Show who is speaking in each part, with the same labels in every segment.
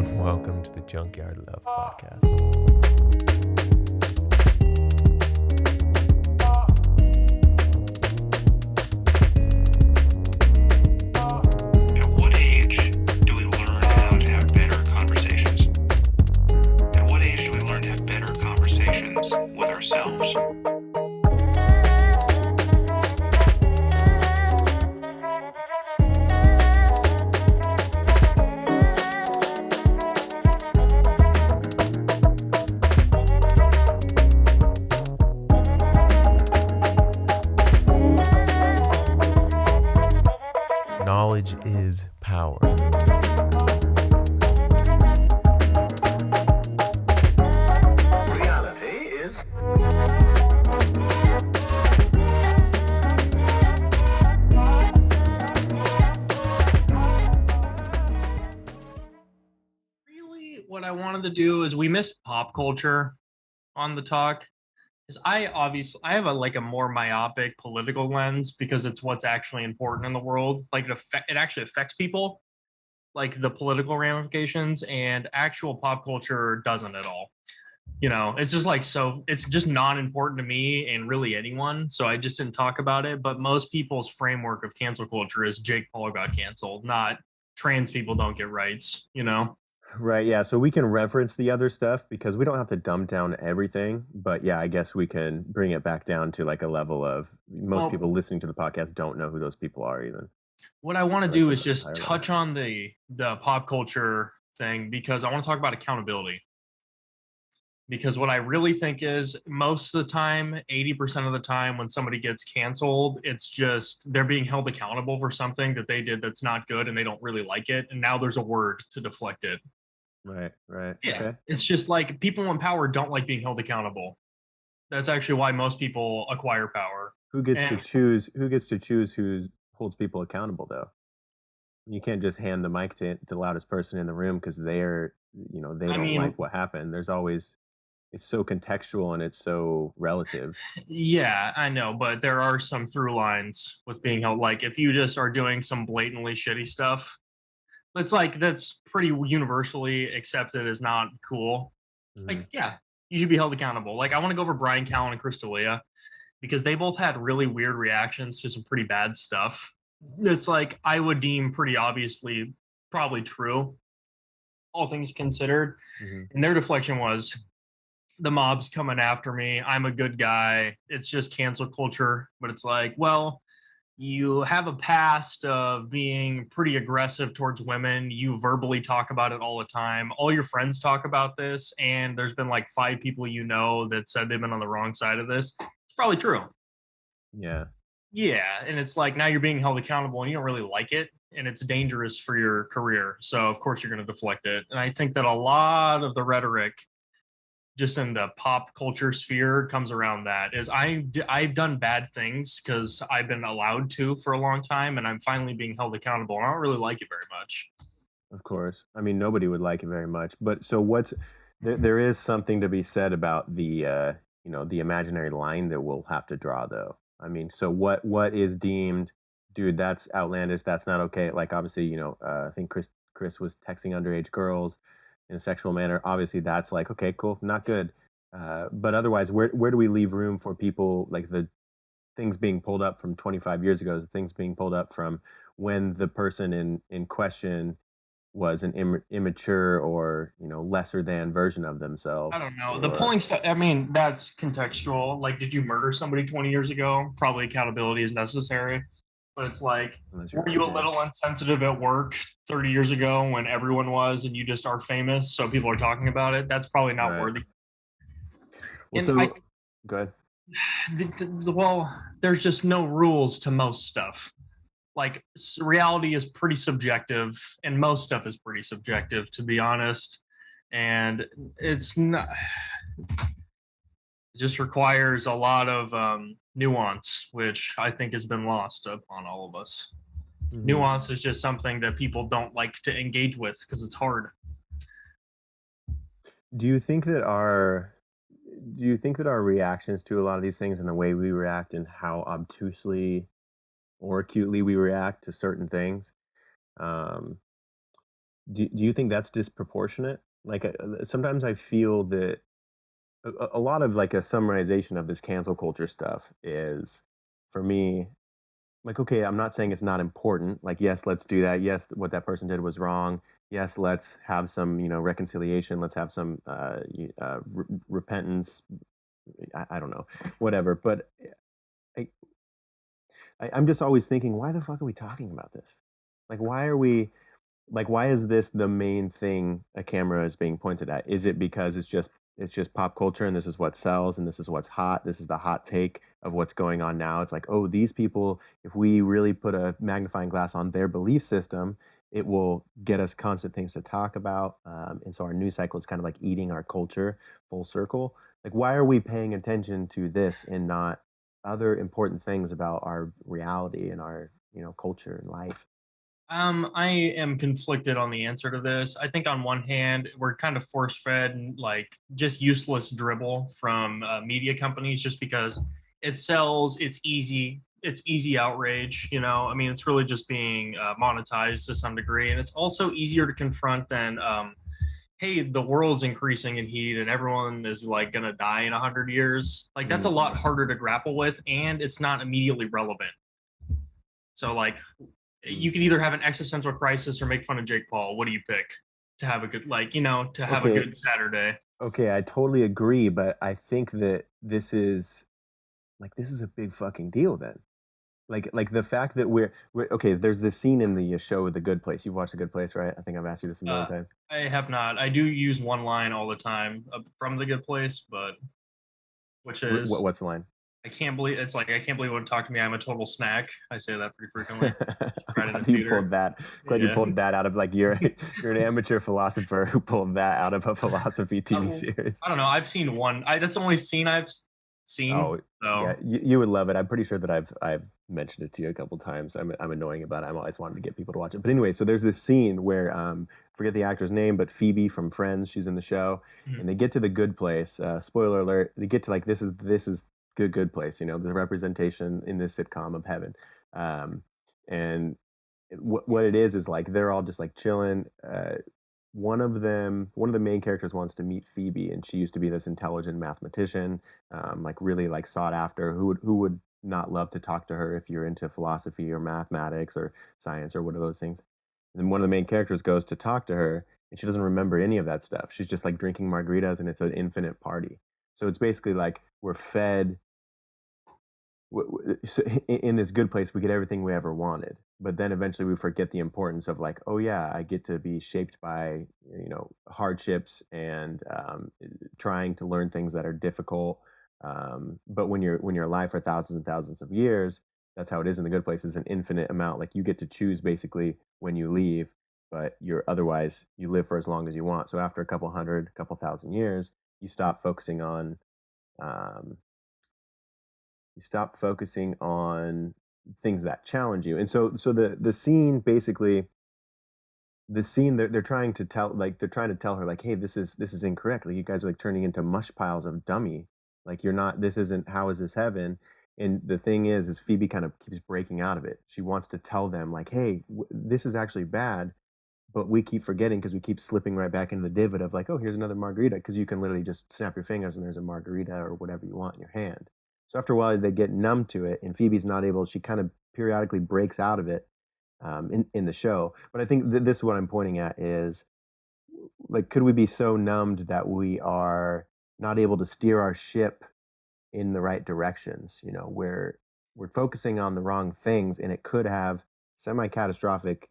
Speaker 1: and welcome to the Junkyard Love Podcast.
Speaker 2: At what age do we learn how to have better conversations? At what age do we learn to have better conversations with ourselves?
Speaker 1: Knowledge is power.
Speaker 2: Reality is...
Speaker 3: Really, what I wanted to do is we missed pop culture on the talk. Is I have a more myopic political lens because it's what's actually important in the world. Like it actually affects people, like the political ramifications, and actual pop culture doesn't at all. It's just it's just not important to me and really anyone. So I just didn't talk about it. But most people's framework of cancel culture is Jake Paul got canceled, not trans people don't get rights.
Speaker 4: Right, yeah. So we can reference the other stuff because we don't have to dumb down everything. But yeah, I guess we can bring it back down to like a level of most people listening to the podcast don't know who those people are even.
Speaker 3: What I want to do is just
Speaker 4: higher
Speaker 3: touch on the pop culture thing because I want to talk about accountability. Because what I really think is most of the time, 80% of the time when somebody gets canceled, it's just they're being held accountable for something that they did that's not good and they don't really like it. And now there's a word to deflect it.
Speaker 4: Right.
Speaker 3: Yeah.
Speaker 4: Okay.
Speaker 3: It's just like people in power don't like being held accountable. That's actually why most people acquire power.
Speaker 4: Who gets to choose who holds people accountable though? You can't just hand the mic to the loudest person in the room because they don't like what happened. There's always, it's so contextual and it's so relative.
Speaker 3: Yeah, I know, but there are some through lines with being held. Like if you just are doing some blatantly shitty stuff, that's pretty universally accepted as not cool.
Speaker 4: Mhm.
Speaker 3: Like, yeah, you should be held accountable. Like I want to go over Brian Callen and Crystalia because they both had really weird reactions to some pretty bad stuff. It's like I would deem pretty obviously probably true, all things considered.
Speaker 4: Mhm.
Speaker 3: And their deflection was the mob's coming after me. I'm a good guy. It's just cancel culture. But it's like, well, you have a past of being pretty aggressive towards women. You verbally talk about it all the time. All your friends talk about this. And there's been like 5 people that said they've been on the wrong side of this. It's probably true.
Speaker 4: Yeah.
Speaker 3: Yeah. And it's like now you're being held accountable and you don't really like it. And it's dangerous for your career. So, of course, you're going to deflect it. And I think that a lot of the rhetoric just in the pop culture sphere comes around that is I've done bad things because I've been allowed to for a long time and I'm finally being held accountable and I don't really like it very much.
Speaker 4: Of course. I mean, nobody would like it very much. But so there is something to be said about the imaginary line that we'll have to draw though. I mean, so what is deemed, dude, that's outlandish, that's not okay. Like obviously, I think Chris was texting underage girls in a sexual manner. Obviously that's like, okay, cool, not good. But otherwise, where do we leave room for people like the things being pulled up from 25 years ago, the things being pulled up from when the person in question was an immature or lesser than version of themselves?
Speaker 3: I don't know. The pulling stuff, I mean, that's contextual. Like, did you murder somebody 20 years ago? Probably accountability is necessary. But it's like, were you a little insensitive at work 30 years ago when everyone was and you just are famous, so people are talking about it? That's probably not worthy.
Speaker 4: Well, go ahead.
Speaker 3: Well, there's just no rules to most stuff. Like, reality is pretty subjective, and most stuff is pretty subjective, to be honest. And it's not... It just requires a lot of nuance, which I think has been lost upon all of us. Mm-hmm. Nuance is just something that people don't like to engage with because it's hard.
Speaker 4: Do you think that our reactions to a lot of these things and the way we react and how obtusely or acutely we react to certain things do you think that's disproportionate? Like sometimes I feel that a lot of like a summarization of this cancel culture stuff is for me like okay, I'm not saying it's not important. Like yes, let's do that. Yes, what that person did was wrong. Yes, let's have some reconciliation. Let's have some repentance. I don't know, whatever. But I, I'm just always thinking, why the fuck are we talking about this? Like, why are we? Like, why is this the main thing a camera is being pointed at? Is it because it's just pop culture and this is what sells and this is what's hot? This is the hot take of what's going on now. It's like, oh, these people, if we really put a magnifying glass on their belief system, it will get us constant things to talk about. And so our news cycle is kind of like eating our culture full circle. Like, why are we paying attention to this and not other important things about our reality and our culture and life?
Speaker 3: I am conflicted on the answer to this. I think on one hand, we're kind of force fed and like just useless dribble from media companies just because it sells, it's easy outrage. I mean, it's really just being monetized to some degree. And it's also easier to confront than, hey, the world's increasing in heat and everyone is like going to die in 100 years. Like, that's a
Speaker 4: Mm.
Speaker 3: lot harder to grapple with and it's not immediately relevant. So, like, you
Speaker 4: Mm.
Speaker 3: can either have an existential crisis or make fun of Jake Paul. What do you pick to have a good, to have a
Speaker 4: Okay,
Speaker 3: good Saturday?
Speaker 4: okay, I totally agree, but I think that this is a big fucking deal then. Like the fact that we're okay, there's this scene in the show The Good Place. You've watched The Good Place, right? I think I've asked you this a million
Speaker 3: Uh,
Speaker 4: times.
Speaker 3: I have not. I do use one line all the time from The Good Place, but which is,
Speaker 4: What's the line?
Speaker 3: I can't believe it would talk to me. I'm a total snack. I say that pretty frequently.
Speaker 4: I'm
Speaker 3: Right in the
Speaker 4: glad you pulled
Speaker 3: theater.
Speaker 4: that. Glad you
Speaker 3: Yeah.
Speaker 4: pulled that out of like you're an amateur philosopher who pulled that out of a philosophy TV
Speaker 3: Uh,
Speaker 4: series.
Speaker 3: I don't know. I've seen one. That's the only scene I've seen.
Speaker 4: Oh, yeah,
Speaker 3: So
Speaker 4: you would love it. I'm pretty sure that I've mentioned it to you a couple times. I'm annoying about it. I'm always wanting to get people to watch it. But anyway, so there's this scene where forget the actor's name, but Phoebe from Friends, she's in the show, and
Speaker 3: mhm.
Speaker 4: they get to the good place. Spoiler alert: they get to like this is good place. The representation in this sitcom of heaven, um, and what it is like they're all just like chilling. One of the main characters wants to meet Phoebe, and she used to be this intelligent mathematician, like really like sought after. Who would not love to talk to her if you're into philosophy or mathematics or science or one of those things? And then one of the main characters goes to talk to her, and she doesn't remember any of that stuff. She's just like drinking margaritas, and it's an infinite party. So it's basically like we're fed so in this good place we get everything we ever wanted, but then eventually we forget the importance of like, oh yeah, I get to be shaped by hardships and trying to learn things that are difficult. But when you're alive for thousands and thousands of years, that's how it is in the good place. Is an infinite amount. Like you get to choose basically when you leave, but you live for as long as you want. So after a couple hundred, couple thousand years, you stop focusing on um, you stop focusing on things that challenge you. And so the scene basically the scene they're trying to tell her like, hey, this is incorrect. Like you guys are like turning into mush piles of dummy. Like you're not, this isn't, how is this heaven? And the thing is Phoebe kind of keeps breaking out of it. She wants to tell them like, hey, this is actually bad, but we keep forgetting because we keep slipping right back into the divot of like, oh, here's another margarita, because you can literally just snap your fingers and there's a margarita or whatever you want in your hand. So after a while, they get numb to it, and Phoebe's not able. She kind of periodically breaks out of it in the show. But I think this is what I'm pointing at is like, could we be so numbed that we are not able to steer our ship in the right directions? We're focusing on the wrong things, and it could have semi-catastrophic,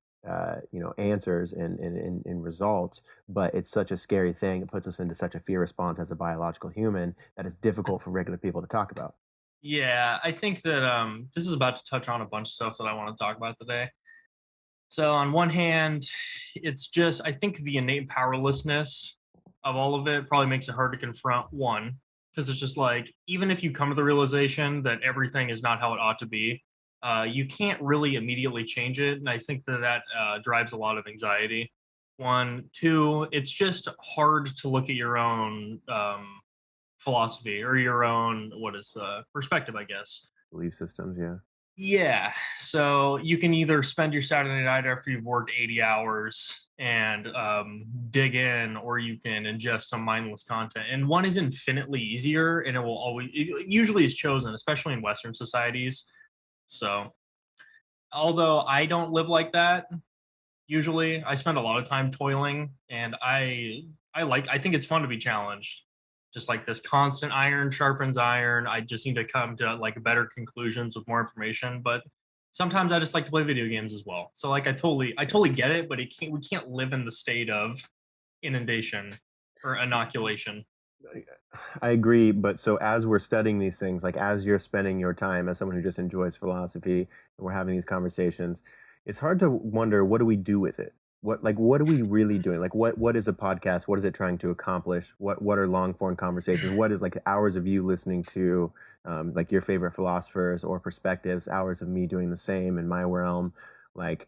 Speaker 4: answers and results. But it's such a scary thing. It puts us into such a fear response as a biological human that it's difficult for regular people to talk about.
Speaker 3: Yeah, I think that this is about to touch on a bunch of stuff that I want to talk about today. So on one hand, it's just I think the innate powerlessness of all of it probably makes it hard to confront one because it's just like even if you come to the realization that everything is not how it ought to be, you can't really immediately change it, and I think that drives a lot of anxiety. One, two, it's just hard to look at your own philosophy or your own what is the perspective, I guess.
Speaker 4: Belief systems, yeah.
Speaker 3: Yeah. So you can either spend your Saturday night after you've worked 80 hours and dig in, or you can ingest some mindless content. And one is infinitely easier, and it usually is chosen, especially in Western societies. So, although I don't live like that, usually I spend a lot of time toiling, and I think it's fun to be challenged. Just like this constant iron sharpens iron. I just need to come to like better conclusions with more information. But sometimes I just like to play video games as well. So like I totally get it, but we can't live in the state of inundation or inoculation.
Speaker 4: I agree, but so as we're studying these things, like as you're spending your time as someone who just enjoys philosophy, and we're having these conversations, it's hard to wonder, what do we do with it? What are we really doing? Like what is a podcast? What is it trying to accomplish? What are long form conversations? What is like hours of you listening to like your favorite philosophers or perspectives, hours of me doing the same in my realm? Like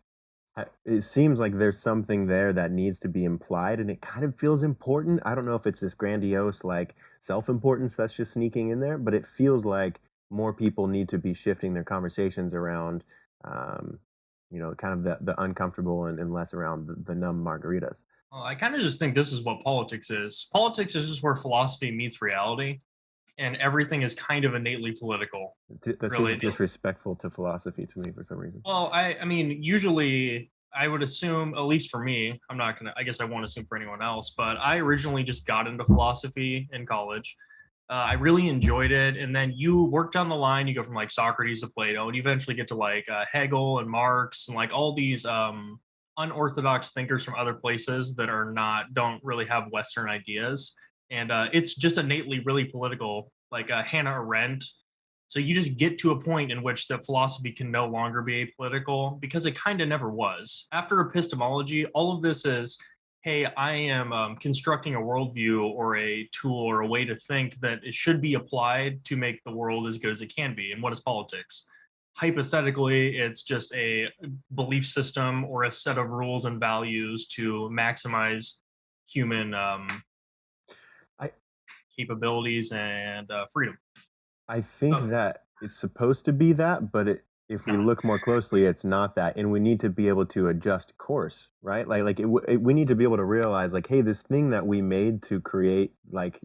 Speaker 4: it seems like there's something there that needs to be implied, and it kind of feels important. I don't know if it's this grandiose like self-importance that's just sneaking in there, but it feels like more people need to be shifting their conversations around um, kind of the uncomfortable, and less around the numb margaritas.
Speaker 3: Well, I kind of just think this is what politics is. Politics is just where philosophy meets reality, and everything is kind of innately political.
Speaker 4: That seems
Speaker 3: Really,
Speaker 4: disrespectful to philosophy to me for some reason.
Speaker 3: well, I mean, usually I would assume, at least for me, I'm not gonna. I guess I won't assume for anyone else, but I originally just got into philosophy in college. I really enjoyed it, and then you work down the line. You go from like Socrates to Plato, and you eventually get to like Hegel and Marx and like all these unorthodox thinkers from other places that are not don't really have Western ideas, and it's just innately really political. Like Hannah Arendt, so you just get to a point in which the philosophy can no longer be apolitical because it kind of never was. After epistemology, all of this is, hey, I am constructing a worldview or a tool or a way to think that it should be applied to make the world as good as it can be. And what is politics? Hypothetically, it's just a belief system or a set of rules and values to maximize human
Speaker 4: I
Speaker 3: capabilities and freedom.
Speaker 4: I think
Speaker 3: So
Speaker 4: that it's supposed to be that, but if
Speaker 3: it's
Speaker 4: we
Speaker 3: not.
Speaker 4: look more closely, it's not that, and we need to be able to adjust course, right? We need to be able to realize, like, hey, this thing that we made to create like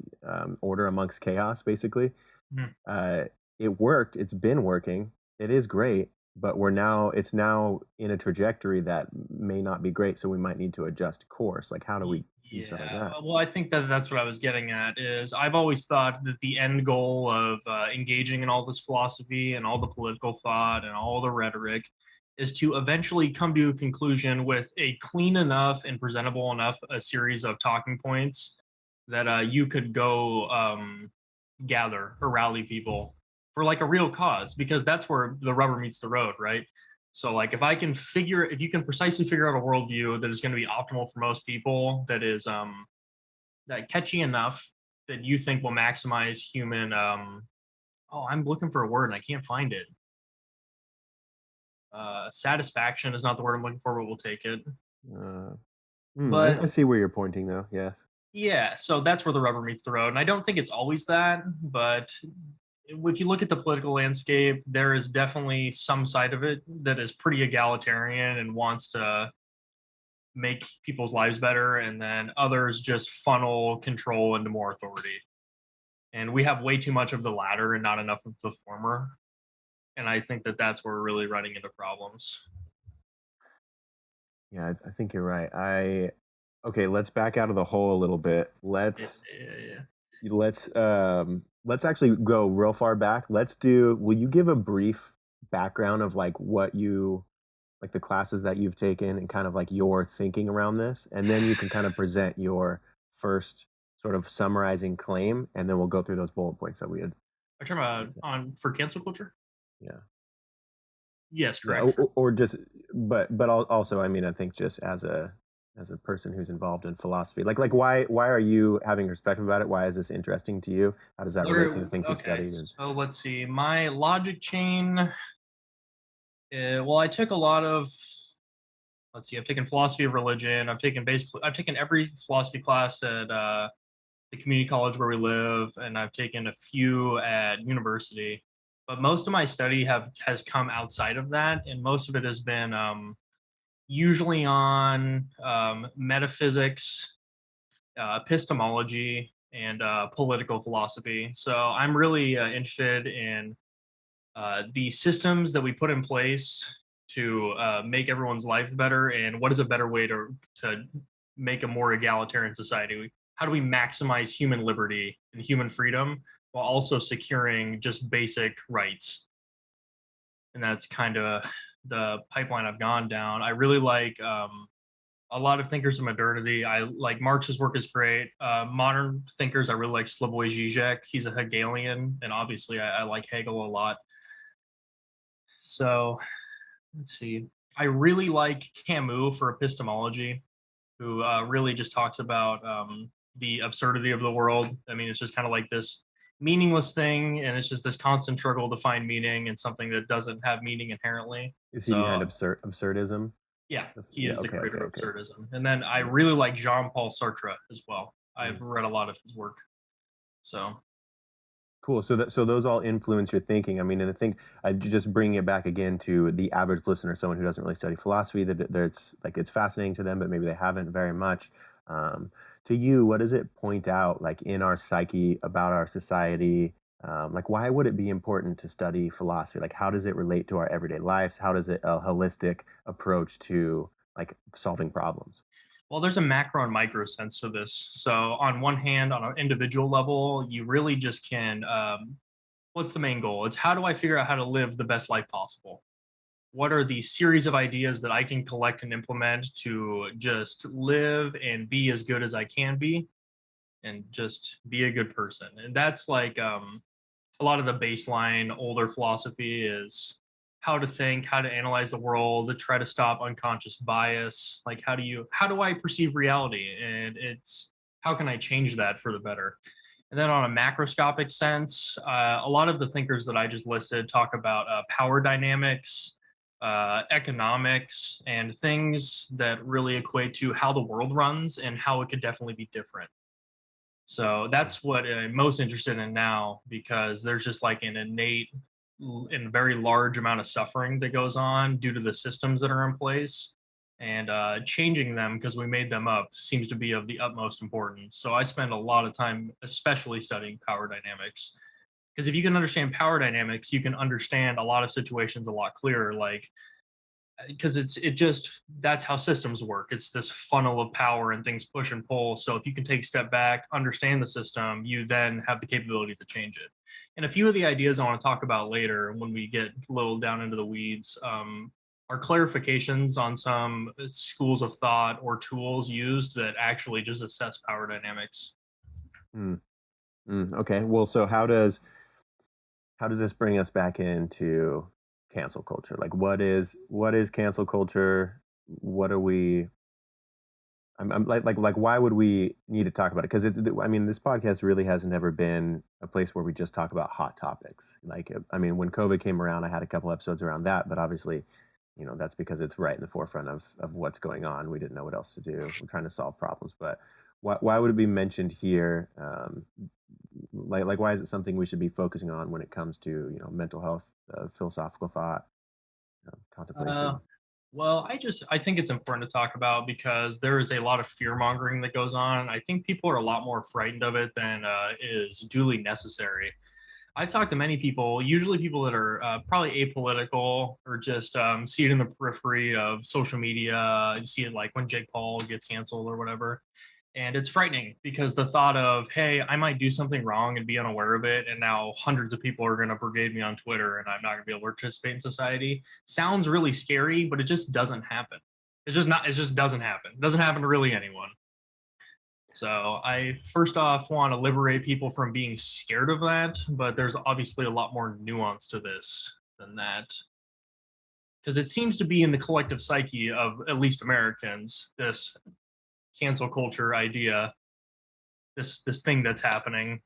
Speaker 4: order amongst chaos, basically,
Speaker 3: Mhm.
Speaker 4: uh, it worked. It's been working. It is great, but it's now in a trajectory that may not be great. So we might need to adjust course. Like, how do we do something like
Speaker 3: Yeah,
Speaker 4: that?
Speaker 3: well, I think that that's what I was getting at. Is I've always thought that the end goal of engaging in all this philosophy and all the political thought and all the rhetoric is to eventually come to a conclusion with a clean enough and presentable enough a series of talking points that you could go gather or rally people for like a real cause, because that's where the rubber meets the road, right? So like if you can precisely figure out a worldview that is going to be optimal for most people, that is that catchy enough that you think will maximize human oh, I'm looking for a word and I can't find it. Satisfaction is not the word I'm looking for, but we'll take it.
Speaker 4: Uh, I
Speaker 3: But
Speaker 4: see where you're pointing, though. Yes.
Speaker 3: yeah, so that's where the rubber meets the road. And I don't think it's always that, but if you look at the political landscape, there is definitely some side of it that is pretty egalitarian and wants to make people's lives better, and then others just funnel control into more authority. And we have way too much of the latter and not enough of the former. And I think that that's where we're really running into problems.
Speaker 4: Yeah, I think you're right. Okay, let's back out of the hole a little bit.
Speaker 3: Yeah,
Speaker 4: Let's actually go real far back. Will you give a brief background of like like the classes that you've taken and kind of like your thinking around this, and then you can kind of present your first sort of summarizing claim, and then we'll go through those bullet points that we had.
Speaker 3: I'm talking about on for cancel culture.
Speaker 4: Yeah.
Speaker 3: Yes,
Speaker 4: Yeah,
Speaker 3: correct.
Speaker 4: or just, also, I mean, I think just as a person who's involved in philosophy, like why are you having perspective about it? Why is this interesting to you? How does that relate to the things you've
Speaker 3: Okay,
Speaker 4: studied? And
Speaker 3: so let's see. My logic chain. Well, I took a lot of. Let's see. I've taken philosophy of religion. I've taken every philosophy class at the community college where we live, and I've taken a few at university. But most of my study has come outside of that, and most of it has been usually on metaphysics, epistemology, and political philosophy. So I'm really interested in the systems that we put in place to make everyone's life better, and what is a better way to make a more egalitarian society. How do we maximize human liberty and human freedom while also securing just basic rights? And that's kind of the pipeline I've gone down. I really like a lot of thinkers of modernity. I like Marx's work is great. Modern thinkers, I really like Slavoj Žižek. He's a Hegelian, and obviously I like Hegel a lot. So let's see. I really like Camus for epistemology, who really just talks about the absurdity of the world. I mean, it's just kind of like this meaningless thing, and it's just this constant struggle to find meaning in something that doesn't have meaning inherently.
Speaker 4: Is he behind absurdism?
Speaker 3: Yeah, he
Speaker 4: Yeah,
Speaker 3: is the
Speaker 4: okay,
Speaker 3: creator
Speaker 4: okay,
Speaker 3: of
Speaker 4: okay.
Speaker 3: absurdism. And then I really like Jean-Paul Sartre as well. I've read a lot of his work. So
Speaker 4: Cool. So those all influence your thinking. I mean, and I think I just bring it back again to the average listener, someone who doesn't really study philosophy, that it's like it's fascinating to them, but maybe they haven't very much. To you, what does it point out, like in our psyche about our society? Like, why would it be important to study philosophy? Like, how does it relate to our everyday lives? How does it a holistic approach to like solving problems?
Speaker 3: well, there's a macro and micro sense to this. So on one hand, on an individual level, you really just can what's the main goal? It's how do I figure out how to live the best life possible? What are the series of ideas that I can collect and implement to just live and be as good as I can be and just be a good person? And that's like a lot of the baseline older philosophy is how to think, how to analyze the world, to try to stop unconscious bias. Like how do I perceive reality? And it's how can I change that for the better? And then on a macroscopic sense, a lot of the thinkers that I just listed talk about power dynamics, economics, and things that really equate to how the world runs and how it could definitely be different. So that's what I'm most interested in now, because there's just like an innate and very large amount of suffering that goes on due to the systems that are in place. And changing them because we made them up seems to be of the utmost importance. So I spend a lot of time, especially studying power dynamics. Because if you can understand power dynamics, you can understand a lot of situations a lot clearer. Like because it just that's how systems work. It's this funnel of power and things push and pull. So if you can take a step back, understand the system, you then have the capability to change it. And a few of the ideas I want to talk about later when we get a little down into the weeds are clarifications on some schools of thought or tools used that actually just assess power dynamics.
Speaker 4: Mm, okay. Well, so how does this bring us back into cancel culture? Like, what is cancel culture? What are we? I'm like why would we need to talk about it? Because I mean, this podcast really has never been a place where we just talk about hot topics. Like, I mean, when COVID came around, I had a couple episodes around that, but obviously, that's because it's right in the forefront of what's going on. We didn't know what else to do. We're trying to solve problems, but why would it be mentioned here? Like why is it something we should be focusing on when it comes to mental health, philosophical thought,
Speaker 3: Uh,
Speaker 4: contemplation?
Speaker 3: well, I think it's important to talk about because there is a lot of fear mongering that goes on. I think people are a lot more frightened of it than is duly necessary. I've talked to many people, usually people that are probably apolitical or just see it in the periphery of social media. You see it like when Jake Paul gets canceled or whatever. And it's frightening because the thought of, hey, I might do something wrong and be unaware of it. And now hundreds of people are going to brigade me on Twitter and I'm not going to be able to participate in society sounds really scary, but it just doesn't happen. It just doesn't happen. It doesn't happen to really anyone. So I first off want to liberate people from being scared of that, but there's obviously a lot more nuance to this than that. Because it seems to be in the collective psyche of at least Americans, this cancel culture idea, this thing that's happening.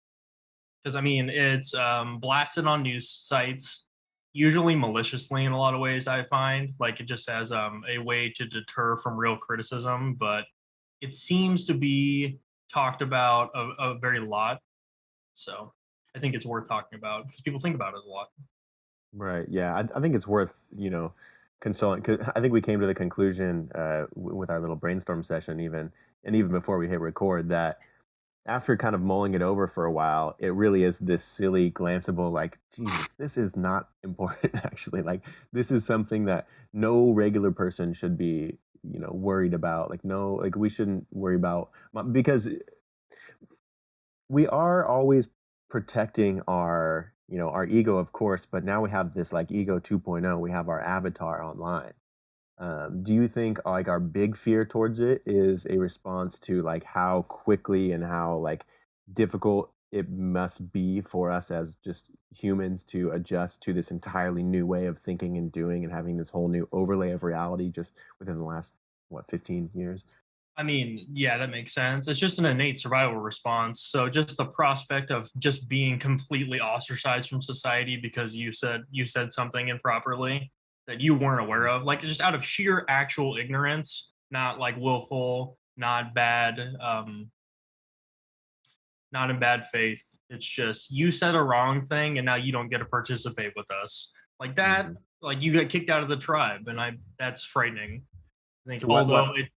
Speaker 3: Because I mean, it's blasted on news sites, usually maliciously in a lot of ways. I find like it just as a way to deter from real criticism, but it seems to be talked about a very lot. So I think it's worth talking about because people think about it a lot.
Speaker 4: Right. Yeah. I think it's worth, consoling. 'Cause I think we came to the conclusion with our little brainstorm session, even before we hit record, that after kind of mulling it over for a while, it really is this silly, glanceable, like, Jesus, this is not important, actually. Like, this is something that no regular person should be, worried about. Like, no, like, we shouldn't worry about, because we are always protecting our ego, of course, but now we have this like ego 2.0. We have our avatar online. Do you think like our big fear towards it is a response to like how quickly and how like difficult it must be for us as just humans to adjust to this entirely new way of thinking and doing and having this whole new overlay of reality just within the last, what, 15 years?
Speaker 3: I mean, yeah, that makes sense. It's just an innate survival response. So just the prospect of just being completely ostracized from society because you said something improperly that you weren't aware of, like just out of sheer actual ignorance, not like willful, not bad, not in bad faith. It's just you said a wrong thing and now you don't get to participate with us. Like that,
Speaker 4: Hmm.
Speaker 3: like you get kicked out of the tribe, and I that's frightening. I think
Speaker 4: So
Speaker 3: although
Speaker 4: what
Speaker 3: it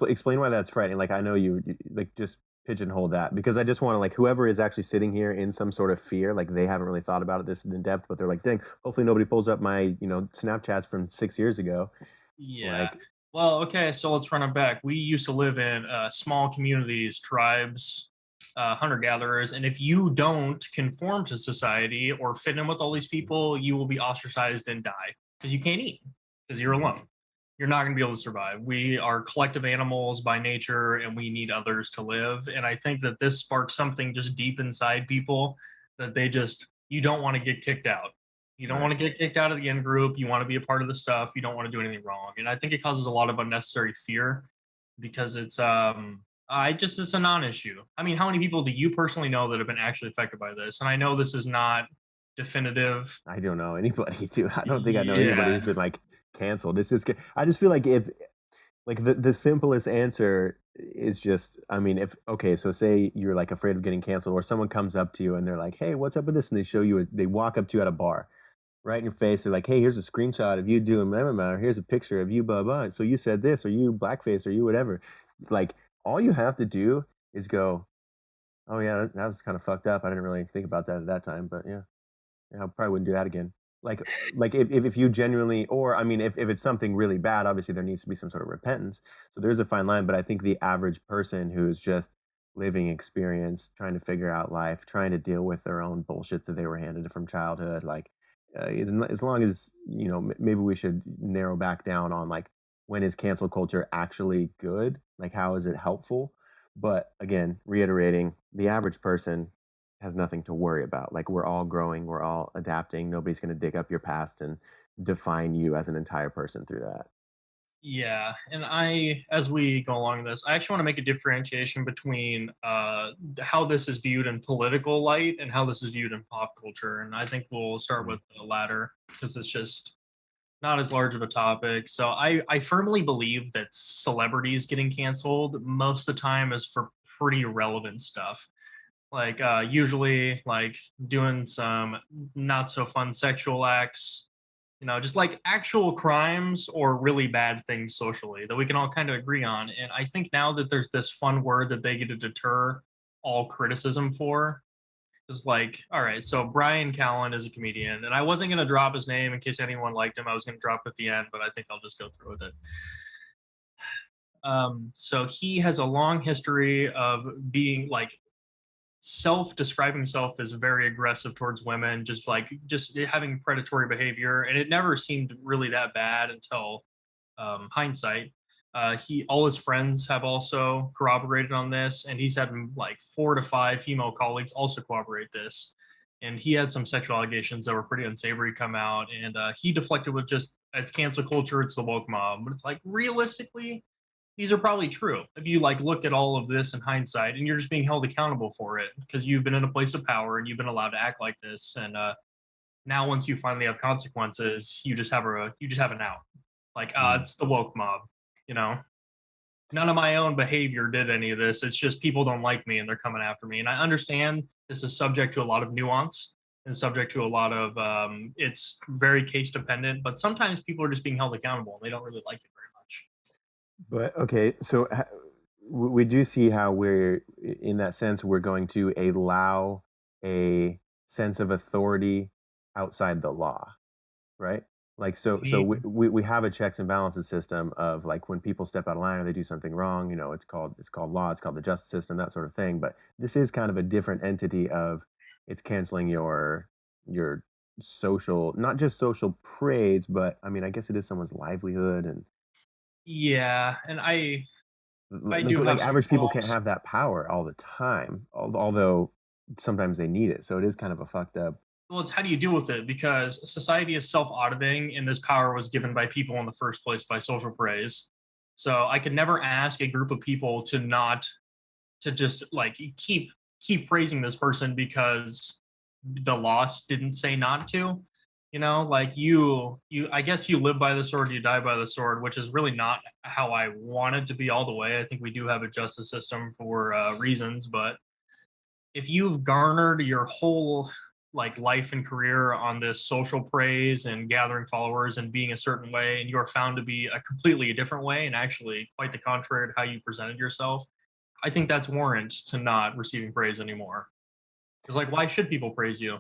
Speaker 4: explain why that's frightening. Like I know like just pigeonhole that because I just want to like whoever is actually sitting here in some sort of fear, like they haven't really thought about it this in depth, but they're like, dang, hopefully nobody pulls up my Snapchats from 6 years ago.
Speaker 3: Yeah.
Speaker 4: Like,
Speaker 3: Well, okay, so let's run it back. We used to live in small communities, tribes, hunter gatherers, and if you don't conform to society or fit in with all these people, you will be ostracized and die because you can't eat because you're alone. You're not going to be able to survive. We are collective animals by nature, and we need others to live. And I think that this sparks something just deep inside people that you don't want to get kicked out. You don't want
Speaker 4: right.
Speaker 3: to get kicked out of the in group. You want to be a part of the stuff. You don't want to do anything wrong. And I think it causes a lot of unnecessary fear because it's a non-issue. I mean, how many people do you personally know that have been actually affected by this? And I know this is not definitive.
Speaker 4: I don't know anybody too. I don't think I know anybody
Speaker 3: Yeah.
Speaker 4: who's been like canceled. I just feel like if like the simplest answer is just, I mean, if okay, so say you're like afraid of getting canceled or someone comes up to you and they're like, "Hey, what's up with this?" and they walk up to you at a bar right in your face. They're like, "Hey, here's a screenshot of you doing blah, blah, blah, or here's a picture of you blah blah. So you said this, or you blackface, or you whatever." Like all you have to do is go, "Oh yeah, that was kind of fucked up. I didn't really think about that at that time, but yeah, I probably wouldn't do that again." Like if you genuinely, or I mean, if it's something really bad, obviously there needs to be some sort of repentance. So there's a fine line. But I think the average person who's just living experience, trying to figure out life, trying to deal with their own bullshit that they were handed from childhood, like as long as maybe we should narrow back down on like when is cancel culture actually good? Like how is it helpful? But again, reiterating, the average person has nothing to worry about. Like we're all growing, we're all adapting. Nobody's going to dig up your past and define you as an entire person through that.
Speaker 3: Yeah, and as we go along this, I actually want to make a differentiation between how this is viewed in political light and how this is viewed in pop culture. And I think we'll start
Speaker 4: Mhm.
Speaker 3: with the latter because it's just not as large of a topic. So I firmly believe that celebrities getting canceled most of the time is for pretty relevant stuff. Like usually like doing some not so fun sexual acts, just like actual crimes or really bad things socially that we can all kind of agree on. And I think now that there's this fun word that they get to deter all criticism for is like, all right, so Brian Callen is a comedian, and I wasn't going to drop his name in case anyone liked him. I was going to drop it at the end, but I think I'll just go through with it. So he has a long history of being like self-describing himself as very aggressive towards women, just having predatory behavior, and it never seemed really that bad until hindsight. He all his friends have also corroborated on this, and he's had like 4 to 5 female colleagues also corroborate this. And he had some sexual allegations that were pretty unsavory come out, and he deflected with just it's cancel culture, it's the woke mob. But it's like realistically, these are probably true if you like look at all of this in hindsight, and you're just being held accountable for it because you've been in a place of power and you've been allowed to act like this. And now, once you finally have consequences, you just have an out. Like,
Speaker 4: Mm.
Speaker 3: it's the woke mob, you know. None of my own behavior did any of this. It's just people don't like me and they're coming after me. And I understand this is subject to a lot of nuance and subject to a lot of it's very case dependent, but sometimes people are just being held accountable and they don't really like it very much.
Speaker 4: But okay, so we do see how we're, in that sense, we're going to allow a sense of authority outside the law, right? Like, so we have a checks and balances system of, like, when people step out of line or they do something wrong, it's called law, it's called the justice system, that sort of thing. But this is kind of a different entity of, it's canceling your social, not just social praise, but I mean, I guess it is someone's livelihood. And
Speaker 3: Yeah, and I do have
Speaker 4: like
Speaker 3: some
Speaker 4: average people can't
Speaker 3: qualms.
Speaker 4: have that power all the time, although sometimes they need it. So it is kind of a fucked up.
Speaker 3: Well, it's how do you deal with it? Because society is self-auditing, and this power was given by people in the first place by social praise. So I could never ask a group of people to just like keep praising this person because the loss didn't say not to. Like I guess you live by the sword, you die by the sword, which is really not how I want it to be all the way. I think we do have a justice system for reasons, but if you've garnered your whole like life and career on this social praise and gathering followers and being a certain way, and you are found to be a completely different way and actually quite the contrary to how you presented yourself, I think that's warrant to not receiving praise anymore. Because like, why should people praise you?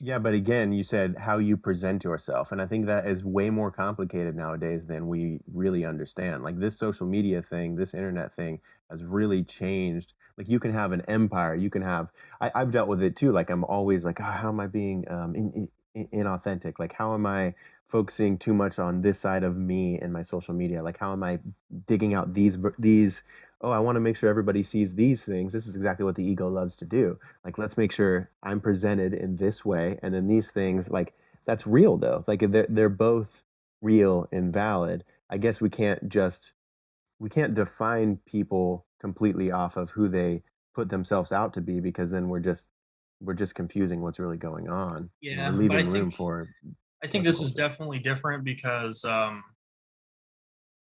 Speaker 4: Yeah, but again, you said how you present yourself. And I think that is way more complicated nowadays than we really understand. Like, this social media thing, this internet thing has really changed. Like, you can have an empire. You can have, I've dealt with it too. Like, I'm always like, how am I being inauthentic? Like, how am I focusing too much on this side of me in my social media? Like, how am I digging out these, oh, I want to make sure everybody sees these things. This is exactly what the ego loves to do. Like, let's make sure I'm presented in this way, and then these things, like, that's real though. Like, they're both real and valid. I guess we can't define people completely off of who they put themselves out to be, because then we're just confusing what's really going on.
Speaker 3: Yeah,
Speaker 4: We're
Speaker 3: but
Speaker 4: leaving room for
Speaker 3: I think
Speaker 4: cancel
Speaker 3: this is
Speaker 4: culture.
Speaker 3: definitely different because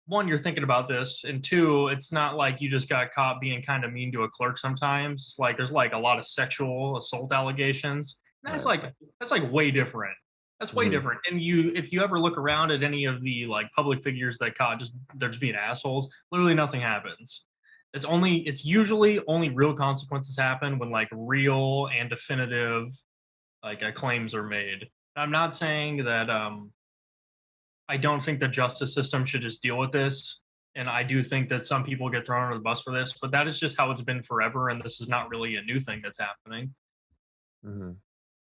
Speaker 3: one, you're thinking about this, and two, it's not like you just got caught being kind of mean to a clerk sometimes. It's like there's like a lot of sexual assault allegations. And that's like way different. That's way
Speaker 4: Mhm.
Speaker 3: different. And if you ever look around at any of the like public figures that caught they're just being assholes, literally nothing happens. It's usually only real consequences happen when like real and definitive like claims are made. I'm not saying that I don't think the justice system should just deal with this. And I do think that some people get thrown under the bus for this, but that is just how it's been forever. And this is not really a new thing that's happening.
Speaker 4: Mhm.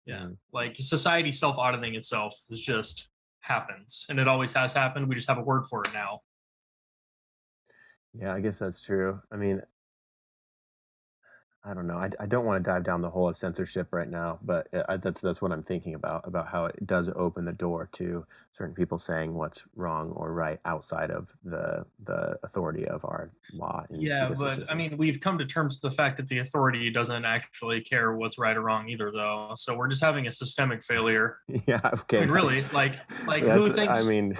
Speaker 3: Yeah.
Speaker 4: Mhm.
Speaker 3: Like society self auditing itself is just happens and it always has happened. We just have a word for it now.
Speaker 4: Yeah, I guess that's true. I mean, I don't know. I don't want to dive down the hole of censorship right now, but that's what I'm thinking about how it does open the door to certain people saying what's wrong or right outside of the authority of our law and
Speaker 3: Yeah,
Speaker 4: judicial
Speaker 3: but I
Speaker 4: system.
Speaker 3: mean, we've come to terms with the fact that the authority doesn't actually care what's right or wrong either, though. So we're just having a systemic failure.
Speaker 4: Yeah,
Speaker 3: I
Speaker 4: okay,
Speaker 3: mean,
Speaker 4: that's
Speaker 3: really, like
Speaker 4: that's I mean,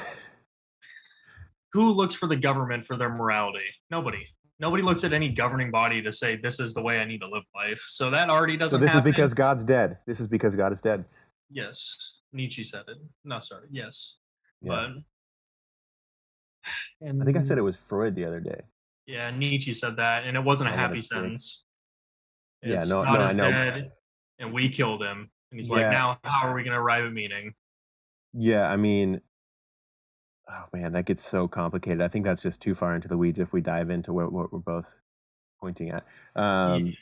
Speaker 3: who looks for the government for their morality? Nobody. Nobody looks at any governing body to say this is the way I need to live life. So that already
Speaker 4: so
Speaker 3: doesn't
Speaker 4: this is
Speaker 3: happen.
Speaker 4: because God's dead. This is because God is dead.
Speaker 3: Yes, Nietzsche said it. No, sorry. Yes,
Speaker 4: Yeah.
Speaker 3: but
Speaker 4: I think I said
Speaker 3: and
Speaker 4: it was Freud the other day.
Speaker 3: yeah, Nietzsche said that, and it wasn't a
Speaker 4: Oh, what a
Speaker 3: happy
Speaker 4: dick.
Speaker 3: sentence.
Speaker 4: Yeah,
Speaker 3: It's
Speaker 4: no,
Speaker 3: God
Speaker 4: no, I
Speaker 3: is
Speaker 4: know.
Speaker 3: dead, and we killed him. And he's like,
Speaker 4: Yeah,
Speaker 3: now how are we going to arrive at meaning?
Speaker 4: yeah, I mean, oh man, that gets so complicated. I think that's just too far into the weeds if we dive into what we're both pointing at.
Speaker 3: Yeah,
Speaker 4: Um,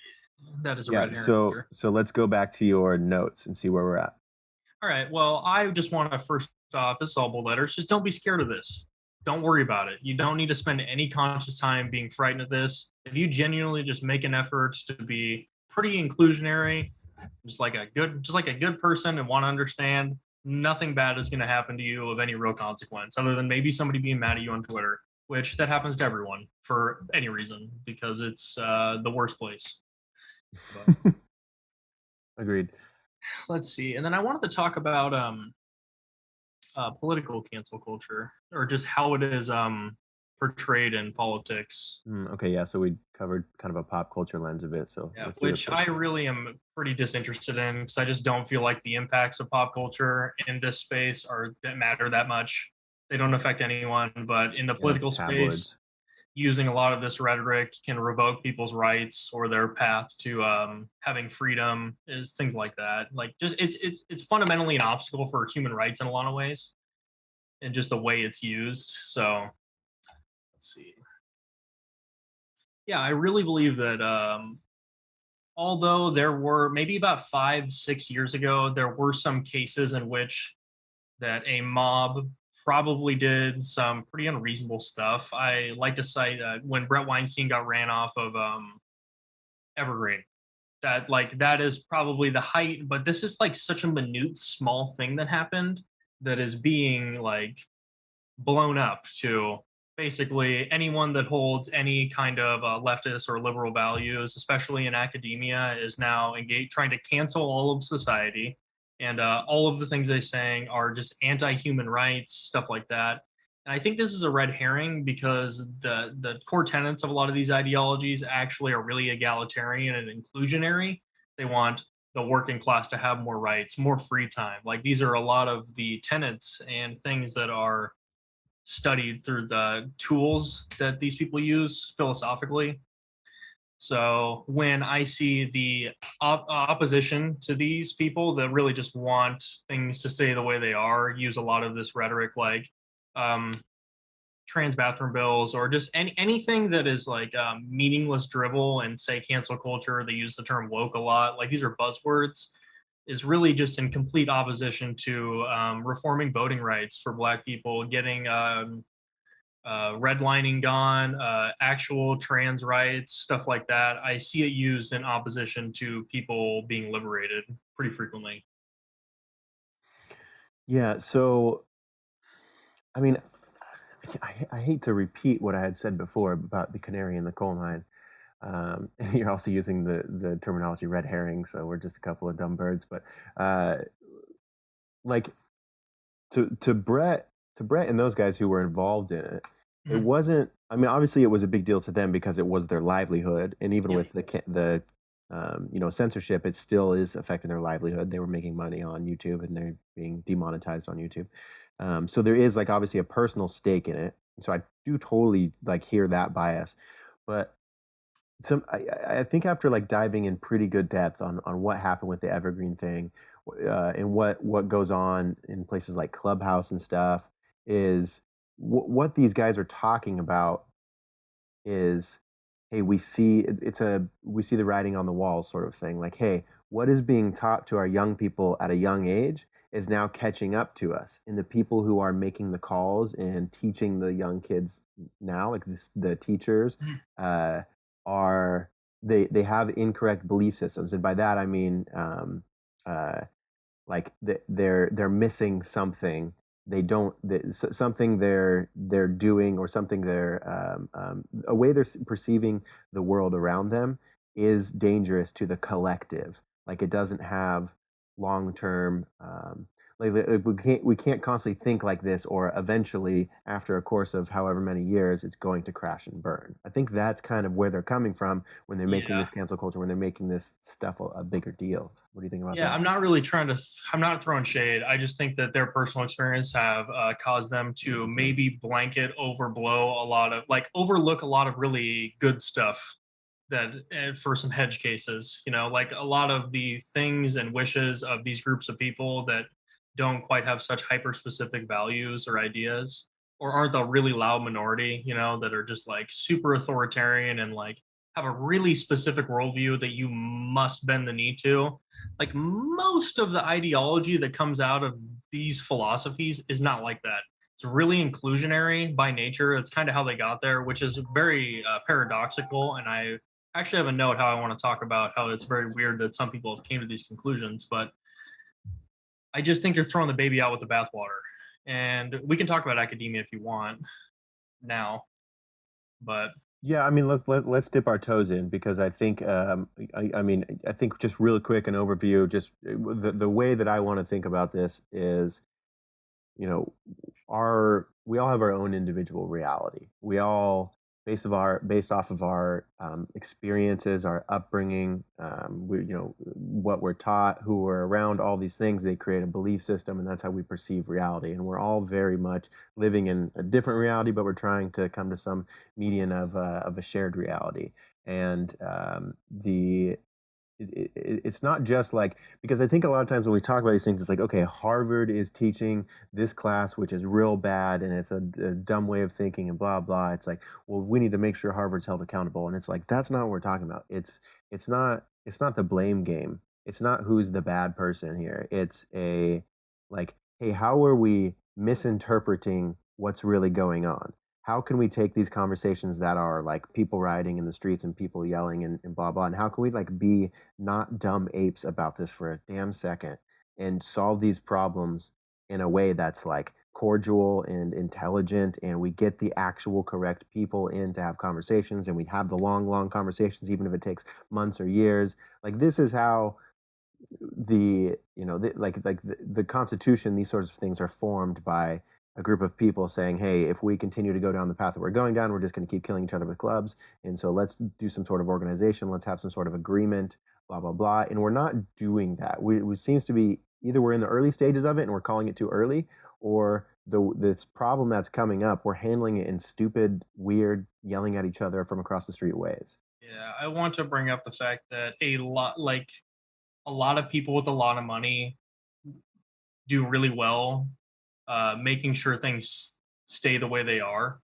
Speaker 3: that is a
Speaker 4: yeah,
Speaker 3: red herring.
Speaker 4: so let's go back to your notes and see where we're at.
Speaker 3: All right. Well, I just want to first off, this is all bold letters. Just don't be scared of this. Don't worry about it. You don't need to spend any conscious time being frightened of this. If you genuinely just make an effort to be pretty inclusionary, just like a good person and want to understand, nothing bad is going to happen to you of any real consequence, other than maybe somebody being mad at you on Twitter, which that happens to everyone for any reason because it's the worst place. But
Speaker 4: Agreed.
Speaker 3: let's see. And then I wanted to talk about political cancel culture, or just how it is portrayed in politics.
Speaker 4: Okay, yeah. So we covered kind of a pop culture lens of it. So
Speaker 3: Yeah,
Speaker 4: let's do the
Speaker 3: which I
Speaker 4: first one.
Speaker 3: really am pretty disinterested in because I just don't feel like the impacts of pop culture in this space are that matter that much. They don't affect anyone, but in the
Speaker 4: Yeah, it's
Speaker 3: political space,
Speaker 4: tabloids.
Speaker 3: using a lot of this rhetoric can revoke people's rights or their path to having freedom is things like that. Like just it's fundamentally an obstacle for human rights in a lot of ways, and just the way it's used. So let's see. Yeah, I really believe that although there were maybe about 5, 6 years ago, there were some cases in which that a mob probably did some pretty unreasonable stuff. I like to cite when Brett Weinstein got ran off of Evergreen. That is probably the height, but this is like such a minute, small thing that happened that is being like blown up to basically anyone that holds any kind of leftist or liberal values, especially in academia, is now engaged trying to cancel all of society, and all of the things they're saying are just anti-human rights, stuff like that. And I think this is a red herring because the core tenets of a lot of these ideologies actually are really egalitarian and inclusionary. They want the working class to have more rights, more free time. Like these are a lot of the tenets and things that are studied through the tools that these people use philosophically. So when I see the opposition to these people that really just want things to stay the way they are, use a lot of this rhetoric like um, trans bathroom bills or just anything that is like meaningless drivel and say cancel culture. They use the term woke a lot. Like these are buzzwords. Is really just in complete opposition to reforming voting rights for Black people, getting redlining gone, actual trans rights, stuff like that. I see it used in opposition to people being liberated pretty frequently.
Speaker 4: Yeah. So, I mean, I hate to repeat what I had said before about the canary in the coal mine. You're also using the terminology red herring, so we're just a couple of dumb birds. But like to Brett and those guys who were involved in it, it
Speaker 3: Mhm.
Speaker 4: wasn't. I mean, obviously, it was a big deal to them because it was their livelihood, and even
Speaker 3: Yeah.
Speaker 4: with the censorship, it still is affecting their livelihood. They were making money on YouTube, and they're being demonetized on YouTube. So there is like obviously a personal stake in it. So I do totally like hear that bias, but I think after like diving in pretty good depth on what happened with the Evergreen thing, and what goes on in places like Clubhouse and stuff, is what these guys are talking about is, hey, we see the writing on the wall sort of thing. Like, hey, what is being taught to our young people at a young age is now catching up to us, and the people who are making the calls and teaching the young kids now, like the teachers,
Speaker 3: Mhm.
Speaker 4: are they have incorrect belief systems, and by that I mean uh, like they're missing something. They don't something they're doing, or something they're a way they're perceiving the world around them is dangerous to the collective. Like it doesn't have long term. Like we can't constantly think like this, or eventually after a course of however many years it's going to crash and burn. I think that's kind of where they're coming from when they're making
Speaker 3: Yeah.
Speaker 4: this cancel culture, when they're making this stuff a bigger deal. What do you think about
Speaker 3: Yeah,
Speaker 4: that?
Speaker 3: I'm not really trying to. I'm not throwing shade. I just think that their personal experience have caused them to maybe blanket overblow a lot of, like, overlook a lot of really good stuff that for some hedge cases. You know, like a lot of the things and wishes of these groups of people that don't quite have such hyper specific values or ideas, or aren't the really loud minority. You know, that are just like super authoritarian and like have a really specific worldview that you must bend the knee to. Like most of the ideology that comes out of these philosophies is not like that. It's really inclusionary by nature. It's kind of how they got there, which is very paradoxical. And I actually have a note how I want to talk about how it's very weird that some people have came to these conclusions. But I just think you're throwing the baby out with the bathwater. And we can talk about academia if you want now, but
Speaker 4: Yeah, I mean, let's dip our toes in, because I think I mean, I think just real quick an overview. Just the way that I want to think about this is, you know, our we all have our own individual reality. We all, based off of our experiences, our upbringing, what we're taught, who we're around, all these things, they create a belief system, and that's how we perceive reality. And we're all very much living in a different reality, but we're trying to come to some median of a shared reality. And it's not just like, because I think a lot of times when we talk about these things, it's like, okay, Harvard is teaching this class which is real bad and it's a dumb way of thinking and blah blah. It's like, well, we need to make sure Harvard's held accountable, and it's like, that's not what we're talking about. It's not the blame game. It's not who's the bad person here. It's a, like, hey, how are we misinterpreting what's really going on? How can we take these conversations that are like people rioting in the streets and people yelling and blah blah, and how can we like be not dumb apes about this for a damn second and solve these problems in a way that's like cordial and intelligent, and we get the actual correct people in to have conversations, and we have the long conversations even if it takes months or years. Like, this is how the Constitution, these sorts of things are formed by a group of people saying, hey, if we continue to go down the path that we're going down, we're just going to keep killing each other with clubs. And so let's do some sort of organization. Let's have some sort of agreement, blah, blah, blah. And we're not doing that. It seems to be either we're in the early stages of it and we're calling it too early, or this problem that's coming up, we're handling it in stupid, weird, yelling at each other from across the street ways.
Speaker 3: Yeah, I want to bring up the fact that a lot of people with a lot of money do really well making sure things stay the way they are.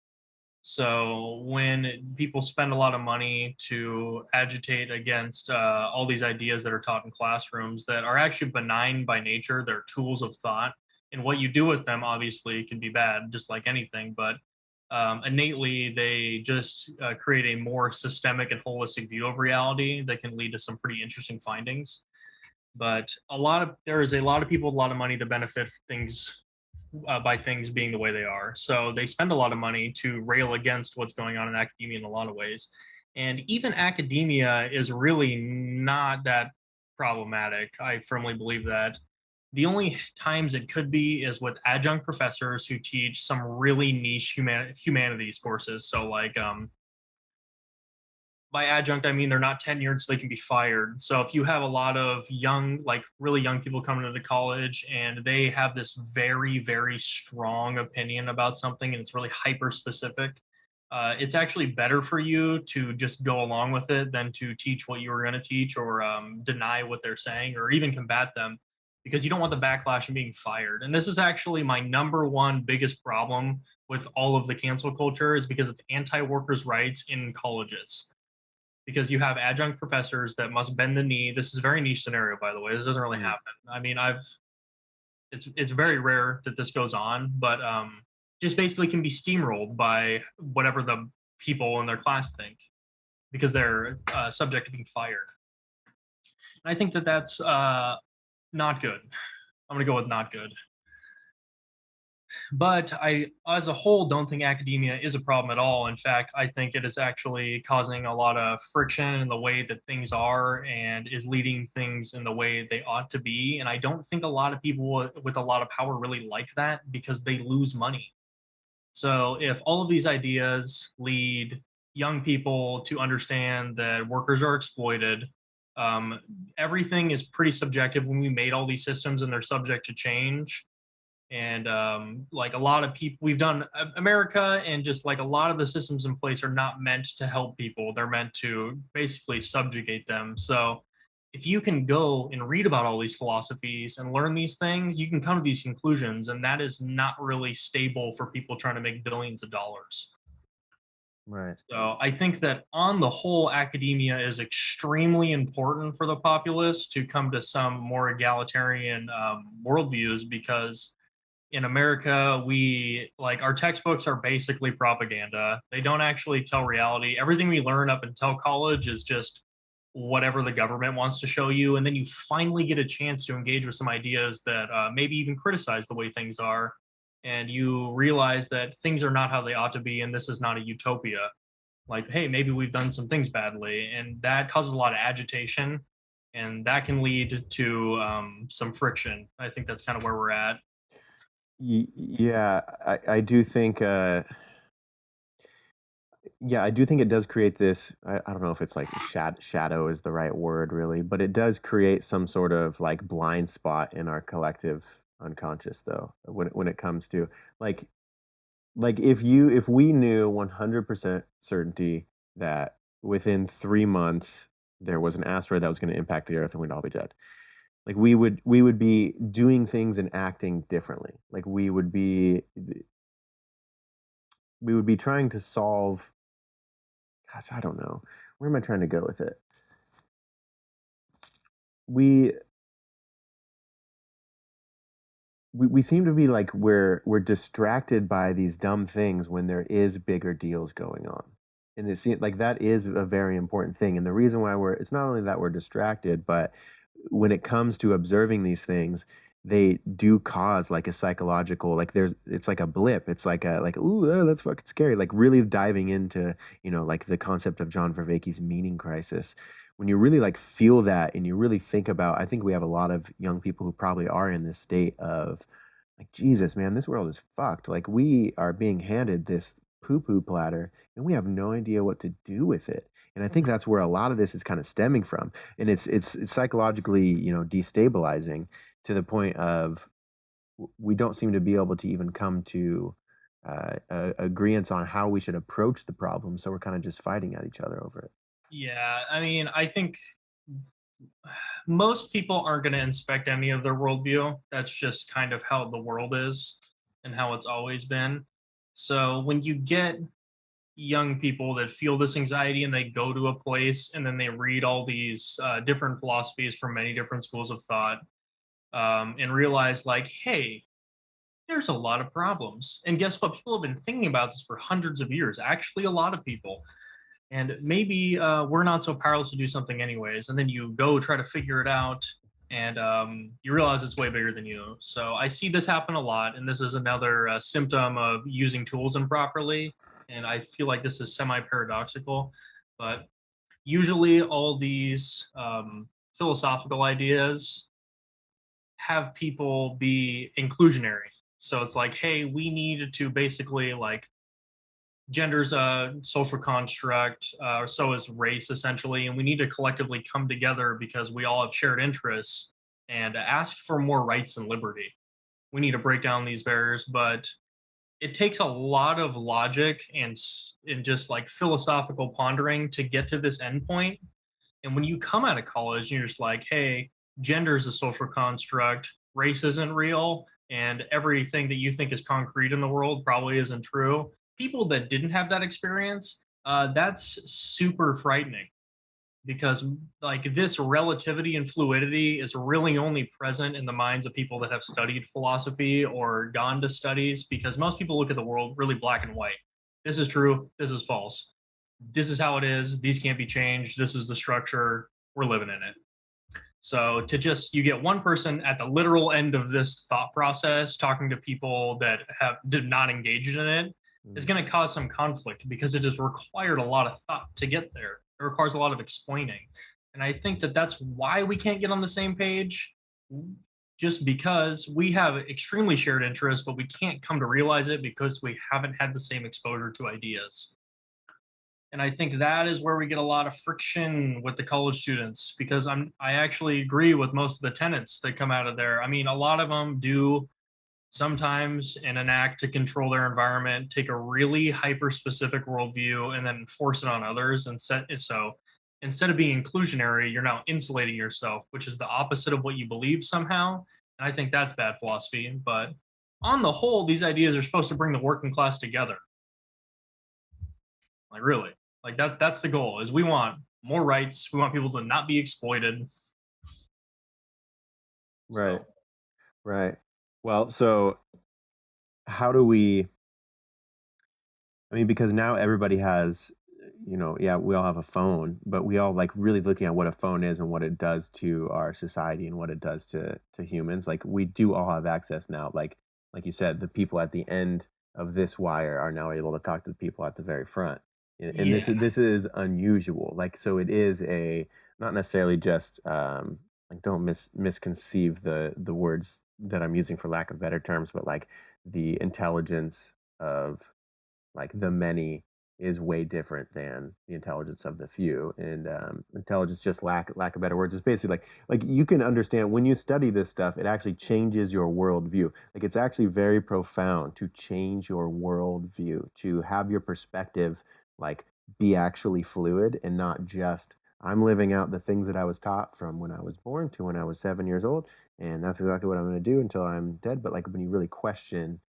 Speaker 3: So when people spend a lot of money to agitate against all these ideas that are taught in classrooms that are actually benign by nature, they're tools of thought, and what you do with them obviously can be bad, just like anything. But innately, they just create a more systemic and holistic view of reality that can lead to some pretty interesting findings. But there is a lot of people with a lot of money to benefit things by things being the way they are. So they spend a lot of money to rail against what's going on in academia in a lot of ways. And even academia is really not that problematic. I firmly believe that. The only times it could be is with adjunct professors who teach some really niche humanities courses. So, like, by adjunct, I mean they're not tenured, so they can be fired. So if you have a lot of young, like really young people coming into college and they have this very, very strong opinion about something and it's really hyper specific, it's actually better for you to just go along with it than to teach what you were going to teach, or deny what they're saying, or even combat them, because you don't want the backlash and being fired. And this is actually my number one biggest problem with all of the cancel culture, is because it's anti-workers' rights in colleges, because you have adjunct professors that must bend the knee. This is a very niche scenario, by the way. This doesn't really happen. I mean, it's very rare that this goes on, but just basically can be steamrolled by whatever the people in their class think, because they're subject to being fired. And I think that that's not good. I'm going to go with not good. But I, as a whole, don't think academia is a problem at all. In fact, I think it is actually causing a lot of friction in the way that things are, and is leading things in the way they ought to be. And I don't think a lot of people with a lot of power really like that, because they lose money. So if all of these ideas lead young people to understand that workers are exploited, everything is pretty subjective when we made all these systems, and they're subject to change. And like a lot of people, we've done America, and just like a lot of the systems in place are not meant to help people. They're meant to basically subjugate them. So if you can go and read about all these philosophies and learn these things, you can come to these conclusions, and that is not really stable for people trying to make billions of dollars.
Speaker 4: Right.
Speaker 3: So I think that on the whole, academia is extremely important for the populace to come to some more egalitarian worldviews, because in America, we, like, our textbooks are basically propaganda. They don't actually tell reality. Everything we learn up until college is just whatever the government wants to show you. And then you finally get a chance to engage with some ideas that maybe even criticize the way things are. And you realize that things are not how they ought to be. And this is not a utopia. Like, hey, maybe we've done some things badly. And that causes a lot of agitation. And that can lead to some friction. I think that's kind of where we're at.
Speaker 4: Yeah, I do think. Yeah, I do think it does create this. I don't know if it's like shadow is the right word, really, but it does create some sort of like blind spot in our collective unconscious, though, when it comes to like if we knew 100% certainty that within 3 months there was an asteroid that was going to impact the Earth and we'd all be dead, like we would be doing things and acting differently. Like we would be trying to solve. Gosh, I don't know. Where am I trying to go with it? We we seem to be like we're distracted by these dumb things when there is bigger deals going on. And it seems like that is a very important thing. And the reason why it's not only that we're distracted, but when it comes to observing these things, they do cause like a psychological, like it's like a blip. It's like ooh, that's fucking scary. Like really diving into, like the concept of John Vervaeke's meaning crisis. When you really like feel that and you really think about, I think we have a lot of young people who probably are in this state of like, Jesus, man, this world is fucked. Like we are being handed this poo poo platter and we have no idea what to do with it. And I think that's where a lot of this is kind of stemming from. And it's psychologically, destabilizing to the point of we don't seem to be able to even come to agreements on how we should approach the problem. So we're kind of just fighting at each other over it.
Speaker 3: Yeah, I mean, I think most people aren't going to inspect any of their worldview. That's just kind of how the world is and how it's always been. So when you get young people that feel this anxiety and they go to a place and then they read all these different philosophies from many different schools of thought, and realize, like, hey, there's a lot of problems. And guess what? People have been thinking about this for hundreds of years. Actually, a lot of people. And maybe we're not so powerless to do something anyways. And then you go try to figure it out, and you realize it's way bigger than you. So I see this happen a lot, and this is another symptom of using tools improperly. And I feel like this is semi-paradoxical, but usually all these philosophical ideas have people be inclusionary. So it's like, hey, we need to basically like gender's a social construct, or so is race essentially, and we need to collectively come together because we all have shared interests and ask for more rights and liberty. We need to break down these barriers, but it takes a lot of logic and just like philosophical pondering to get to this endpoint. And when you come out of college, you're just like, hey, gender is a social construct, race isn't real, and everything that you think is concrete in the world probably isn't true. People that didn't have that experience, that's super frightening because like this relativity and fluidity is really only present in the minds of people that have studied philosophy or gone to studies, because most people look at the world really black and white. This is true, this is false, this is how it is, these can't be changed, this is the structure, we're living in it. So to just, you get one person at the literal end of this thought process talking to people that have did not engage in it is going to cause some conflict because it has required a lot of thought to get there. It requires a lot of explaining. And I think that that's why we can't get on the same page, just because we have extremely shared interests, but we can't come to realize it because we haven't had the same exposure to ideas. And I think that is where we get a lot of friction with the college students, because I actually agree with most of the tenets that come out of there. I mean, a lot of them do sometimes in an act to control their environment take a really hyper specific worldview and then force it on others, and so instead of being inclusionary, you're now insulating yourself, which is the opposite of what you believe somehow. And I think that's bad philosophy. But on the whole, these ideas are supposed to bring the working class together. Like, really, like that's the goal. Is we want more rights, we want people to not be exploited.
Speaker 4: Right.
Speaker 3: So
Speaker 4: Right. Well, so how do we, I mean, because now everybody has, yeah, we all have a phone, but we all like really looking at what a phone is and what it does to our society and what it does to humans. Like we do all have access now. Like you said, the people at the end of this wire are now able to talk to the people at the very front. And
Speaker 3: yeah,
Speaker 4: this is unusual. Like so it is a not necessarily just like don't misconceive the words that I'm using for lack of better terms, but like the intelligence of like the many is way different than the intelligence of the few. And intelligence, just lack of better words, is basically like you can understand when you study this stuff, it actually changes your worldview. Like it's actually very profound to change your worldview, to have your perspective like be actually fluid and not just I'm living out the things that I was taught from when I was born to when I was 7 years old, and that's exactly what I'm going to do until I'm dead. But like when you really question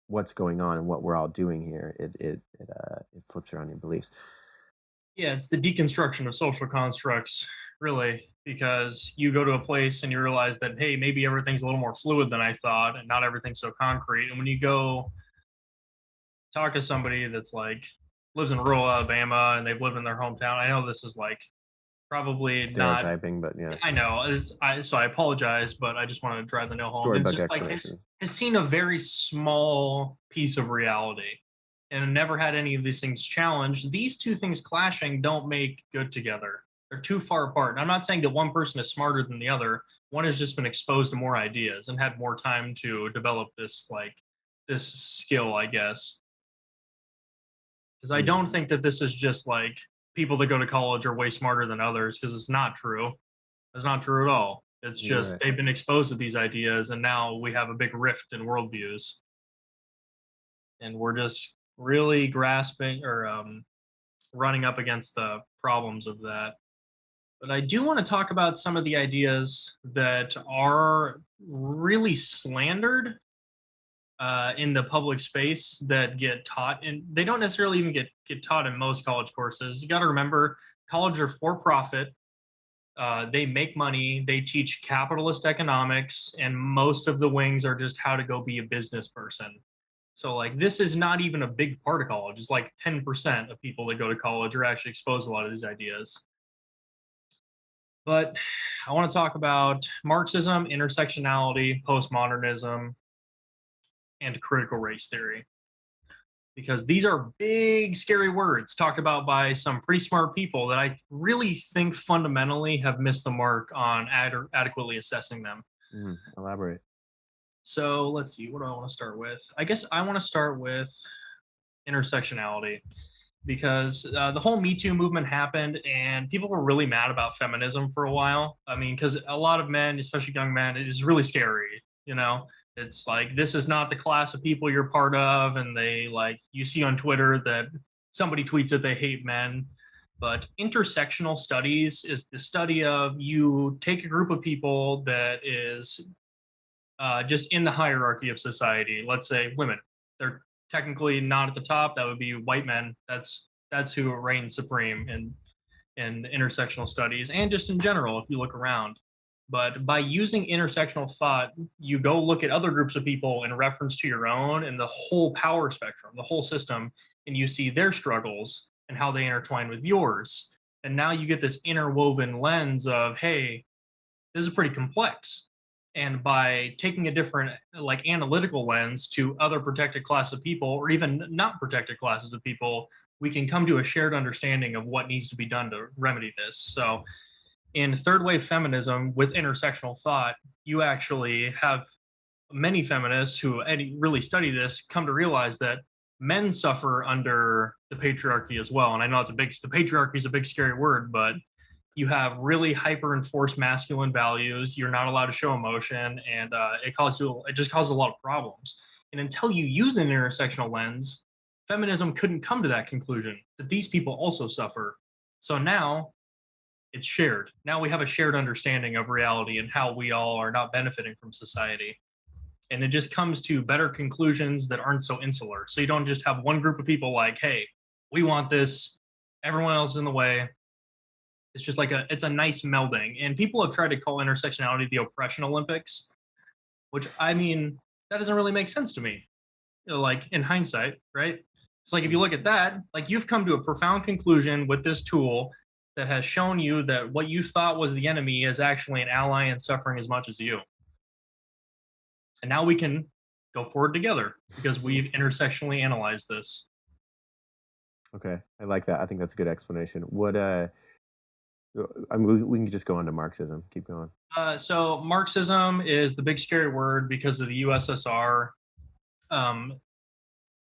Speaker 4: what's going on and what we're all doing here, it flips around your beliefs.
Speaker 3: Yeah, it's the deconstruction of social constructs, really, because you go to a place and you realize that, hey, maybe everything's a little more fluid than I thought, and not everything's so concrete. And when you go talk to somebody that's like lives in rural Alabama and they've lived in their hometown, I know this is like probably not.
Speaker 4: Stereotyping, but yeah,
Speaker 3: I know. So I apologize, but I just want to drive the nail home. It's
Speaker 4: storybook
Speaker 3: just like
Speaker 4: explanation.
Speaker 3: has seen a very small piece of reality and never had any of these things challenged. These two things clashing don't make good together. They're too far apart. And I'm not saying that one person is smarter than the other. One has just been exposed to more ideas and had more time to develop this skill, I guess. Because I don't think that this is just like people that go to college are way smarter than others, because it's not true. It's not true at all. It's
Speaker 4: You're
Speaker 3: just
Speaker 4: right.
Speaker 3: they've been exposed to these ideas, and now we have a big rift in worldviews, and we're just really grasping or running up against the problems of that. But I do want to talk about some of the ideas that are really slandered in the public space that get taught, and they don't necessarily even get taught in most college courses. You got to remember, college are for profit. They make money. They teach capitalist economics, and most of the wings are just how to go be a business person. So, like, this is not even a big part of college. It's like 10% of people that go to college are actually exposed to a lot of these ideas. But I want to talk about Marxism, intersectionality, postmodernism, and critical race theory, because these are big, scary words talked about by some pretty smart people that I really think fundamentally have missed the mark on adequately assessing them.
Speaker 4: Elaborate.
Speaker 3: So let's see, what do I want to start with? I guess I want to start with intersectionality, because the whole Me Too movement happened and people were really mad about feminism for a while. I mean, because a lot of men, especially young men, it is really scary, you know? It's like, this is not the class of people you're part of. And they like, you see on Twitter that somebody tweets that they hate men. But intersectional studies is the study of you take a group of people that is just in the hierarchy of society. Let's say women. They're technically not at the top. That would be white men. That's who reigns supreme in intersectional studies and just in general if you look around. But by using intersectional thought, you go look at other groups of people in reference to your own and the whole power spectrum, the whole system, and you see their struggles and how they intertwine with yours. And now you get this interwoven lens of, hey, this is pretty complex. And by taking a different like analytical lens to other protected class of people or even not protected classes of people, we can come to a shared understanding of what needs to be done to remedy this. So in third wave feminism with intersectional thought, you actually have many feminists who really study this come to realize that men suffer under the patriarchy as well. And I know the patriarchy is a big scary word, but you have really hyper enforced masculine values. You're not allowed to show emotion, and it just causes a lot of problems. And until you use an intersectional lens, feminism couldn't come to that conclusion that these people also suffer. So now it's shared. Now we have a shared understanding of reality and how we all are not benefiting from society. And it just comes to better conclusions that aren't so insular. So you don't just have one group of people like, hey, we want this, everyone else is in the way. It's just like it's a nice melding. And people have tried to call intersectionality the oppression Olympics, which, I mean, that doesn't really make sense to me, like in hindsight, right? It's like, if you look at that, like you've come to a profound conclusion with this tool that has shown you that what you thought was the enemy is actually an ally and suffering as much as you. And now we can go forward together because we've intersectionally analyzed this.
Speaker 4: Okay, I like that. I think that's a good explanation. I mean, we can just go on to Marxism. Keep going.
Speaker 3: So Marxism is the big scary word because of the USSR. Um,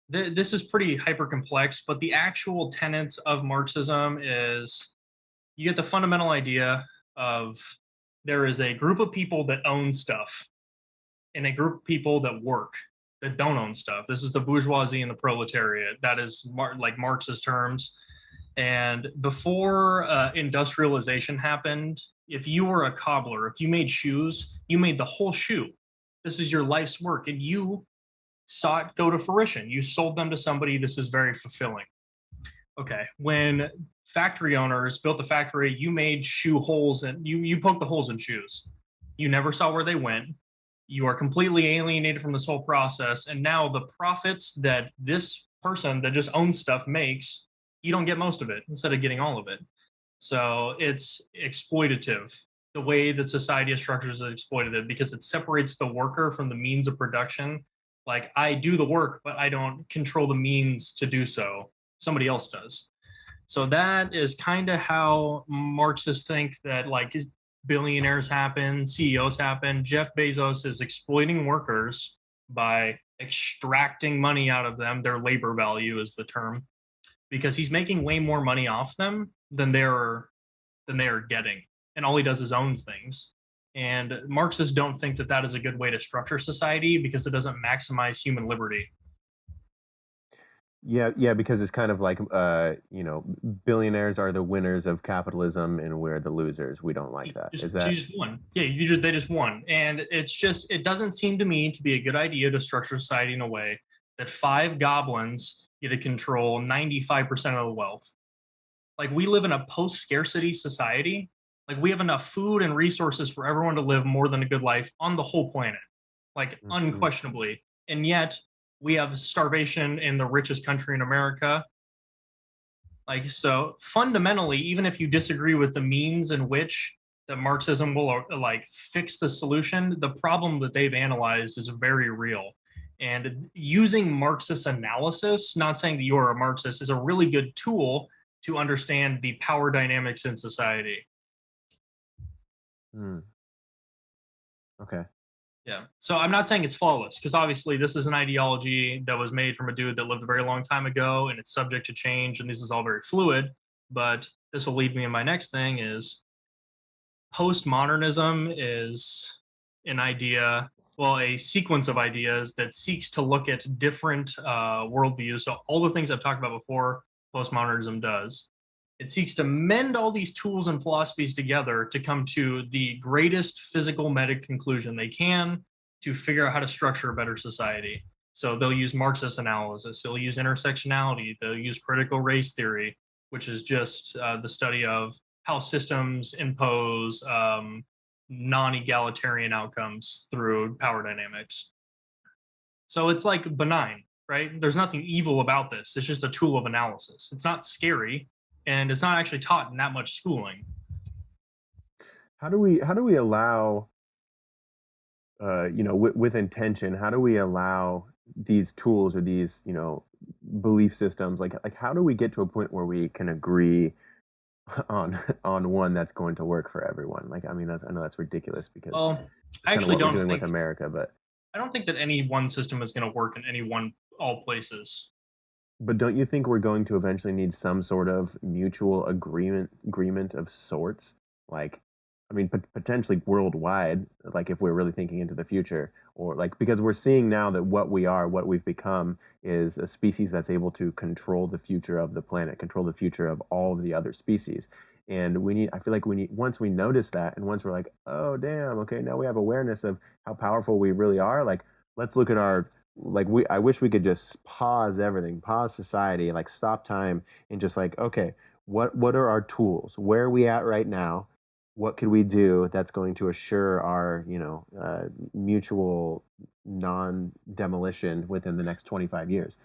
Speaker 3: this is pretty hyper complex, but the actual tenets of Marxism is you get the fundamental idea of there is a group of people that own stuff and a group of people that work that don't own stuff. This is the bourgeoisie and the proletariat. That is like Marx's terms. And before industrialization happened, if you were a cobbler, if you made shoes, you made the whole shoe. This is your life's work, and you saw it go to fruition. You sold them to somebody. This is very fulfilling. Okay, when factory owners built the factory, you made shoe holes and you poked the holes in shoes. You never saw where they went. You are completely alienated from this whole process, and now the profits that this person that just owns stuff makes, you don't get most of it instead of getting all of it. So it's exploitative. The way that society is structured is exploitative because it separates the worker from the means of production. Like, I do the work, but I don't control the means to do so. Somebody else does. So that is kind of how Marxists think that, like, billionaires happen, CEOs happen. Jeff Bezos is exploiting workers by extracting money out of them. Their labor value is the term, because he's making way more money off them than they are getting, and all he does is own things. And Marxists don't think that that is a good way to structure society because it doesn't maximize human liberty.
Speaker 4: Yeah, because it's kind of like, billionaires are the winners of capitalism and we're the losers. We don't like that. Is that?
Speaker 3: You just won. Yeah, they just won. And it doesn't seem to me to be a good idea to structure society in a way that 5 goblins get to control 95% of the wealth. Like, we live in a post-scarcity society. Like, we have enough food and resources for everyone to live more than a good life on the whole planet, like, unquestionably. And yet we have starvation in the richest country in America. Like, so fundamentally, even if you disagree with the means in which that Marxism will like fix the solution, the problem that they've analyzed is very real. And using Marxist analysis, not saying that you're a Marxist, is a really good tool to understand the power dynamics in society.
Speaker 4: Okay.
Speaker 3: Yeah. So I'm not saying it's flawless, because obviously this is an ideology that was made from a dude that lived a very long time ago, and it's subject to change, and this is all very fluid. But this will lead me in my next thing is postmodernism is an idea, well, a sequence of ideas that seeks to look at different worldviews. So all the things I've talked about before, postmodernism does. It seeks to mend all these tools and philosophies together to come to the greatest physical meta conclusion they can to figure out how to structure a better society. So they'll use Marxist analysis, they'll use intersectionality, they'll use critical race theory, which is just the study of how systems impose non-egalitarian outcomes through power dynamics. So it's like benign, right? There's nothing evil about this. It's just a tool of analysis. It's not scary, and it's not actually taught in that much schooling.
Speaker 4: How do we allow, with intention, how do we allow these tools or these, belief systems, like how do we get to a point where we can agree on one that's going to work for everyone? Like, I mean, I know that's ridiculous because
Speaker 3: I actually don't
Speaker 4: doing
Speaker 3: think
Speaker 4: with America, but
Speaker 3: I don't think that any one system is going to work in all places.
Speaker 4: But don't you think we're going to eventually need some sort of mutual agreement of sorts? Like, I mean, potentially worldwide, like if we're really thinking into the future, or like, because we're seeing now that what we've become is a species that's able to control the future of the planet, control the future of all of the other species. And I feel like once we notice that, and once we're like, oh, damn, okay, now we have awareness of how powerful we really are, like, let's look at I wish we could just pause everything, pause society, like stop time and just like, okay, what are our tools? Where are we at right now? What could we do that's going to assure our, mutual non-demolition within the next 25 years?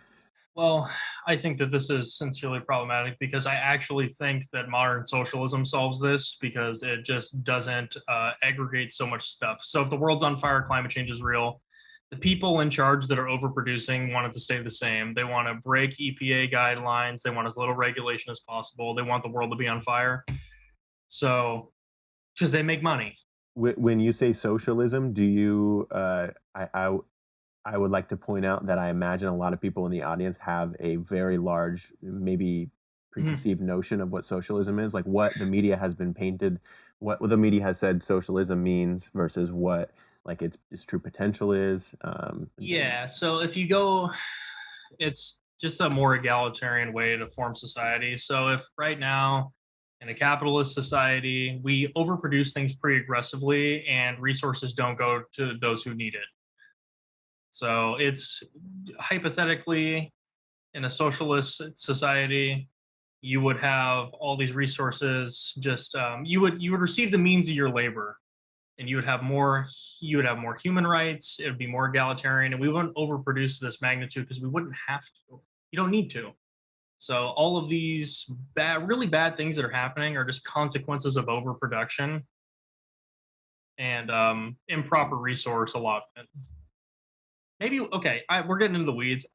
Speaker 3: Well, I think that this is sincerely problematic because I actually think that modern socialism solves this because it just doesn't aggregate so much stuff. So if the world's on fire, climate change is real. The people in charge that are overproducing want it to stay the same. They want to break EPA guidelines. They want as little regulation as possible. They want the world to be on fire. So, because they make money.
Speaker 4: When you say socialism, do you? I would like to point out that I imagine a lot of people in the audience have a very large, maybe
Speaker 3: Mhm.
Speaker 4: preconceived notion of what socialism is, like what the media has been painted, what the media has said socialism means versus what like its true potential is.
Speaker 3: Yeah. So if you go, it's just a more egalitarian way to form society. So if right now in a capitalist society, we overproduce things pretty aggressively and resources don't go to those who need it. So it's hypothetically in a socialist society, you would have all these resources. Just you would receive the means of your labor, and you would have more human rights. It would be more egalitarian, and we wouldn't overproduce to this magnitude because we wouldn't have to. You don't need to. So all of these really bad things that are happening are just consequences of overproduction and improper resource allotment. Maybe okay. We're getting into the weeds.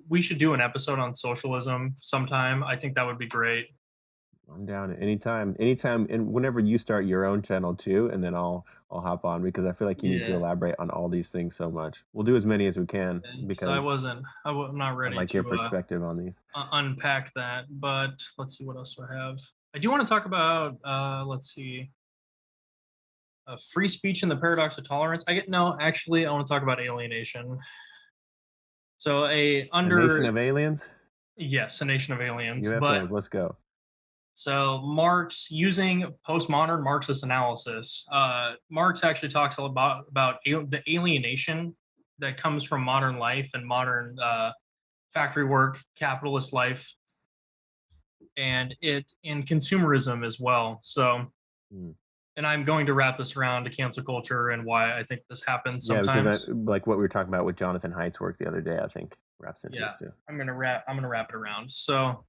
Speaker 3: We should do an episode on socialism sometime. I think that would be great.
Speaker 4: I'm down anytime, and whenever you start your own channel too, and then I'll hop on because I feel like you need to
Speaker 3: Yeah.
Speaker 4: elaborate on all these things so much. We'll do as many as we can
Speaker 3: So I
Speaker 4: because
Speaker 3: wasn't. I'm not
Speaker 4: I
Speaker 3: ready
Speaker 4: like your
Speaker 3: to
Speaker 4: perspective on these.
Speaker 3: unpack that. But let's see what else do I have. I do want to talk about. Let's see. Free speech and the paradox of tolerance. I get no. Actually, I want to talk about alienation. So
Speaker 4: A nation of aliens,
Speaker 3: yes, a nation of aliens. But
Speaker 4: UFOs. Let's go.
Speaker 3: so Marx, using postmodern Marxist analysis, Marx actually talks a lot about the alienation that comes from modern life and modern factory work, capitalist life, and consumerism as well. So,
Speaker 4: Mm.
Speaker 3: and I'm going to wrap this around to cancel culture and why I think this happens
Speaker 4: Yeah, because
Speaker 3: sometimes.
Speaker 4: like what we were talking about with Jonathan Haidt's work the other day, I think wraps into
Speaker 3: Yeah,
Speaker 4: this too.
Speaker 3: I'm gonna wrap it around. So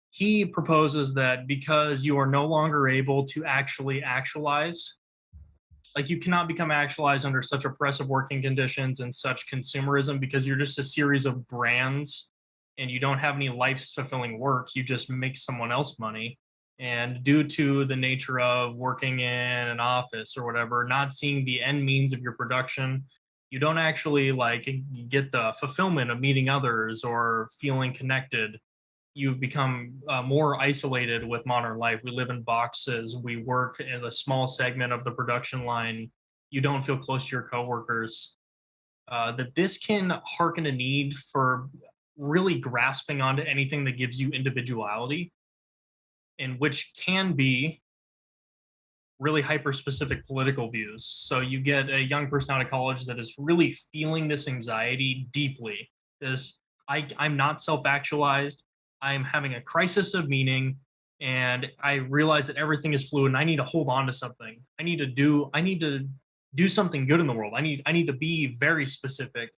Speaker 3: he proposes that because you are no longer able to actually actualize, like you cannot become actualized under such oppressive working conditions and such consumerism because you're just a series of brands and you don't have any life fulfilling work. You just make someone else money. And due to the nature of working in an office or whatever, not seeing the end means of your production, you don't actually like get the fulfillment of meeting others or feeling connected. You've become more isolated with modern life. We live in boxes. We work in a small segment of the production line. You don't feel close to your coworkers. That this can hearken a need for really grasping onto anything that gives you individuality, and which can be really hyper specific political views. So you get a young person out of college that is really feeling this anxiety deeply. This I'm not self actualized. I'm having a crisis of meaning, and I realize that everything is fluid. And I need to hold on to something. I need to do something good in the world. I need to be very specific.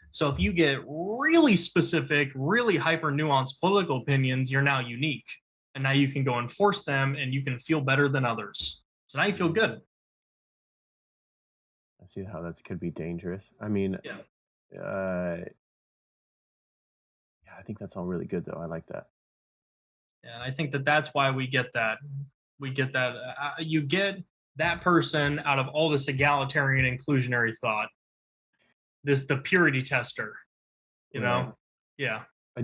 Speaker 3: So if you get really specific, really hyper nuanced political opinions, you're now unique, and now you can go enforce them, and you can feel better than others. So now you feel good.
Speaker 4: I see how that could be dangerous. I mean,
Speaker 3: Yeah.
Speaker 4: yeah, I think that's all really good though. I like that.
Speaker 3: And I think that that's why we get that. We get that. You get that person out of all this egalitarian inclusionary thought. The purity tester. You know.
Speaker 4: Right.
Speaker 3: Yeah.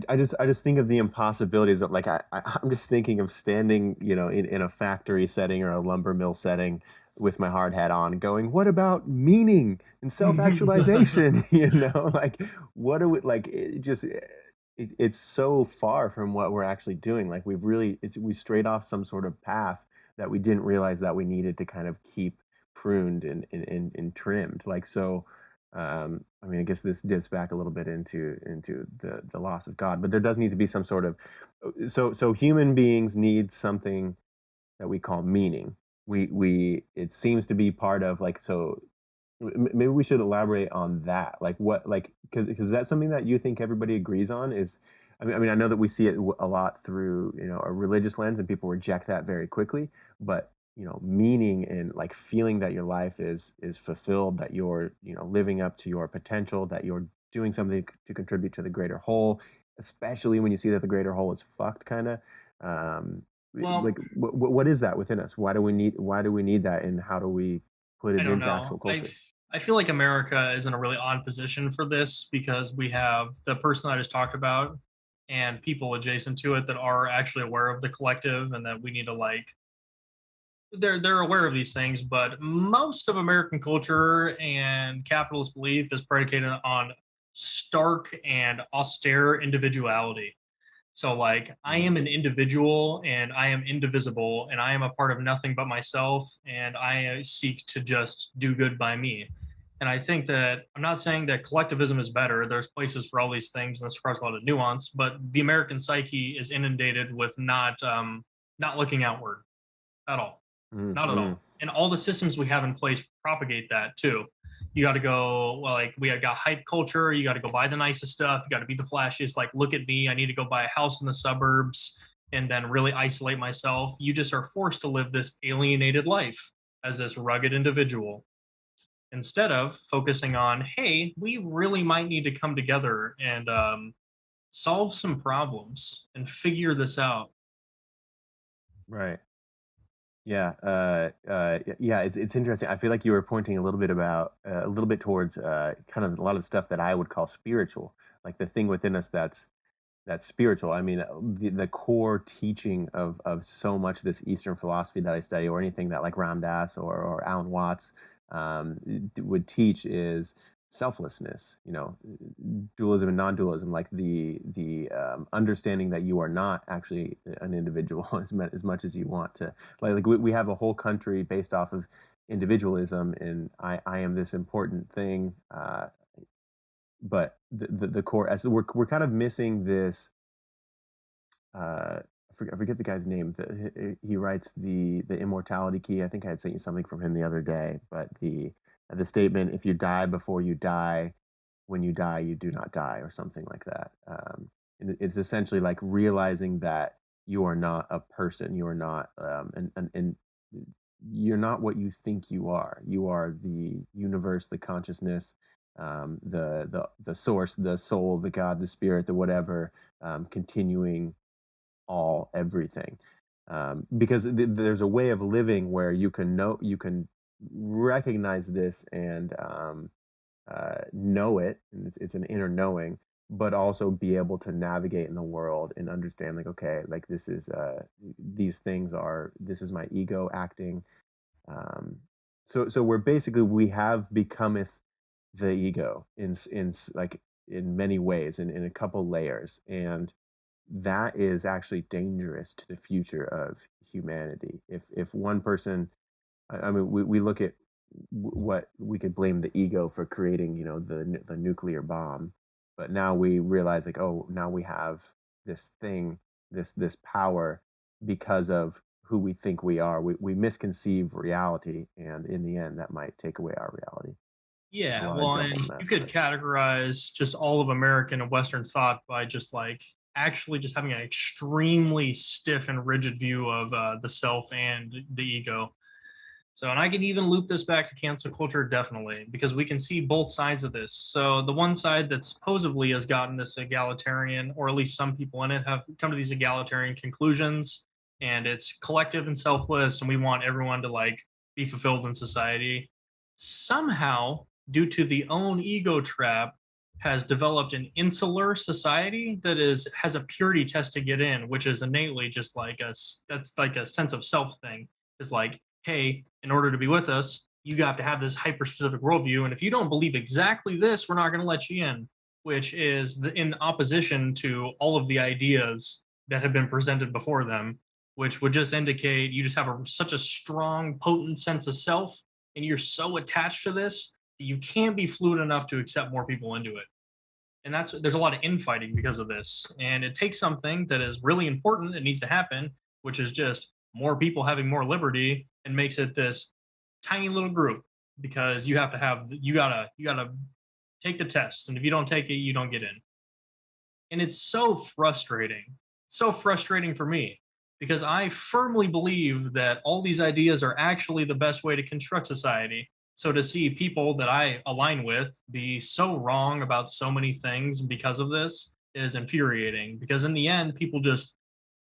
Speaker 4: I just think of the impossibilities of like I'm just thinking of standing, in a factory setting or a lumber mill setting with my hard hat on, going, "What about meaning and self-actualization?" Like what do we like? It's so far from what we're actually doing. Like we strayed off some sort of path that we didn't realize that we needed to kind of keep pruned and trimmed. Like so. I mean, I guess this dips back a little bit into the loss of God, but there does need to be some sort of so human beings need something that we call meaning. We it seems to be part of like so. Maybe we should elaborate on that. Like what like because that's something that you think everybody agrees on is. I know that we see it a lot through a religious lens, and people reject that very quickly. But meaning and like feeling that your life is fulfilled, that you're living up to your potential, that you're doing something to contribute to the greater whole, especially when you see that the greater whole is fucked kind of.
Speaker 3: Well,
Speaker 4: Like, what is that within us? Why do we need that, and how do we put
Speaker 3: I
Speaker 4: it
Speaker 3: don't
Speaker 4: into actual
Speaker 3: know.
Speaker 4: culture?
Speaker 3: I feel like America is in a really odd position for this because we have the person I just talked about and people adjacent to it that are actually aware of the collective and that we need to like they're aware of these things, but most of American culture and capitalist belief is predicated on stark and austere individuality. So like I am
Speaker 4: Mm.
Speaker 3: an individual and I am indivisible and I am a part of nothing but myself and I seek to just do good by me. And I think that I'm not saying that collectivism is better. There's places for all these things and this requires a lot of nuance, but the American psyche is inundated with not looking outward at all. Not at
Speaker 4: Mm-hmm.
Speaker 3: all. And all the systems we have in place propagate that too. You got to go, well, like, we have got hype culture. You got to go buy the nicest stuff. You got to be the flashiest. Like, look at me. I need to go buy a house in the suburbs and then really isolate myself. You just are forced to live this alienated life as this rugged individual instead of focusing on, hey, we really might need to come together and solve some problems and figure this out.
Speaker 4: Right. Yeah. Yeah. It's interesting. I feel like you were pointing a little bit a little bit towards kind of a lot of the stuff that I would call spiritual, like the thing within us that's spiritual. I mean, the core teaching of so much of this Eastern philosophy that I study, or anything that like Ram Dass or Alan Watts would teach, is selflessness. Dualism and non-dualism, like the understanding that you are not actually an individual as much as you want to. Like we have a whole country based off of individualism, and I am this important thing. But the core, as we're kind of missing this. I forget the guy's name. He writes the immortality key. I think I had sent you something from him the other day. But the statement, if you die before you die, when you die you do not die, or something like that. And it's essentially like realizing that you are not a person. You are not and you're not what you think you are. You are the universe, the consciousness, the source, the soul, the God, the spirit, the whatever, continuing everything. Because there's a way of living where you can recognize this and know it, and it's an inner knowing, but also be able to navigate in the world and understand, like, okay, like this is my ego acting. So we have becometh the ego like in many ways, in a couple layers, and that is actually dangerous to the future of humanity. If one person, I mean, we look at what we could blame the ego for creating, the nuclear bomb, but now we realize, like, oh, now we have this thing, this power, because of who we think we are. We misconceive reality, and in the end, that might take away our reality. There's a
Speaker 3: Yeah,
Speaker 4: lot of
Speaker 3: well,
Speaker 4: jumbled
Speaker 3: and you
Speaker 4: mess,
Speaker 3: could
Speaker 4: but
Speaker 3: categorize just all of American and Western thought by just like actually just having an extremely stiff and rigid view of the self and the ego. So, and I can even loop this back to cancel culture, definitely, because we can see both sides of this. So, the one side that supposedly has gotten this egalitarian, or at least some people in it have come to these egalitarian conclusions, and it's collective and selfless, and we want everyone to like be fulfilled in society. Somehow, due to the own ego trap, has developed an insular society that has a purity test to get in, which is innately just like that's like a sense of self thing. Is like, hey, in order to be with us, you got to have this hyper specific worldview. And if you don't believe exactly this, we're not going to let you in, which is in opposition to all of the ideas that have been presented before them, which would just indicate you just have such a strong, potent sense of self. And you're so attached to this that you can't be fluid enough to accept more people into it. And there's a lot of infighting because of this. And it takes something that is really important that needs to happen, which is just more people having more liberty, and makes it this tiny little group, because you gotta take the test, and if you don't take it, you don't get in. And it's so frustrating for me, because I firmly believe that all these ideas are actually the best way to construct society. So to see people that I align with be so wrong about so many things because of this is infuriating, because in the end people just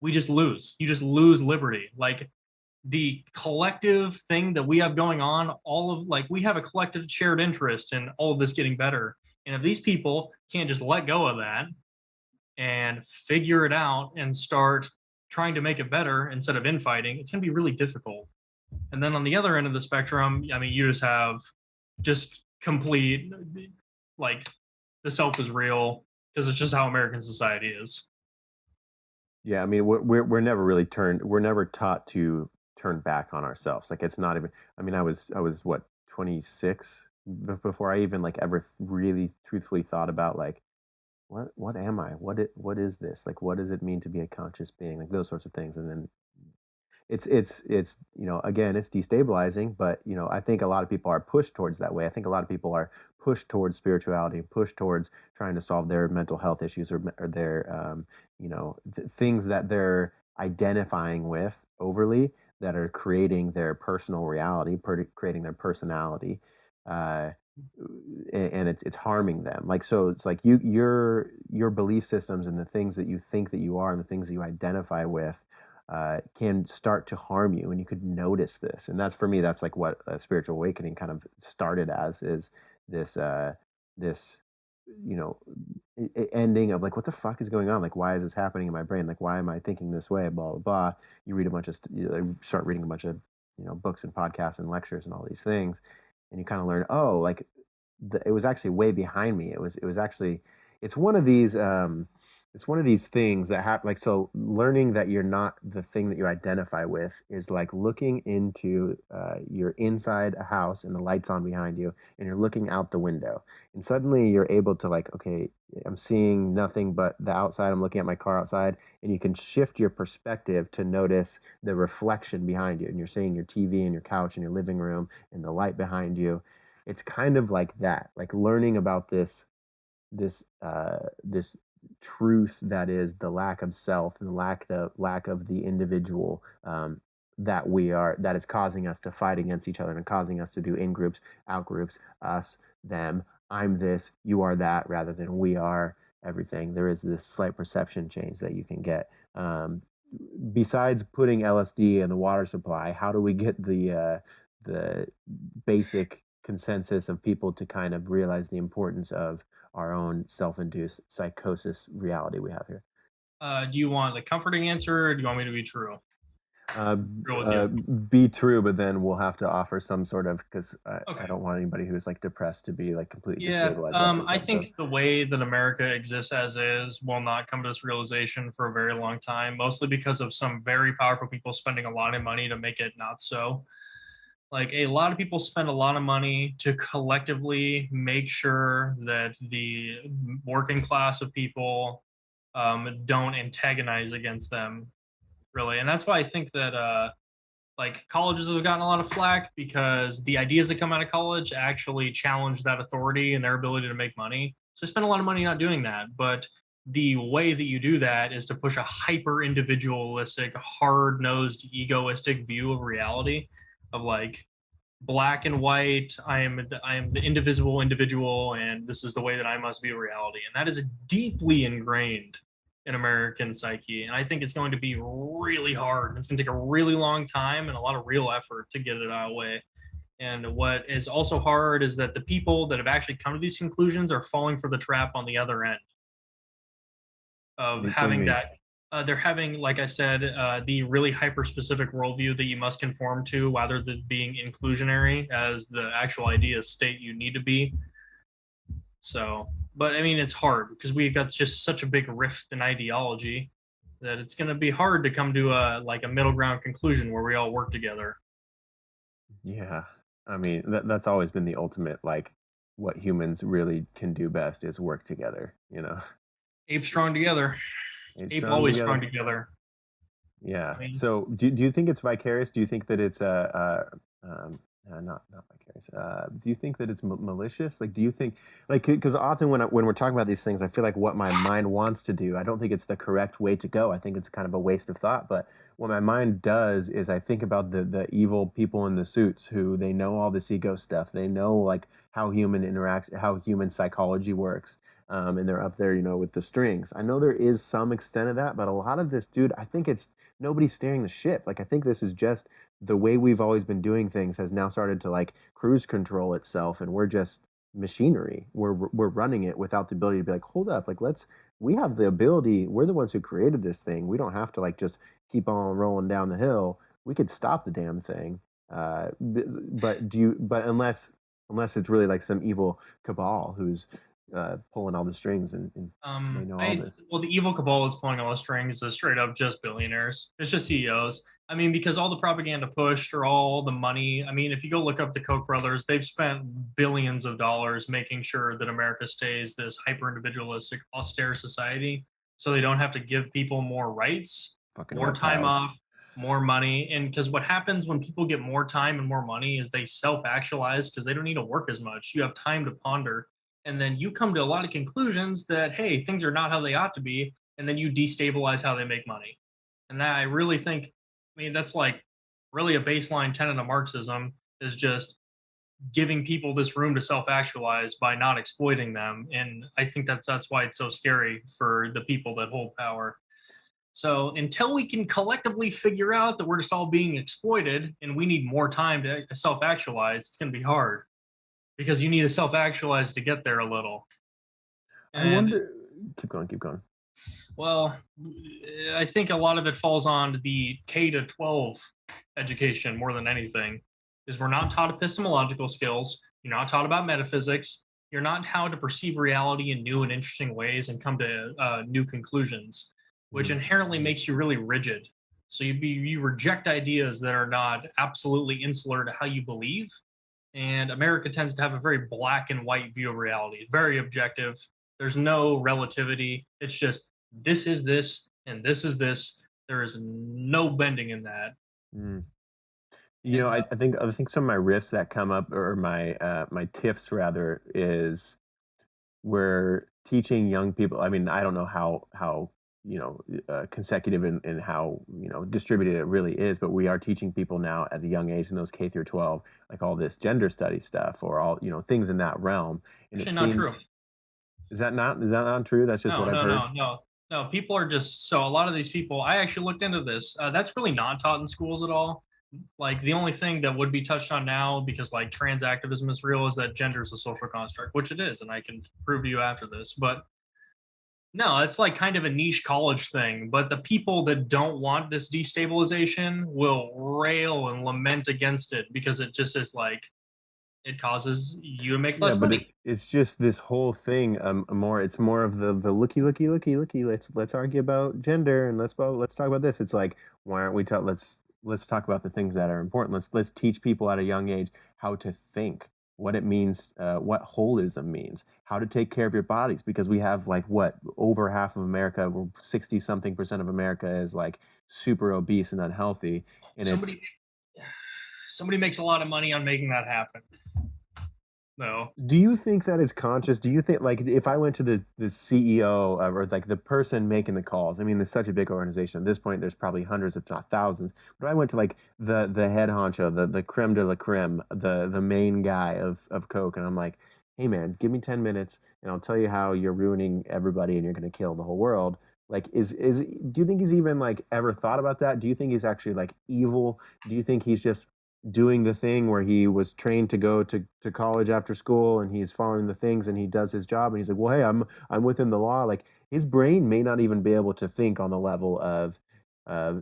Speaker 3: we just lose. You just lose liberty. Like the collective thing that we have going on, all of like we have a collective shared interest in all of this getting better. And if these people can't just let go of that and figure it out and start trying to make it better instead of infighting, it's going to be really difficult. And then on the other end of the spectrum, I mean, you just have just complete, like, the self is real because it's just how American society is.
Speaker 4: Yeah, I mean, we're never really we're never taught to turn back on ourselves. Like it's not even. I mean, I was what 26 before I even like ever really truthfully thought about like what am I? What is this? Like what does it mean to be a conscious being? Like those sorts of things. And then it's again it's destabilizing, but I think a lot of people are pushed towards that way. I think a lot of people are pushed towards spirituality, pushed towards trying to solve their mental health issues or their things that they're identifying with overly, that are creating their personal reality, creating their personality, uh, and it's harming them. Like so, it's like your belief systems and the things that you think that you are and the things that you identify with can start to harm you, and you could notice this. And that's for me, that's like what a spiritual awakening kind of started as, is this this ending of like, what the fuck is going on? Like, why is this happening in my brain? Like, why am I thinking this way? Blah blah blah. You read a bunch of start reading a bunch of books and podcasts and lectures and all these things, and you kind of learn, oh, like it was actually way behind me. It was actually, it's one of these it's one of these things that happen. Like, so learning that you're not the thing that you identify with is like looking into you're inside a house and the light's on behind you and you're looking out the window, and suddenly you're able to like, okay, I'm seeing nothing but the outside. I'm looking at my car outside, and you can shift your perspective to notice the reflection behind you, and you're seeing your TV and your couch and your living room and the light behind you. It's kind of like that, like learning about this truth that is the lack of self and the lack of the individual, that is causing us to fight against each other and causing us to do in groups, out groups, us, them, I'm this, you are that, rather than we are everything. There is this slight perception change that you can get. Besides putting LSD in the water supply, how do we get the basic consensus of people to kind of realize the importance of our own self-induced psychosis reality we have here?
Speaker 3: Do you want the comforting answer, or do you want me to be true?
Speaker 4: Be true, but then we'll have to offer some sort of, because
Speaker 3: Okay.
Speaker 4: I don't want anybody who's like depressed to be like completely
Speaker 3: Yeah,
Speaker 4: destabilized after this
Speaker 3: I
Speaker 4: episode.
Speaker 3: think the way that America exists as is will not come to this realization for a very long time, mostly because of some very powerful people spending a lot of money to make it not so. Like a lot of people spend a lot of money to collectively make sure that the working class of people don't antagonize against them, really. And that's why I think that like colleges have gotten a lot of flack, because the ideas that come out of college actually challenge that authority and their ability to make money. So spend a lot of money not doing that. But the way that you do that is to push a hyper individualistic, hard nosed, egoistic view of reality, of like black and white. I am the indivisible individual, and this is the way that I must view reality. And that is deeply ingrained in American psyche. And I think it's going to be really hard. It's going to take a really long time and a lot of real effort to get it out of the way. And what is also hard is that the people that have actually come to these conclusions are falling for the trap on the other end of having that. They're having, like I said, the really hyper specific worldview that you must conform to, rather than being inclusionary as the actual idea state you need to be. So, but I mean, it's hard because we've got just such a big rift in ideology that it's going to be hard to come to a middle ground conclusion where we all work together.
Speaker 4: Yeah, I mean that's always been the ultimate, like what humans really can do best is work together.
Speaker 3: Ape strong together. Ape always strong together.
Speaker 4: Yeah.
Speaker 3: I mean,
Speaker 4: So do you think it's vicarious? Do you think that it's not vicarious? Do you think that it's malicious? Like, do you think, like, because often when we're talking about these things, I feel like what my mind wants to do, I don't think it's the correct way to go. I think it's kind of a waste of thought. But what my mind does is I think about the evil people in the suits who they know all this ego stuff. They know like how human psychology works. and they're up there, with the strings. I know there is some extent of that, but a lot of this, dude, I think it's nobody's steering the ship. Like, I think this is just the way we've always been doing things has now started to like cruise control itself, and we're just machinery. We're running it without the ability to be like, hold up, like we have the ability. We're the ones who created this thing. We don't have to like just keep on rolling down the hill. We could stop the damn thing. But unless it's really like some evil cabal who's pulling all the strings and they know all this.
Speaker 3: Well, the evil cabal that's pulling all the strings is straight up just billionaires. It's just CEOs. I mean, because all the propaganda pushed or all the money. I mean, if you go look up the Koch brothers, they've spent billions of dollars making sure that America stays this hyper individualistic, austere society, so they don't have to give people more rights,
Speaker 4: Fucking
Speaker 3: more time
Speaker 4: reptiles.
Speaker 3: off, more money. And because what happens when people get more time and more money is they self actualize because they don't need to work as much. You have time to ponder. And then you come to a lot of conclusions that, hey, things are not how they ought to be. And then you destabilize how they make money. And that I really think, I mean, that's like really a baseline tenet of Marxism is just giving people this room to self-actualize by not exploiting them. And I think that's why it's so scary for the people that hold power. So until we can collectively figure out that we're just all being exploited and we need more time to self-actualize, it's going to be hard because you need to self-actualize to get there a little.
Speaker 4: I wonder. Keep going.
Speaker 3: Well, I think a lot of it falls on the K to 12 education more than anything, is we're not taught epistemological skills. You're not taught about metaphysics. You're not how to perceive reality in new and interesting ways and come to new conclusions, which inherently makes you really rigid. So you reject ideas that are not absolutely insular to how you believe. And America tends to have a very black and white view of reality, very objective. There's no relativity. It's just this is this and this is this. There is no bending in that.
Speaker 4: I think some of my riffs that come up, or my tiffs rather, is we're teaching young people. I mean, I don't know how consecutive and how distributed it really is, but we are teaching people now at a young age in those K through 12, like all this gender study stuff or all things in that realm. And
Speaker 3: Actually, not true.
Speaker 4: Is that not true? That's just what I've heard.
Speaker 3: No. People are just so a lot of these people. I actually looked into this. That's really not taught in schools at all. Like the only thing that would be touched on now, because like trans activism is real, is that gender is a social construct, which it is, and I can prove to you after this. But no, it's like kind of a niche college thing. But the people that don't want this destabilization will rail and lament against it because it just is like it causes you to make less money.
Speaker 4: It's just this whole thing. It's more of the looky. Let's argue about gender and let's talk about this. It's like, why aren't we let's talk about the things that are important. Let's teach people at a young age how to think, what it means, what holism means, how to take care of your bodies, because we have like over half of America, 60-something% of America is like super obese and unhealthy, and
Speaker 3: somebody makes a lot of money on making that happen. No.
Speaker 4: Do you think that is conscious? Do you think, like, if I went to the CEO or like the person making the calls? I mean, there's such a big organization at this point. There's probably hundreds, if not thousands. But I went to like the head honcho, the creme de la creme, the main guy of Coke, and I'm like, hey man, give me 10 minutes, and I'll tell you how you're ruining everybody and you're going to kill the whole world. Like, do you think he's even like ever thought about that? Do you think he's actually like evil? Do you think he's just doing the thing where he was trained to go to college after school and he's following the things and he does his job and he's like, well, hey, I'm within the law? Like, his brain may not even be able to think on the level of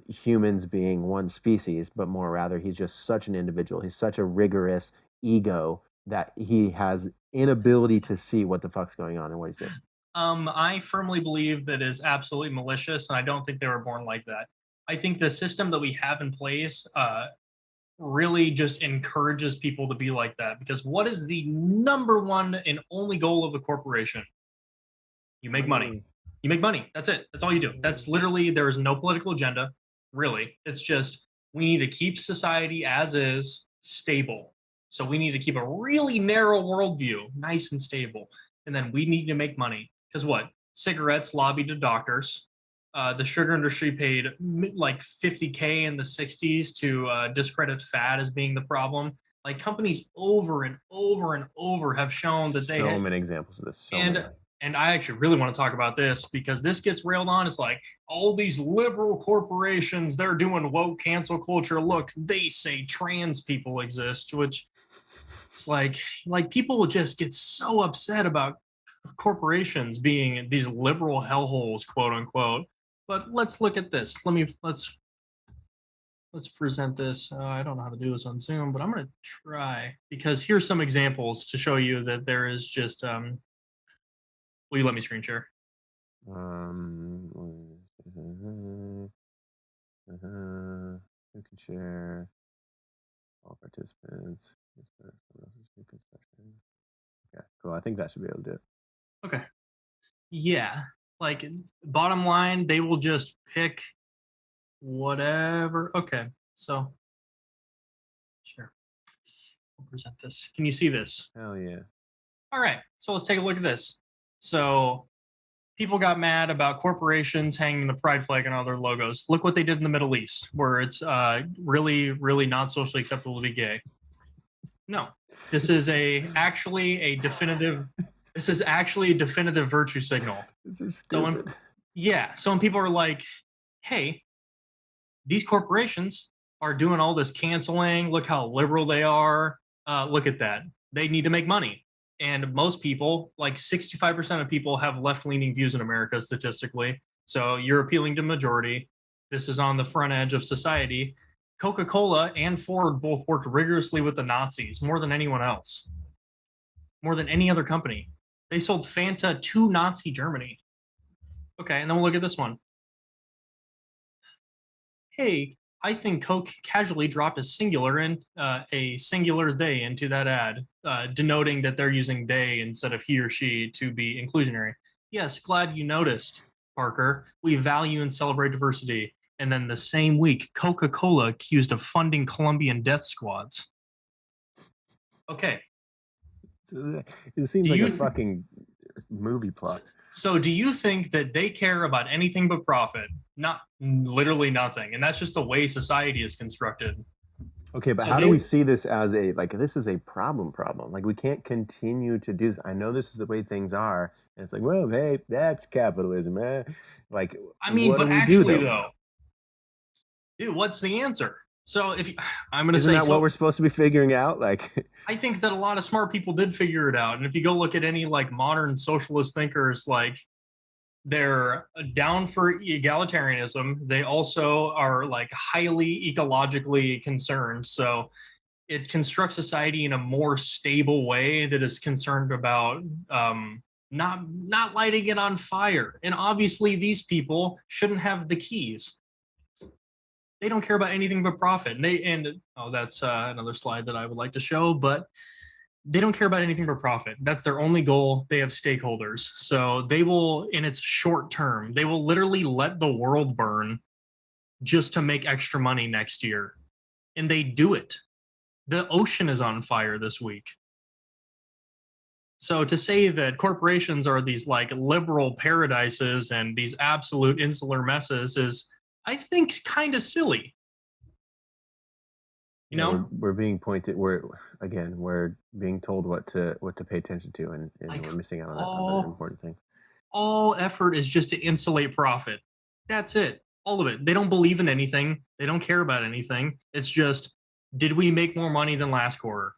Speaker 4: humans being one species, but more rather he's just such an individual. He's such a rigorous ego that he has inability to see what the fuck's going on and what he's doing.
Speaker 3: I firmly believe that is absolutely malicious, and I don't think they were born like that. I think the system that we have in place really just encourages people to be like that, because what is the number one and only goal of a corporation? You make money. You make money. That's it. That's all you do. That's literally, there is no political agenda, really. It's just, we need to keep society as is stable. So we need to keep a really narrow worldview, nice and stable. And then we need to make money. Because what? Cigarettes lobbied to doctors. The sugar industry paid like $50K in the 60s to discredit fat as being the problem. Like, companies over and over and over have shown that they
Speaker 4: so many examples of this.
Speaker 3: and I actually really want to talk about this because this gets railed on. It's like all these liberal corporations, they're doing woke cancel culture. Look, they say trans people exist, which it's like people will just get so upset about corporations being these liberal hellholes, quote unquote. But let's look at this. Let's present this. I don't know how to do this on Zoom, but I'm going to try, because here's some examples to show you that there is just will you let me screen share?
Speaker 4: You can share all participants. Yeah, cool. I think that should be able to do it.
Speaker 3: Okay. Yeah. Like, bottom line, they will just pick whatever. Okay. So, sure. I'll present this. Can you see this?
Speaker 4: Hell yeah.
Speaker 3: All right. So let's take a look at this. So people got mad about corporations hanging the pride flag on all their logos. Look what they did in the Middle East, where it's really, really not socially acceptable to be gay. No, this is actually a definitive virtue signal.
Speaker 4: This is
Speaker 3: So
Speaker 4: stupid.
Speaker 3: so when people are like, hey, these corporations are doing all this canceling, look how liberal they are, look at that. They need to make money. And most people, like 65% of people, have left-leaning views in America statistically. So you're appealing to majority. This is on the front edge of society. Coca-Cola and Ford both worked rigorously with the Nazis more than anyone else, more than any other company. They sold Fanta to Nazi Germany. Okay, and then we'll look at this one. Hey, I think Coke casually dropped a singular they into that ad, denoting that they're using they instead of he or she to be inclusionary. Yes, glad you noticed, Parker. We value and celebrate diversity. And then the same week, Coca-Cola accused of funding Colombian death squads. Okay.
Speaker 4: It seems like a fucking movie plot.
Speaker 3: So do you think that they care about anything but profit? Not literally nothing. And that's just the way society is constructed.
Speaker 4: Okay, but
Speaker 3: So
Speaker 4: how do we see this as this is a problem? Like, we can't continue to do this. I know this is the way things are. And it's like, well, hey, that's capitalism, man. Like,
Speaker 3: I mean,
Speaker 4: what
Speaker 3: but
Speaker 4: do we
Speaker 3: actually,
Speaker 4: do,
Speaker 3: though, dude, what's the answer? So I'm going to
Speaker 4: Isn't
Speaker 3: say,
Speaker 4: that what we're supposed to be figuring out? Like,
Speaker 3: I think that a lot of smart people did figure it out. And if you go look at any like modern socialist thinkers, like, they're down for egalitarianism. They also are like highly ecologically concerned. So it constructs society in a more stable way that is concerned about not lighting it on fire. And obviously, these people shouldn't have the keys. They don't care about anything but profit. That's another slide that I would like to show, but they don't care about anything but profit. That's their only goal. They have stakeholders. So they will, in its short term, they will literally let the world burn just to make extra money next year. And they do it. The ocean is on fire this week. So to say that corporations are these like liberal paradises and these absolute insular messes is, I think, kind of silly. You know,
Speaker 4: we're being pointed. We're being told what to pay attention to, and
Speaker 3: Like,
Speaker 4: we're missing out on an important thing.
Speaker 3: all effort is just to insulate profit. That's it. All of it. They don't believe in anything. They don't care about anything. It's just, did we make more money than last quarter?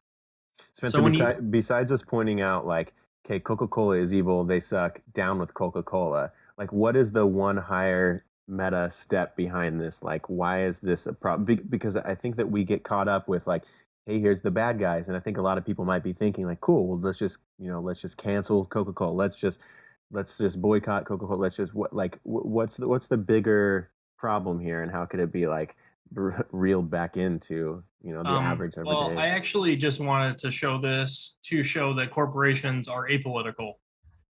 Speaker 4: Spencer, besides us pointing out, like, okay, Coca-Cola is evil, they suck, down with Coca-Cola. Like, what is the one higher meta step behind this? Like, why is this a problem? Because I think that we get caught up with, like, hey, here's the bad guys, and I think a lot of people might be thinking, like, cool, well, let's just cancel Coca-Cola, let's just boycott Coca-Cola, what's the bigger problem here, and how could it be like reeled back into the average everyday?
Speaker 3: Well, I actually just wanted to show this to show that corporations are apolitical,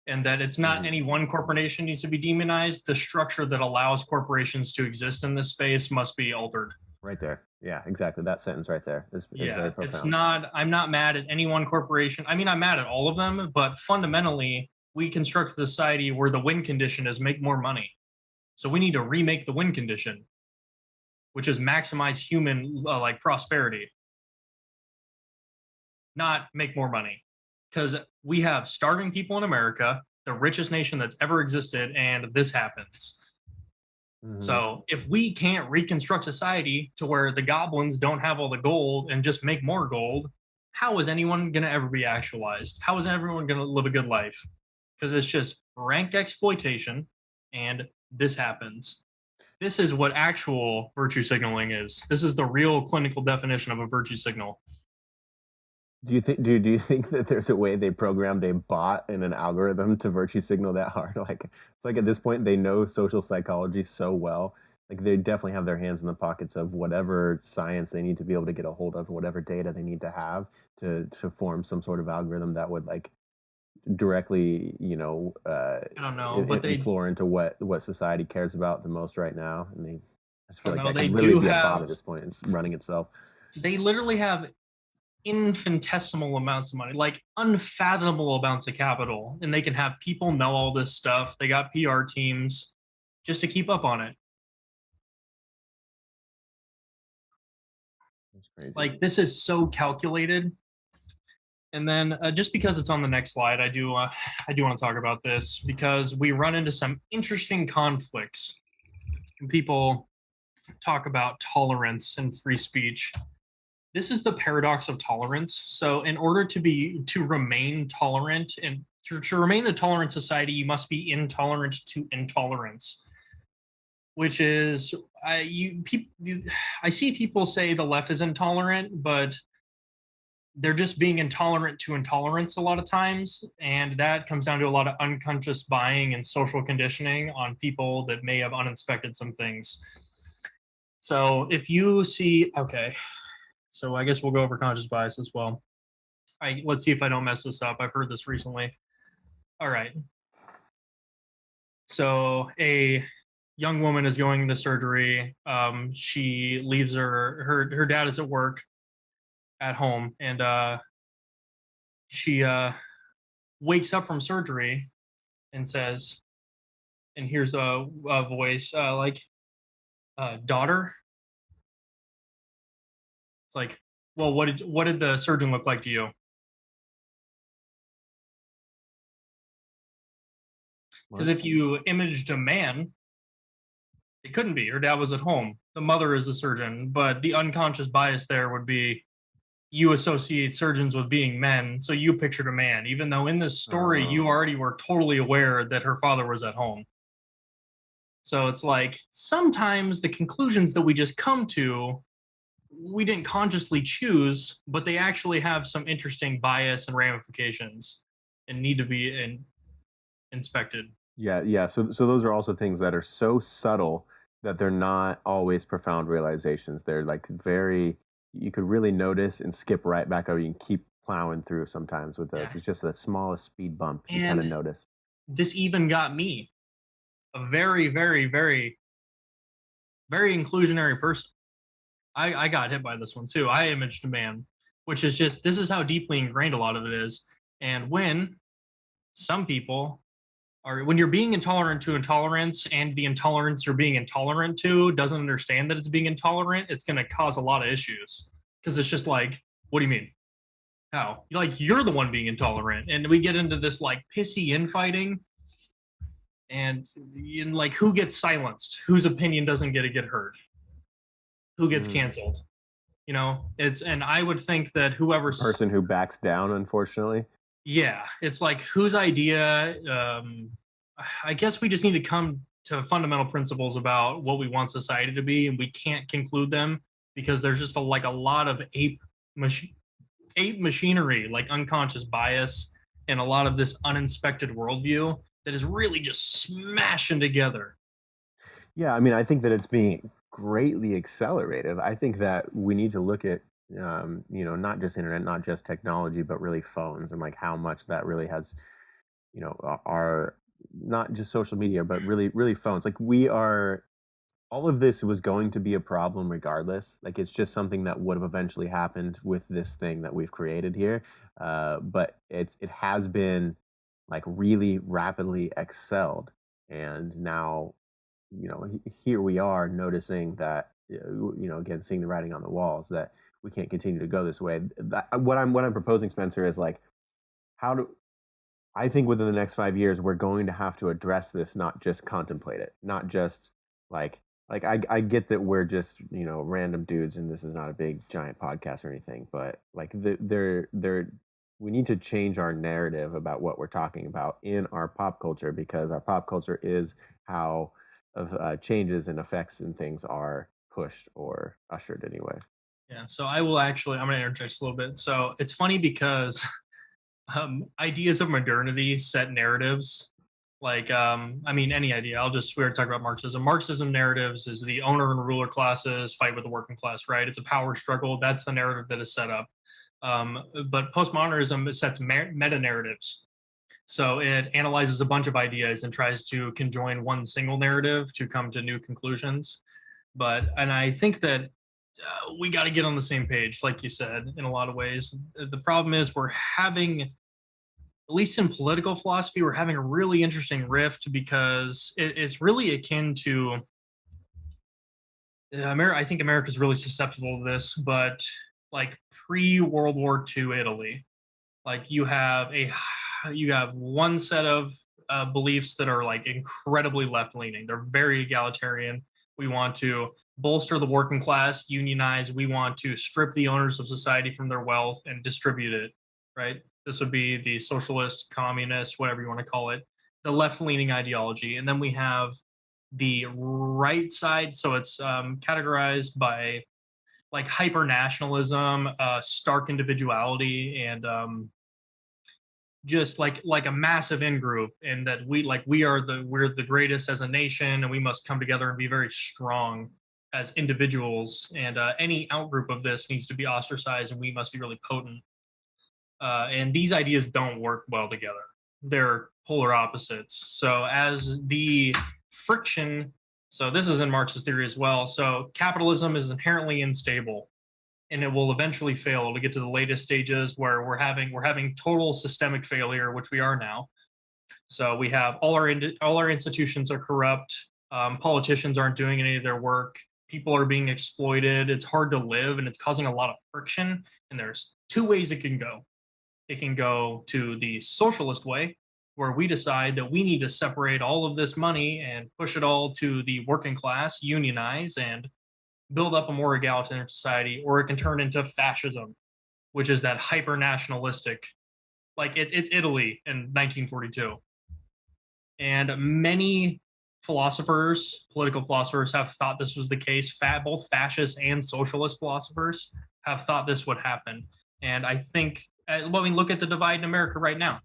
Speaker 3: and that it's not any one corporation needs to be demonized. The structure that allows corporations to exist in this space must be altered.
Speaker 4: Right there. Yeah, exactly. That sentence right there is very profound.
Speaker 3: I'm not mad at any one corporation. I mean, I'm mad at all of them, but fundamentally, we construct a society where the win condition is make more money. So we need to remake the win condition, which is maximize human prosperity, not make more money. Because we have starving people in America. the richest nation that's ever existed, and this happens. So if we can't reconstruct society to where the goblins don't have all the gold and just make more gold, how is anyone going to ever be actualized? How is everyone going to live a good life? Because it's just ranked exploitation, and this happens. This is what actual virtue signaling is. This is the real clinical definition of a virtue signal.
Speaker 4: Do you think that there's a way they programmed a bot and an algorithm to virtue signal that hard? Like it's like at this point they know social psychology so well. Like they definitely have their hands in the pockets of whatever science they need to be able to get a hold of, whatever data they need to have to form some sort of algorithm that would like directly,
Speaker 3: I don't know, but they
Speaker 4: implore into what society cares about the most right now. And I just feel like that
Speaker 3: they
Speaker 4: could really
Speaker 3: do
Speaker 4: be a bot
Speaker 3: have
Speaker 4: at this point. It's running itself.
Speaker 3: they literally have infinitesimal amounts of money, like unfathomable amounts of capital, and they can have people know all this stuff. They got PR teams just to keep up on it.
Speaker 4: It's crazy.
Speaker 3: Like this is so calculated. And then just because it's on the next slide, I do want to talk about this because we run into some interesting conflicts. People talk about tolerance and free speech. This is the paradox of tolerance. So in order to remain tolerant and to remain a tolerant society, you must be intolerant to intolerance, which is I see people say the left is intolerant, but they're just being intolerant to intolerance a lot of times, and that comes down to a lot of unconscious buying and social conditioning on people that may have uninspected some things. So if you see, okay, so I guess we'll go over conscious bias as well. Let's see if I don't mess this up. I've heard this recently. All right. So a young woman is going into surgery. She leaves her dad is at work at home, and she wakes up from surgery and says, and here's a voice like, daughter. It's like, well, what did the surgeon look like to you? Because if you imaged a man, it couldn't be. Her dad was at home. The mother is the surgeon, but the unconscious bias there would be you associate surgeons with being men, so you pictured a man, even though in this story you already were totally aware that her father was at home. So it's like sometimes the conclusions that we just come to, we didn't consciously choose, but they actually have some interesting bias and ramifications and need to be inspected.
Speaker 4: Yeah. So those are also things that are so subtle that they're not always profound realizations. They're like you could really notice and skip right back over. You can keep plowing through sometimes with those.
Speaker 3: Yeah.
Speaker 4: It's just the smallest speed bump you
Speaker 3: And
Speaker 4: kind of notice.
Speaker 3: This even got me, a very, very, very, very inclusionary person. I got hit by this one too. I imaged a man, which is just, this is how deeply ingrained a lot of it is. And when some people when you're being intolerant to intolerance and the intolerance you're being intolerant to doesn't understand that it's being intolerant, it's going to cause a lot of issues. Because it's just like, what do you mean? How? Like, you're the one being intolerant. And we get into this like pissy infighting. And in like, who gets silenced? Whose opinion doesn't get heard? Who gets canceled? And I would think that whoever
Speaker 4: person who backs down, unfortunately.
Speaker 3: Yeah, it's like whose idea? I guess we just need to come to fundamental principles about what we want society to be, and we can't conclude them because there's just a lot of ape machinery, like unconscious bias, and a lot of this uninspected worldview that is really just smashing together.
Speaker 4: Yeah, I mean, I think that it's being greatly accelerated. I think that we need to look at not just internet, not just technology, but really phones and like how much that really has, our not just social media, but really phones. Like all of this was going to be a problem regardless. Like it's just something that would have eventually happened with this thing that we've created here. But it has been like really rapidly excelled, and now here we are noticing that again seeing the writing on the walls that we can't continue to go this way. What I'm proposing, Spencer, is like how I think within the next 5 years, we're going to have to address this, not just contemplate it, not just like I get that we're just random dudes, and this is not a big giant podcast or anything, but like we need to change our narrative about what we're talking about in our pop culture, because our pop culture is how of changes and effects and things are pushed or ushered anyway.
Speaker 3: Yeah, so I'm going to interject a little bit. So it's funny because ideas of modernity set narratives. Like, any idea. We were talking about Marxism. Marxism narratives is the owner and ruler classes fight with the working class, right? It's a power struggle. That's the narrative that is set up. But postmodernism sets meta narratives. So it analyzes a bunch of ideas and tries to conjoin one single narrative to come to new conclusions. And I think that we got to get on the same page, like you said, in a lot of ways. The problem is we're having, at least in political philosophy, we're having a really interesting rift because it's really akin to I think America's really susceptible to this, but like pre-World War II Italy, like you have one set of beliefs that are like incredibly left-leaning. They're very egalitarian. We want to bolster the working class, unionize. We want to strip the owners of society from their wealth and distribute it, right? This would be the socialist, communist, whatever you want to call it, the left-leaning ideology. And then we have the right side. So it's categorized by like hyper-nationalism, stark individuality, and just like a massive in-group, and that we're the greatest as a nation, and we must come together and be very strong as individuals, and any outgroup of this needs to be ostracized, and we must be really potent. And these ideas don't work well together. They're polar opposites. So as the friction, so this is in Marxist theory as well. So capitalism is inherently unstable, and it will eventually fail to get to the latest stages where we're having total systemic failure, which we are now. So we have all our institutions are corrupt. Politicians aren't doing any of their work. People are being exploited. It's hard to live, and it's causing a lot of friction. And there's two ways it can go. It can go to the socialist way, where we decide that we need to separate all of this money and push it all to the working class, unionize, and build up a more egalitarian society. Or it can turn into fascism, which is that hyper-nationalistic, like it's Italy in 1942. And many political philosophers have thought this was the case. Both fascist and socialist philosophers have thought this would happen. And I think, look at the divide in America right now.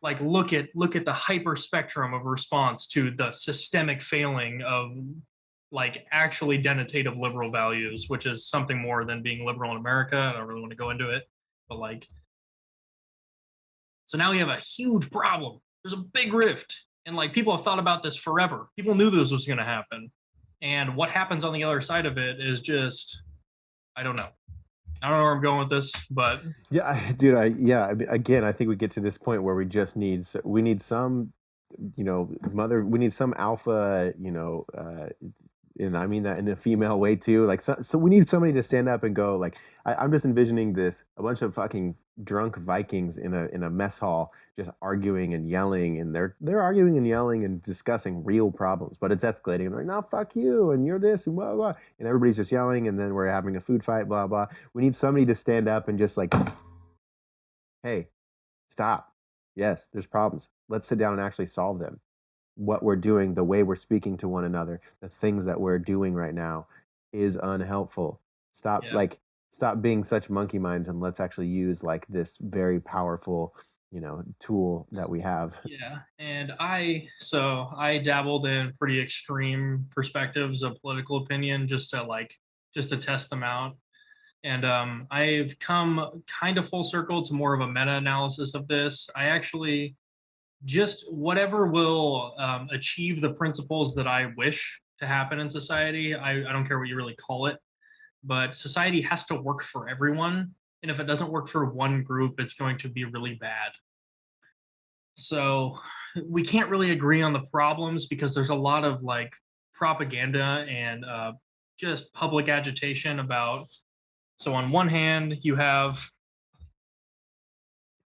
Speaker 3: Like, look at the hyper spectrum of response to the systemic failing of like actually denotative liberal values, which is something more than being liberal in America. I don't really want to go into it, but so now we have a huge problem. There's a big rift, and like people have thought about this forever. People knew this was going to happen, and what happens on the other side of it is just, I don't know. I don't know where I'm going with this, but
Speaker 4: again, I think we get to this point where we just need some, we need some alpha, and I mean that in a female way too. Like, so we need somebody to stand up and go, like, I'm just envisioning a bunch of fucking drunk Vikings in a mess hall, just arguing and yelling, and they're arguing and yelling and discussing real problems, but it's escalating. And they're like, no, fuck you, and you're this, and blah, blah, and everybody's just yelling, and then we're having a food fight, blah, blah. We need somebody to stand up and just like, hey, stop. Yes, there's problems. Let's sit down and actually solve them. What we're doing, the way we're speaking to one another, the things that we're doing right now is unhelpful. Stop being such monkey minds, and let's actually use like this very powerful, tool that we have.
Speaker 3: Yeah. And I dabbled in pretty extreme perspectives of political opinion just to test them out. And I've come kind of full circle to more of a meta-analysis of this. I actually just whatever will achieve the principles that I wish to happen in society. I don't care what you really call it, but society has to work for everyone. And if it doesn't work for one group, it's going to be really bad. So we can't really agree on the problems because there's a lot of like propaganda and just public agitation about. So on one hand, you have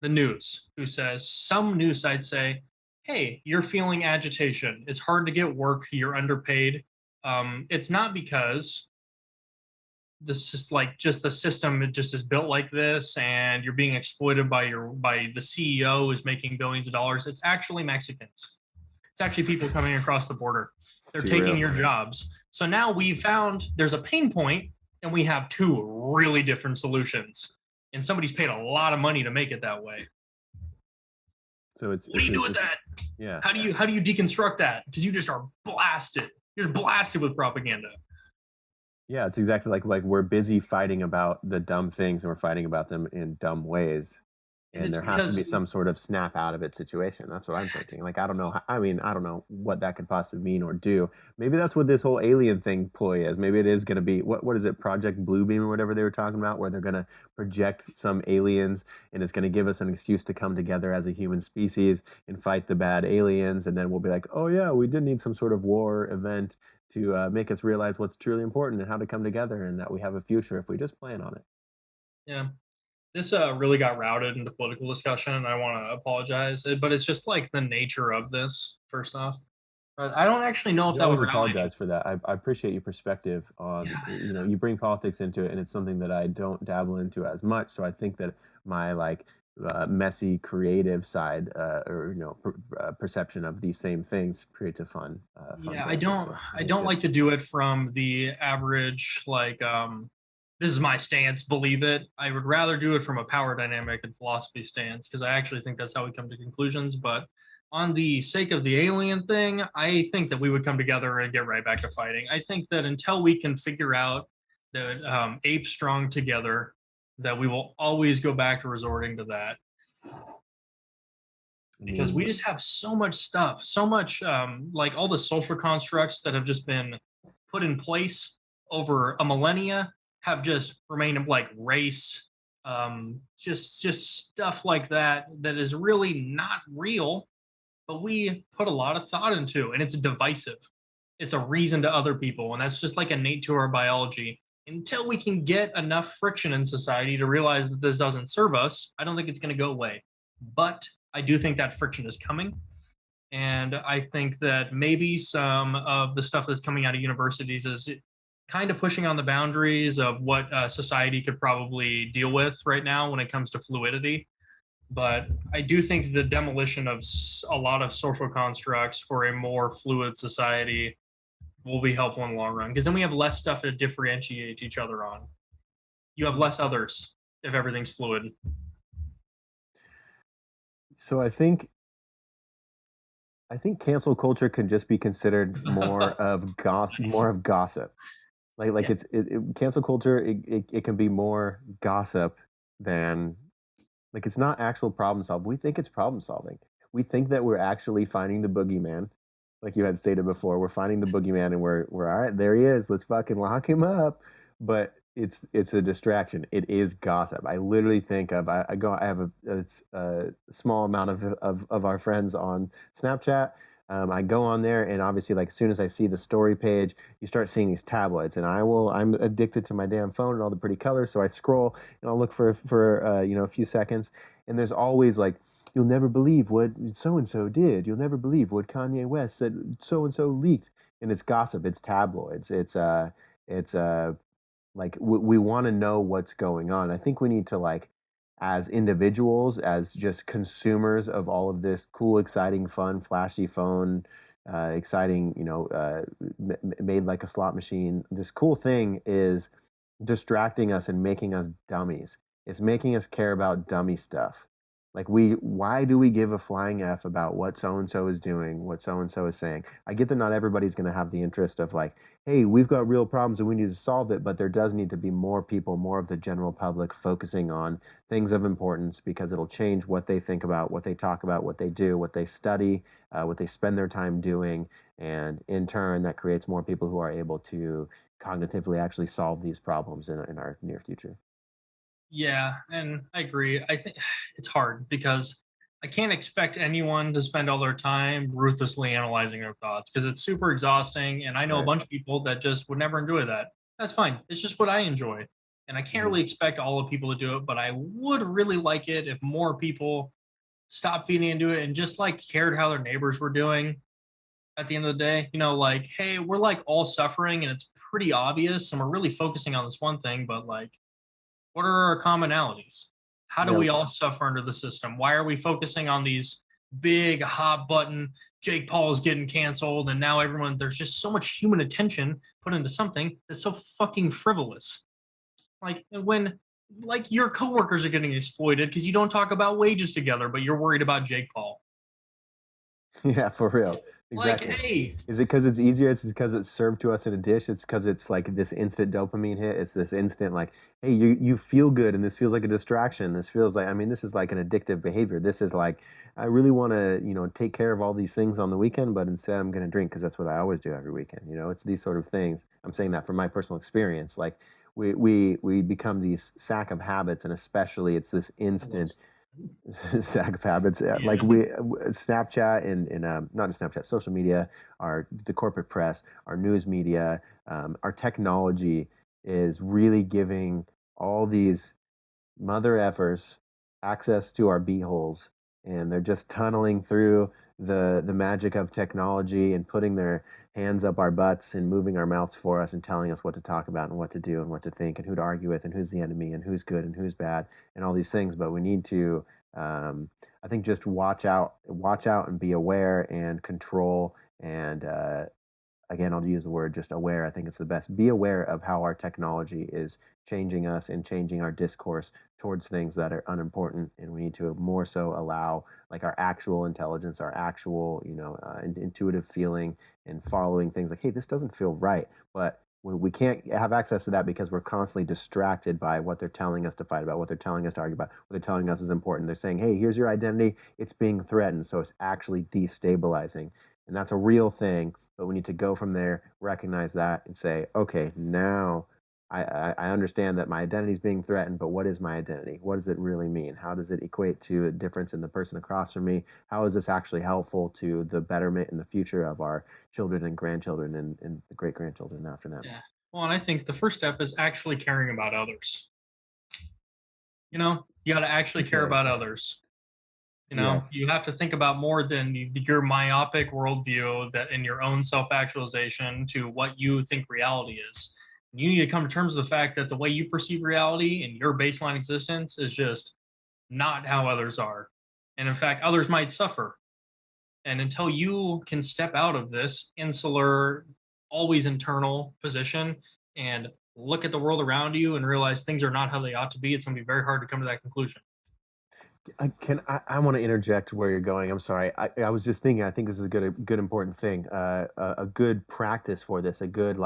Speaker 3: the news, who says, some news sites say, hey, you're feeling agitation. It's hard to get work. You're underpaid. It's not because this is like just the system, it just is built like this and you're being exploited by the CEO who's making billions of dollars. It's actually Mexicans. It's actually people coming across the border. They're taking your jobs. So now we found there's a pain point and we have two really different solutions. And somebody's paid a lot of money to make it that way.
Speaker 4: So
Speaker 3: what do you do with that?
Speaker 4: Yeah.
Speaker 3: How do you deconstruct that? Because you just are blasted. You're just blasted with propaganda.
Speaker 4: Yeah, it's exactly like we're busy fighting about the dumb things and we're fighting about them in dumb ways. And there has to be some sort of snap out of it situation. That's what I'm thinking. Like, I don't know. I don't know what that could possibly mean or do. Maybe that's what this whole alien thing ploy is. Maybe it is going to be, what is it, Project Bluebeam or whatever they were talking about, where they're going to project some aliens and it's going to give us an excuse to come together as a human species and fight the bad aliens. And then we'll be like, oh yeah, we did need some sort of war event to make us realize what's truly important and how to come together and that we have a future if we just plan on it.
Speaker 3: Yeah. This really got routed into political discussion, and I want to apologize. But it's just like the nature of this, first off. But I don't actually know if that was
Speaker 4: apologize for that. I appreciate your perspective on, you bring politics into it, and it's something that I don't dabble into as much. So I think that my messy creative side perception of these same things creates a fun
Speaker 3: I don't like to do it from the average this is my stance, believe it. I would rather do it from a power dynamic and philosophy stance because I actually think that's how we come to conclusions. But on the sake of the alien thing, I think that we would come together and get right back to fighting. I think that until we can figure out that apes strong together, that we will always go back to resorting to that. Because we just have so much stuff, so much all the social constructs that have just been put in place over a millennia have just remained like race, just stuff like that is really not real, but we put a lot of thought into, and it's divisive. It's a reason to other people, and that's just like innate to our biology. Until we can get enough friction in society to realize that this doesn't serve us, I don't think it's going to go away. But I do think that friction is coming. And I think that maybe some of the stuff that's coming out of universities is kind of pushing on the boundaries of what society could probably deal with right now when it comes to fluidity. But I do think the demolition of a lot of social constructs for a more fluid society will be helpful in the long run, because then we have less stuff to differentiate each other on. You have less others if everything's fluid.
Speaker 4: So I think cancel culture could just be considered more of gossip. Cancel culture, it can be more gossip than, it's not actual problem solving. We think it's problem solving. We think that we're actually finding the boogeyman, like you had stated before. We're finding the boogeyman and we're all right, there he is, let's fucking lock him up. But it's a distraction. It is gossip. I literally think of, I have a small amount of our friends on Snapchat. I go on there, and obviously, as soon as I see the story page, you start seeing these tabloids, and I'm addicted to my damn phone and all the pretty colors, so I scroll and I'll look for a few seconds, and there's always you'll never believe what so and so did. You'll never believe what Kanye West said. So and so leaked, and it's gossip. It's tabloids. We want to know what's going on. I think we need to as individuals, as just consumers of all of this cool, exciting, fun, flashy phone, exciting, made like a slot machine. This cool thing is distracting us and making us dummies. It's making us care about dummy stuff. Why do we give a flying F about what so-and-so is doing, what so-and-so is saying? I get that not everybody's going to have the interest of hey, we've got real problems and we need to solve it, but there does need to be more people, more of the general public focusing on things of importance, because it'll change what they think about, what they talk about, what they do, what they study, what they spend their time doing. And in turn, that creates more people who are able to cognitively actually solve these problems in our near future.
Speaker 3: Yeah, and I agree. I think it's hard because I can't expect anyone to spend all their time ruthlessly analyzing their thoughts, because it's super exhausting. And I know a bunch of people that just would never enjoy that. That's fine. It's just what I enjoy. And I can't really expect all the people to do it, but I would really like it if more people stopped feeding into it and just like cared how their neighbors were doing at the end of the day. You know, like, hey, we're like all suffering and it's pretty obvious and we're really focusing on this one thing, but like, what are our commonalities? How do
Speaker 4: Yeah.
Speaker 3: we all suffer under the system? Why are we focusing on these big hot button Jake Paul is getting canceled and now everyone there's just so much human attention put into something that's so fucking frivolous. Like when like your coworkers are getting exploited because you don't talk about wages together, but you're worried about Jake Paul.
Speaker 4: Yeah, for real. Exactly.
Speaker 3: Like, hey,
Speaker 4: Is it because it's easier? It's because it's served to us in a dish. It's because it's like this instant dopamine hit. It's this instant like, hey, you feel good, and this feels like a distraction. This feels like, I mean, this is like an addictive behavior. This is like, I really want to, take care of all these things on the weekend, but instead I'm going to drink because that's what I always do every weekend. It's these sort of things. I'm saying that from my personal experience. Like we become these sack of habits, and especially it's this instant sack of habits. Like Snapchat and not Snapchat, social media, the corporate press, our news media, our technology is really giving all these mother effers access to our beeholes, and they're just tunneling through the magic of technology and putting their hands up our butts and moving our mouths for us and telling us what to talk about and what to do and what to think and who to argue with and who's the enemy and who's good and who's bad and all these things. But we need to, I think, just watch out and be aware and control and again, I'll use the word just aware. I think it's the best. Be aware of how our technology is changing us and changing our discourse towards things that are unimportant. And we need to more so allow like our actual intelligence, our actual, intuitive feeling and following things like, hey, this doesn't feel right. But we can't have access to that because we're constantly distracted by what they're telling us to fight about, what they're telling us to argue about, what they're telling us is important. They're saying, hey, here's your identity. It's being threatened. So it's actually destabilizing. And that's a real thing. But we need to go from there, recognize that, and say, okay, now I understand that my identity is being threatened, but what is my identity? What does it really mean? How does it equate to a difference in the person across from me? How is this actually helpful to the betterment and the future of our children and grandchildren and the great-grandchildren after them?
Speaker 3: yeah. Well, and I think the first step is actually caring about others. You got to actually care about others.
Speaker 4: Yes.
Speaker 3: You have to think about more than your myopic worldview that in your own self-actualization to what you think reality is. You need to come to terms with the fact that the way you perceive reality and your baseline existence is just not how others are. And in fact, others might suffer. And until you can step out of this insular, always internal position and look at the world around you and realize things are not how they ought to be, it's going to be very hard to come to that conclusion.
Speaker 4: I want to interject where you're going. I'm sorry. I was just thinking. I think this is a good important thing. A good practice for this. A good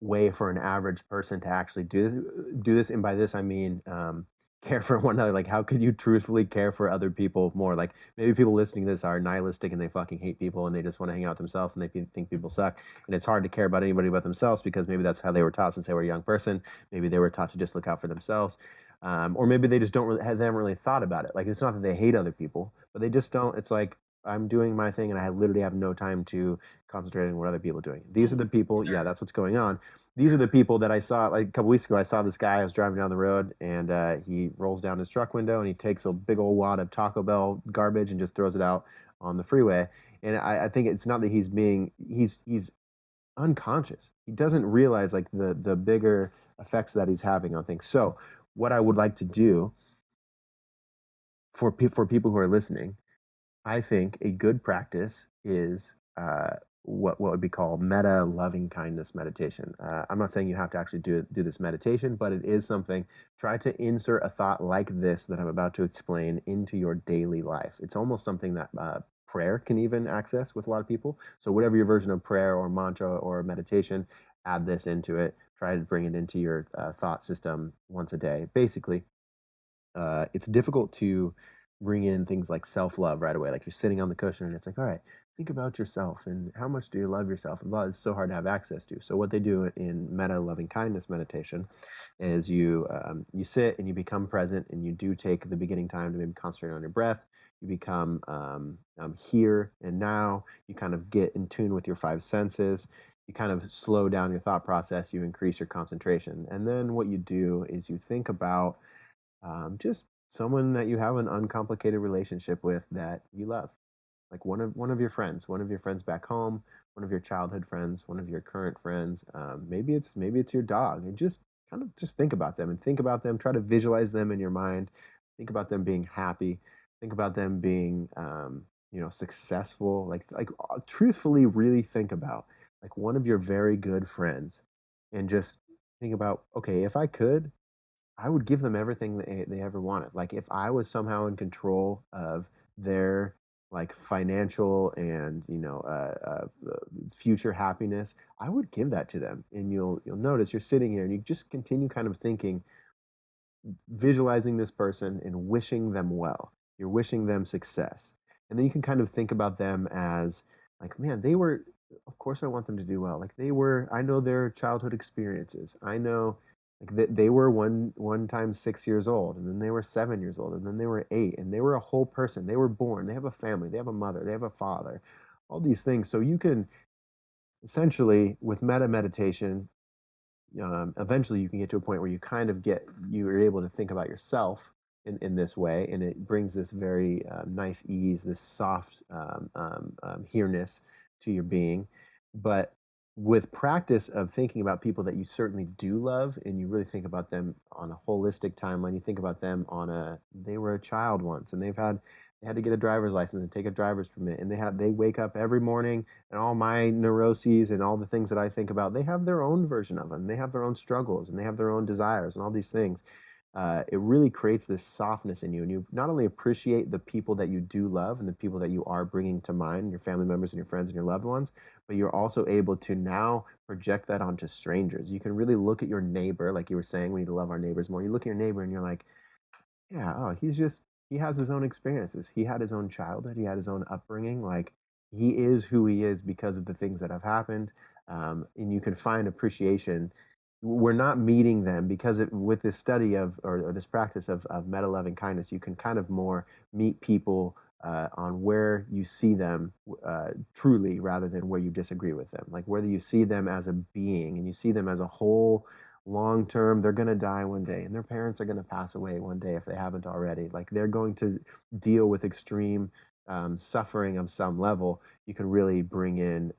Speaker 4: way for an average person to actually do this. And by this I mean care for one another. Like, how could you truthfully care for other people more? Like, maybe people listening to this are nihilistic and they fucking hate people and they just want to hang out with themselves and they think people suck. And it's hard to care about anybody but themselves because maybe that's how they were taught since they were a young person. Maybe they were taught to just look out for themselves. Or maybe they just they haven't really thought about it. Like, it's not that they hate other people, but they just don't. It's like, I'm doing my thing and I literally have no time to concentrate on what other people are doing. These are the people, yeah, that's what's going on. These are the people that I saw, like a couple weeks ago, I saw this guy, I was driving down the road and he rolls down his truck window and he takes a big old wad of Taco Bell garbage and just throws it out on the freeway. And I think it's not that he's unconscious. He doesn't realize like the bigger effects that he's having on things. So what I would like to do for people who are listening, I think a good practice is what would be called meta loving kindness meditation. I'm not saying you have to actually do this meditation, but it is something. Try to insert a thought like this that I'm about to explain into your daily life. It's almost something that prayer can even access with a lot of people. So whatever your version of prayer or mantra or meditation, add this into it. Try to bring it into your thought system once a day. Basically, it's difficult to bring in things like self-love right away. Like, you're sitting on the cushion and it's like, all right, think about yourself and how much do you love yourself and blah. It's so hard to have access to. So what they do in meta loving kindness meditation is you sit and you become present and you do take the beginning time to maybe concentrate on your breath. You become here and now. You kind of get in tune with your five senses. you kind of slow down your thought process, you increase your concentration. And then what you do is you think about just someone that you have an uncomplicated relationship with that you love, like one of your friends back home, one of your childhood friends, one of your current friends. Maybe it's your dog, and just kind of just think about them and think about them. Try to visualize them in your mind. Think about them being happy. Think about them being successful. Truthfully, really think about like one of your very good friends, and just think about, okay, if I could, I would give them everything they ever wanted. Like if I was somehow in control of their like financial and future happiness, I would give that to them. And you'll notice you're sitting here and you just continue kind of thinking, visualizing this person and wishing them well. You're wishing them success. And then you can kind of think about them as like, man, they were, of course I want them to do well. Like I know their childhood experiences. I know like they were one time 6 years old, and then they were 7 years old, and then they were eight, and they were a whole person. They were born, they have a family, they have a mother, they have a father, all these things. So you can essentially, with meditation, eventually you can get to a point where you're able to think about yourself in this way, and it brings this very nice ease, this soft here-ness to your being. But with practice of thinking about people that you certainly do love, and you really think about them on a holistic timeline, you think about them they were a child once, and they had to get a driver's license and take a driver's permit, and they wake up every morning, and all my neuroses and all the things that I think about, they have their own version of them. They have their own struggles, and they have their own desires and all these things. It really creates this softness in you, and you not only appreciate the people that you do love and the people that you are bringing to mind, your family members and your friends and your loved ones, but you're also able to now project that onto strangers. You can really look at your neighbor, like you were saying, we need to love our neighbors more. You look at your neighbor and you're like, yeah, oh, he has his own experiences. He had his own childhood. He had his own upbringing. Like he is who he is because of the things that have happened. And you can find appreciation. We're not meeting them because with this study or this practice of meta loving kindness, you can kind of more meet people on where you see them truly, rather than where you disagree with them. Like whether you see them as a being and you see them as a whole, long term, they're going to die one day, and their parents are going to pass away one day if they haven't already. Like they're going to deal with extreme suffering of some level. You can really bring in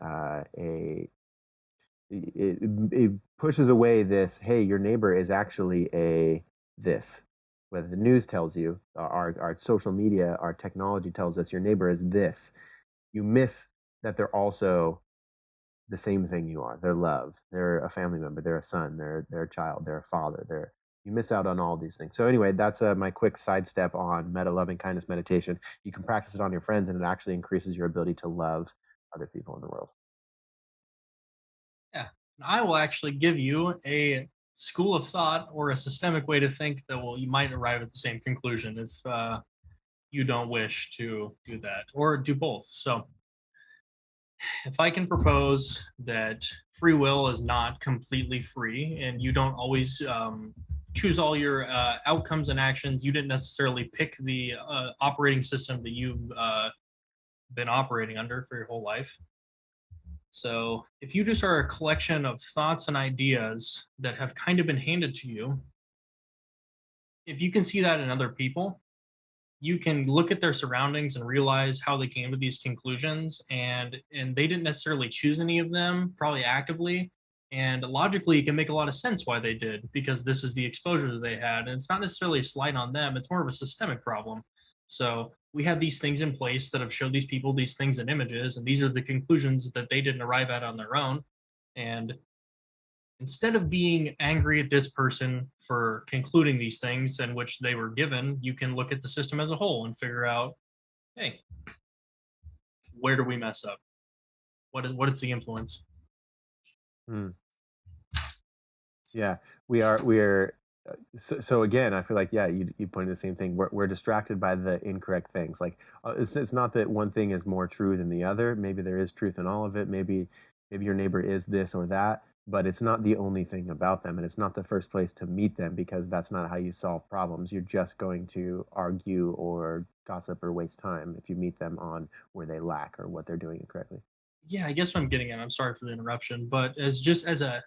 Speaker 4: it pushes away this, hey, your neighbor is actually a this. Whether the news tells you, our social media, our technology tells us your neighbor is this. You miss that they're also the same thing you are. They're love. They're a family member. They're a son. They're a child. They're a father. You miss out on all these things. So anyway, that's my quick sidestep on meta loving kindness meditation. You can practice it on your friends, and it actually increases your ability to love other people in the world.
Speaker 3: Yeah. I will actually give you a school of thought or a systemic way to think that you might arrive at the same conclusion if you don't wish to do that or do both. So if I can propose that free will is not completely free, and you don't always choose all your outcomes and actions, you didn't necessarily pick the operating system that you've been operating under for your whole life. So if you just are a collection of thoughts and ideas that have kind of been handed to you, if you can see that in other people, you can look at their surroundings and realize how they came to these conclusions, and they didn't necessarily choose any of them, probably actively, and logically it can make a lot of sense why they did, because this is the exposure that they had, and it's not necessarily a slight on them, it's more of a systemic problem. So we have these things in place that have showed these people these things in images, and these are the conclusions that they didn't arrive at on their own. And instead of being angry at this person for concluding these things in which they were given, you can look at the system as a whole and figure out, hey, where do we mess up? What is the influence?
Speaker 4: Mm. Yeah, we are. So again, I feel like, yeah, you pointed the same thing. We're distracted by the incorrect things. Like it's not that one thing is more true than the other. Maybe there is truth in all of it. Maybe your neighbor is this or that, but it's not the only thing about them, and it's not the first place to meet them, because that's not how you solve problems. You're just going to argue or gossip or waste time if you meet them on where they lack or what they're doing incorrectly.
Speaker 3: Yeah, I guess what I'm getting at, I'm sorry for the interruption, but as a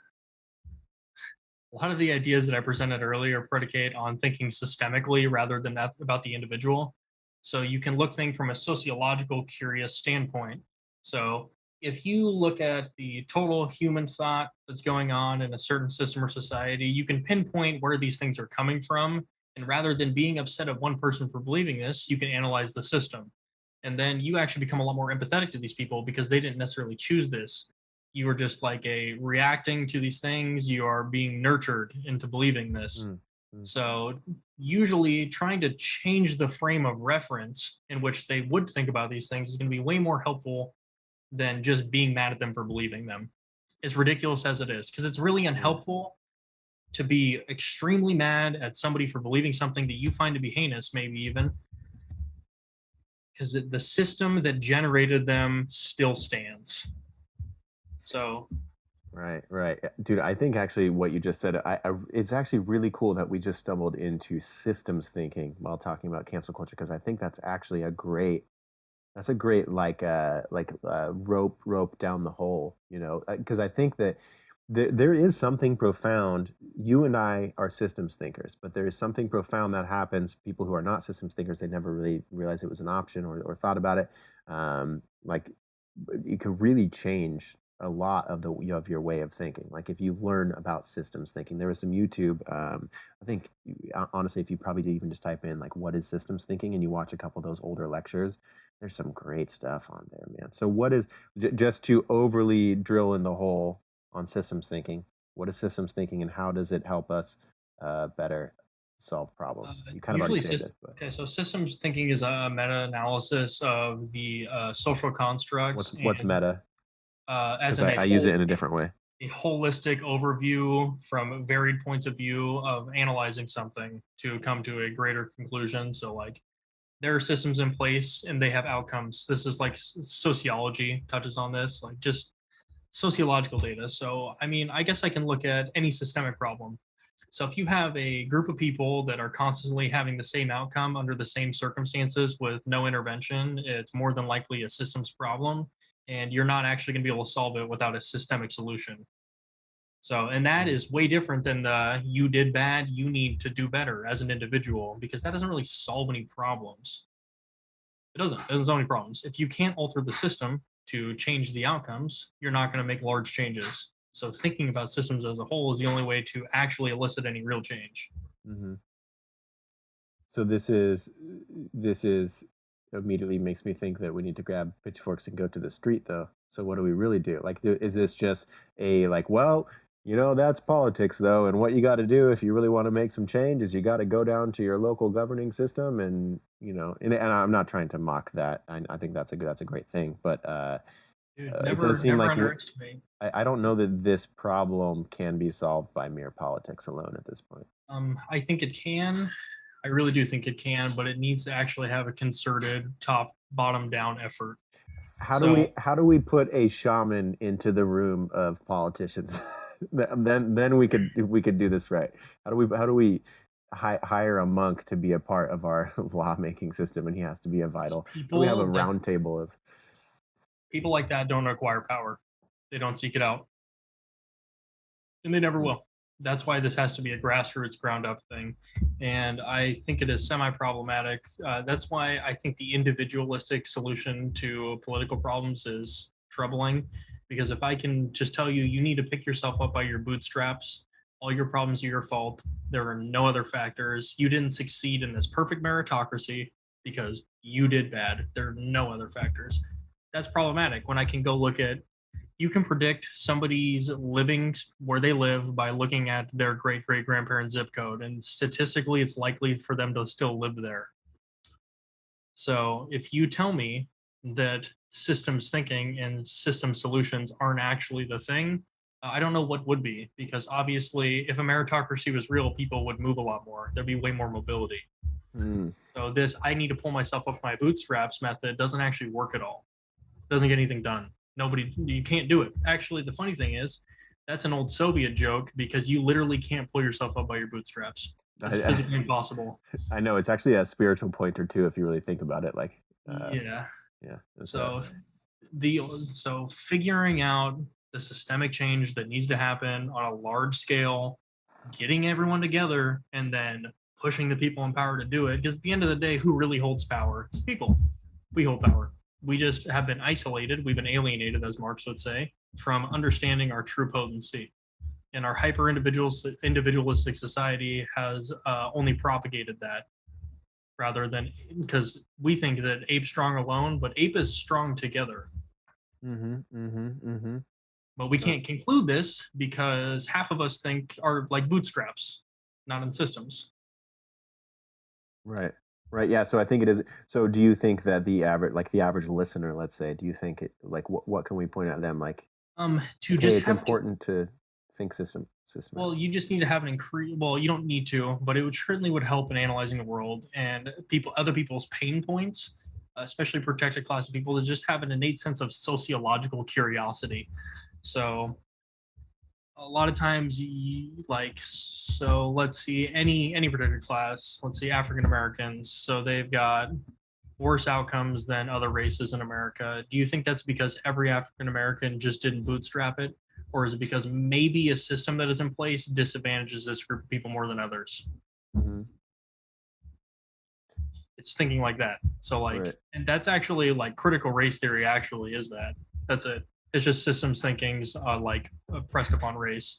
Speaker 3: lot of the ideas that I presented earlier predicate on thinking systemically rather than about the individual. So you can look things from a sociological, curious standpoint. So if you look at the total human thought that's going on in a certain system or society, you can pinpoint where these things are coming from. And rather than being upset at one person for believing this, you can analyze the system. And then you actually become a lot more empathetic to these people because they didn't necessarily choose this. You are just like a reacting to these things. You are being nurtured into believing this. So usually trying to change the frame of reference in which they would think about these things is going to be way more helpful than just being mad at them for believing them, as ridiculous as it is, because it's really unhelpful to be extremely mad at somebody for believing something that you find to be heinous, maybe even because the system that generated them still stands. So
Speaker 4: Right. Dude, I think actually what you just said, it's actually really cool that we just stumbled into systems thinking while talking about cancel culture, because I think that's actually that's a great rope down the hole, because I think that there is something profound. You and I are systems thinkers, but there is something profound that happens. People who are not systems thinkers, they never really realized it was an option or thought about it. Like it could really change a lot of of your way of thinking. Like if you learn about systems thinking, there was some YouTube. I think honestly, if you probably even just type in like what is systems thinking and you watch a couple of those older lectures, there's some great stuff on there, man. So what is just to overly drill in the hole on systems thinking? What is systems thinking, and how does it help us better solve problems? You kind of already said this, but
Speaker 3: okay. So systems thinking is a meta-analysis of the social constructs.
Speaker 4: What's meta?
Speaker 3: As
Speaker 4: Because I use it in a different way.
Speaker 3: A holistic overview from varied points of view of analyzing something to come to a greater conclusion. So like there are systems in place and they have outcomes. This is like sociology touches on this, like just sociological data. So I mean, I guess I can look at any systemic problem. So if you have a group of people that are constantly having the same outcome under the same circumstances with no intervention, it's more than likely a systems problem, and you're not actually going to be able to solve it without a systemic solution. So, and that is way different than the you did bad, you need to do better as an individual, because that doesn't really solve any problems. It doesn't solve any problems. If you can't alter the system to change the outcomes, you're not going to make large changes. So thinking about systems as a whole is the only way to actually elicit any real change.
Speaker 4: Mm-hmm. So this is immediately makes me think that we need to grab pitchforks and go to the street, though. So what do we really do? Like, is this just a like, well, that's politics, though, and what you got to do if you really want to make some change is you got to go down to your local governing system, and and I'm not trying to mock that. I think that's a great thing, but
Speaker 3: Dude,
Speaker 4: it does seem like
Speaker 3: underestimate.
Speaker 4: I don't know that this problem can be solved by mere politics alone at this point.
Speaker 3: I think it can. I really do think it can, but it needs to actually have a concerted top bottom down effort.
Speaker 4: How do we put a shaman into the room of politicians? then we could do this right. How do we hire a monk to be a part of our lawmaking system, and he has to be a vital? We have a round table of
Speaker 3: people like that. Don't acquire power. They don't seek it out, and they never will. That's why this has to be a grassroots, ground up thing. And I think it is semi-problematic. That's why I think the individualistic solution to political problems is troubling. Because if I can just tell you, you need to pick yourself up by your bootstraps, all your problems are your fault, there are no other factors, you didn't succeed in this perfect meritocracy because you did bad, there are no other factors. That's problematic when I can go look at, you can predict somebody's living where they live by looking at their great-great-grandparents' zip code, and statistically it's likely for them to still live there. So if you tell me that systems thinking and system solutions aren't actually the thing, I don't know what would be, because obviously if a meritocracy was real, people would move a lot more. There'd be way more mobility. So this I need to pull myself up my bootstraps method doesn't actually work at all. It doesn't get anything done. You can't do it. Actually, the funny thing is, that's an old Soviet joke, because you literally can't pull yourself up by your bootstraps. It's physically impossible.
Speaker 4: I know, it's actually a spiritual pointer too, if you really think about it. Like,
Speaker 3: yeah.
Speaker 4: Yeah.
Speaker 3: So So figuring out the systemic change that needs to happen on a large scale, getting everyone together, and then pushing the people in power to do it. Because at the end of the day, who really holds power? It's people. We hold power. We just have been isolated. We've been alienated, as Marx would say, from understanding our true potency. And our hyper individualistic society has only propagated that, rather than, because we think that ape's strong alone, but ape is strong together. But we can't conclude this because half of us think are like bootstraps, not in systems.
Speaker 4: Right. Right. Yeah. So I think it is. So do you think that the average listener, let's say, do you think it, like, what can we point out to them? Like,
Speaker 3: To
Speaker 4: okay,
Speaker 3: just
Speaker 4: it's
Speaker 3: have
Speaker 4: important to think system.
Speaker 3: well, you just need to have an well, you don't need to, but it would certainly would help in analyzing the world and other people's pain points, especially protected class of people, to just have an innate sense of sociological curiosity. So a lot of times, so let's see, any protected class, let's see, African Americans, so they've got worse outcomes than other races in America. Do you think that's because every African American just didn't bootstrap it? Or is it because maybe a system that is in place disadvantages this group of people more than others? It's thinking like that. So
Speaker 4: Right.
Speaker 3: and that's actually like critical race theory actually is that. That's it. It's just systems thinkings pressed upon race.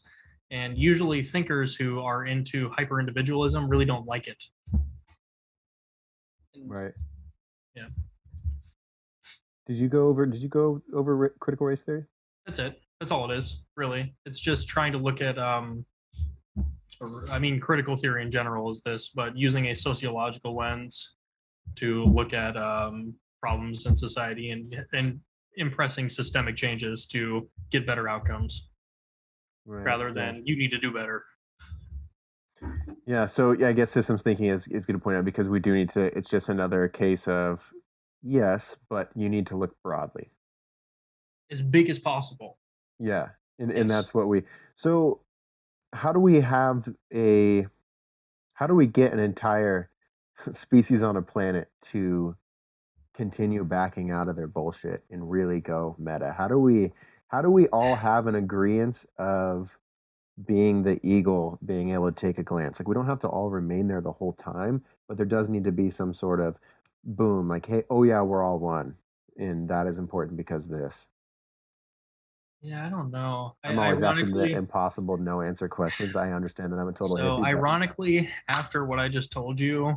Speaker 3: And usually thinkers who are into hyper individualism really don't like it.
Speaker 4: Right.
Speaker 3: Yeah.
Speaker 4: Did you go over critical race theory?
Speaker 3: That's it. That's all it is, really. It's just trying to look at critical theory in general is this, but using a sociological lens to look at problems in society and impressing systemic changes to get better outcomes, rather than you need to do better.
Speaker 4: Yeah. So yeah, I guess systems thinking is good to point out, because we do need to. It's just another case of yes, but you need to look broadly,
Speaker 3: as big as possible.
Speaker 4: Yeah, and that's what we. So how do we get an entire species on a planet to continue backing out of their bullshit and really go meta? How do we all have an agreement of being the eagle, being able to take a glance? Like, we don't have to all remain there the whole time, but there does need to be some sort of boom, like, hey, oh yeah, we're all one, and that is important because this.
Speaker 3: Yeah, I don't know.
Speaker 4: I'm always asking the impossible no answer questions. I understand that I'm a total hippie.
Speaker 3: So ironically, after what I just told you,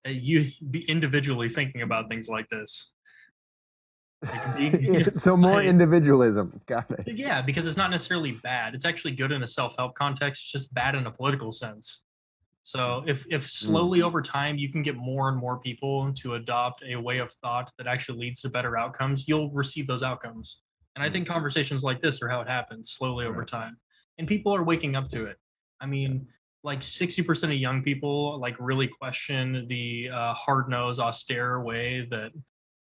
Speaker 3: you be individually thinking about things like this.
Speaker 4: So more individualism. Got it.
Speaker 3: Yeah, because it's not necessarily bad. It's actually good in a self-help context. It's just bad in a political sense. So if slowly over time you can get more and more people to adopt a way of thought that actually leads to better outcomes, you'll receive those outcomes. And I think conversations like this are how it happens slowly over time. And people are waking up to it. I mean, like 60% of young people like really question the hard-nosed, austere way that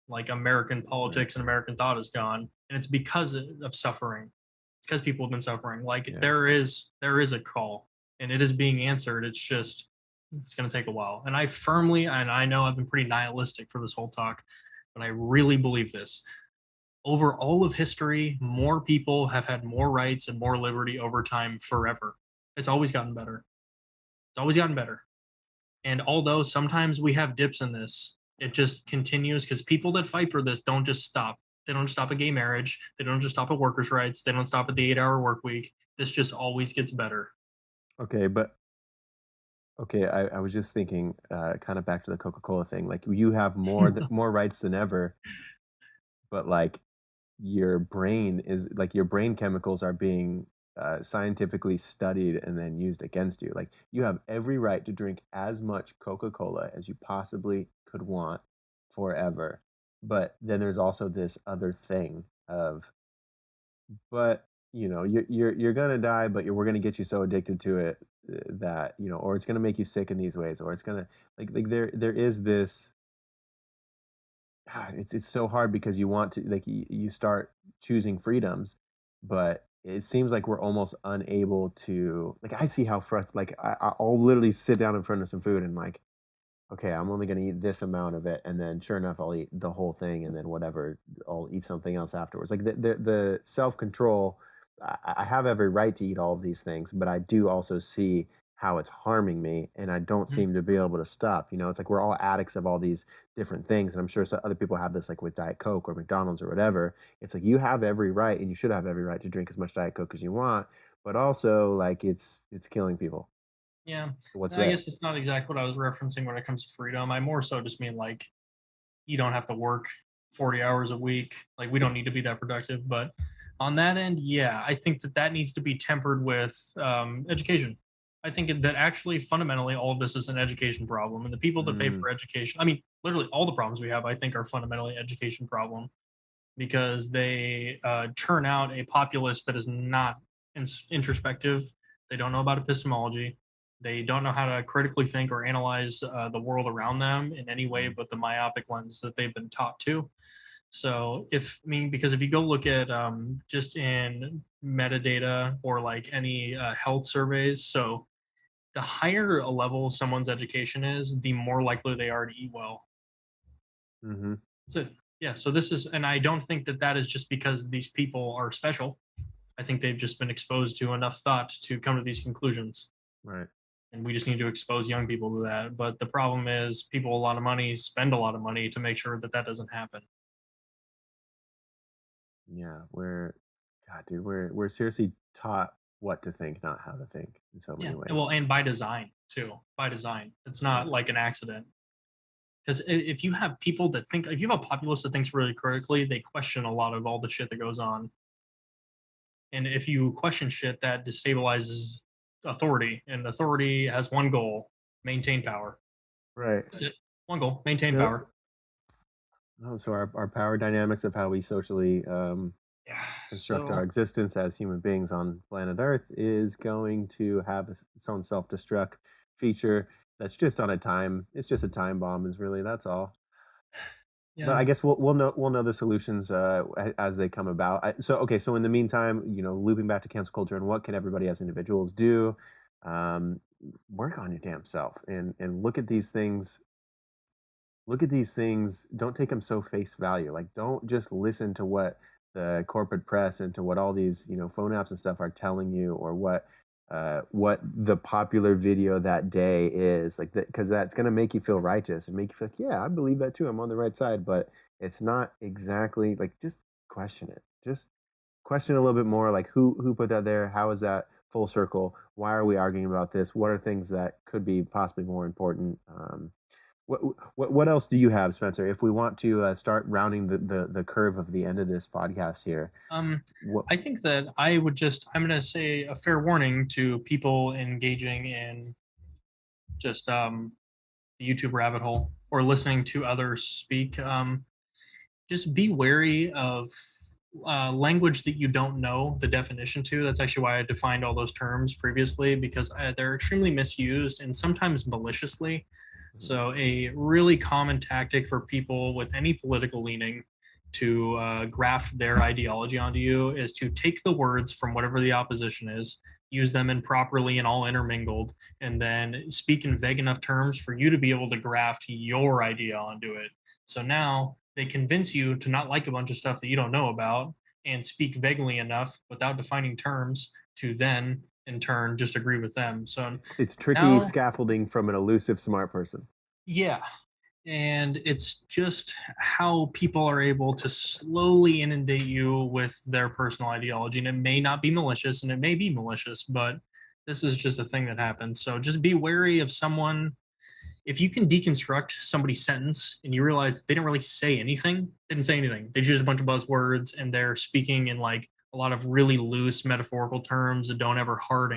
Speaker 3: like American politics and American thought has gone. And it's because of suffering. It's because people have been suffering. Like there is a call, and it is being answered. It's just, it's going to take a while. And I know I've been pretty nihilistic for this whole talk, but I really believe this. Over all of history, more people have had more rights and more liberty over time forever. It's always gotten better. It's always gotten better. And although sometimes we have dips in this, it just continues, because people that fight for this don't just stop. They don't stop at gay marriage. They don't just stop at workers' rights. They don't stop at the 8-hour work week. This just always gets better.
Speaker 4: Okay, I was just thinking, kind of back to the Coca-Cola thing. Like, you have more rights than ever, but like your brain chemicals are being scientifically studied and then used against you. Like, you have every right to drink as much Coca-Cola as you possibly could want forever. But then there's also this other thing of, but you're gonna die, but we're gonna get you so addicted to it that or it's gonna make you sick in these ways, or it's gonna like there is this. It's so hard, because you want to, like, you start choosing freedoms, but it seems like we're almost unable to, like, I see how frustrated, like, I'll literally sit down in front of some food and like, okay, I'm only going to eat this amount of it, and then sure enough, I'll eat the whole thing, and then whatever, I'll eat something else afterwards. Like the self control, I have every right to eat all of these things, but I do also see how it's harming me, and I don't
Speaker 3: Mhm.
Speaker 4: seem to be able to stop. You know, it's like we're all addicts of all these different things, and I'm sure other people have this, like with Diet Coke or McDonald's or whatever. It's like you have every right, and you should have every right to drink as much Diet Coke as you want, but also like it's killing people.
Speaker 3: Yeah.
Speaker 4: What's
Speaker 3: I
Speaker 4: that?
Speaker 3: guess it's not exactly what I was referencing when it comes to freedom. I more so just mean like you don't have to work 40 hours a week. Like we don't need to be that productive. But on that end, yeah, I think that that needs to be tempered with education. I think that actually fundamentally all of this is an education problem. And the people that pay
Speaker 4: Mm,
Speaker 3: for education, I mean, literally all the problems we have, I think, are fundamentally education problem because they churn out a populace that is not introspective. They don't know about epistemology. They don't know how to critically think or analyze the world around them in any way
Speaker 4: mm,
Speaker 3: but the myopic lens that they've been taught to. So, because if you go look at just in metadata or like any health surveys, so the higher a level someone's education is, the more likely they are to eat well.
Speaker 4: mhm.
Speaker 3: That's it. Yeah. So this is, and I don't think that that is just because these people are special. I think they've just been exposed to enough thought to come to these conclusions.
Speaker 4: Right.
Speaker 3: And we just need to expose young people to that. But the problem is, people a lot of money spend a lot of money to make sure that that doesn't happen.
Speaker 4: Yeah, God, dude, we're seriously taught what to think, not how to think in so
Speaker 3: Yeah.
Speaker 4: many ways.
Speaker 3: Well, and by design too. By design, it's
Speaker 4: Right.
Speaker 3: not like an accident. Because if you have people that think, if you have a populace that thinks really critically, they question a lot of all the shit that goes on. And if you question shit, that destabilizes authority. And authority has one goal: maintain power.
Speaker 4: Right.
Speaker 3: That's it. One goal: maintain
Speaker 4: Yep.
Speaker 3: power.
Speaker 4: Oh, so our power dynamics of how we socially
Speaker 3: Yeah.
Speaker 4: construct
Speaker 3: So
Speaker 4: our existence as human beings on planet Earth is going to have its own self-destruct feature that's just on a time. It's just a time bomb, is really that's all. But
Speaker 3: yeah.
Speaker 4: I guess we'll know the solutions as they come about. So okay, so in the meantime, looping back to cancel culture and what can everybody as individuals do? Um, Work on your damn self and look at these things. Look at these things. Don't take them so face value. Like, don't just listen to what the corporate press and to what all these phone apps and stuff are telling you, or what the popular video that day is like, because that's going to make you feel righteous and make you feel like, yeah, I believe that too, I'm on the right side. But it's not exactly like, just question it. Just question a little bit more, like who put that there, how is that full circle, why are we arguing about this, what are things that could be possibly more important. What else do you have, Spencer, if we want to start rounding the curve of the end of this podcast here?
Speaker 3: Um,
Speaker 4: What?
Speaker 3: I think that I'm going to say a fair warning to people engaging in just the YouTube rabbit hole or listening to others speak. Just be wary of language that you don't know the definition to. That's actually why I defined all those terms previously, because they're extremely misused and sometimes maliciously. So, a really common tactic for people with any political leaning to graft their ideology onto you is to take the words from whatever the opposition is, use them improperly and all intermingled, and then speak in vague enough terms for you to be able to graft your idea onto it. So now they convince you to not like a bunch of stuff that you don't know about and speak vaguely enough without defining terms to then in turn just agree with them. So
Speaker 4: It's tricky
Speaker 3: now,
Speaker 4: scaffolding from an elusive smart person.
Speaker 3: yeah, and it's just how people are able to slowly inundate you with their personal ideology. And it may not be malicious and it may be malicious, but this is just a thing that happens. So just be wary of someone. If you can deconstruct somebody's sentence and you realize they didn't really say anything, they didn't say anything. They just a bunch of buzzwords and they're speaking in like a lot of really loose metaphorical terms that don't ever hard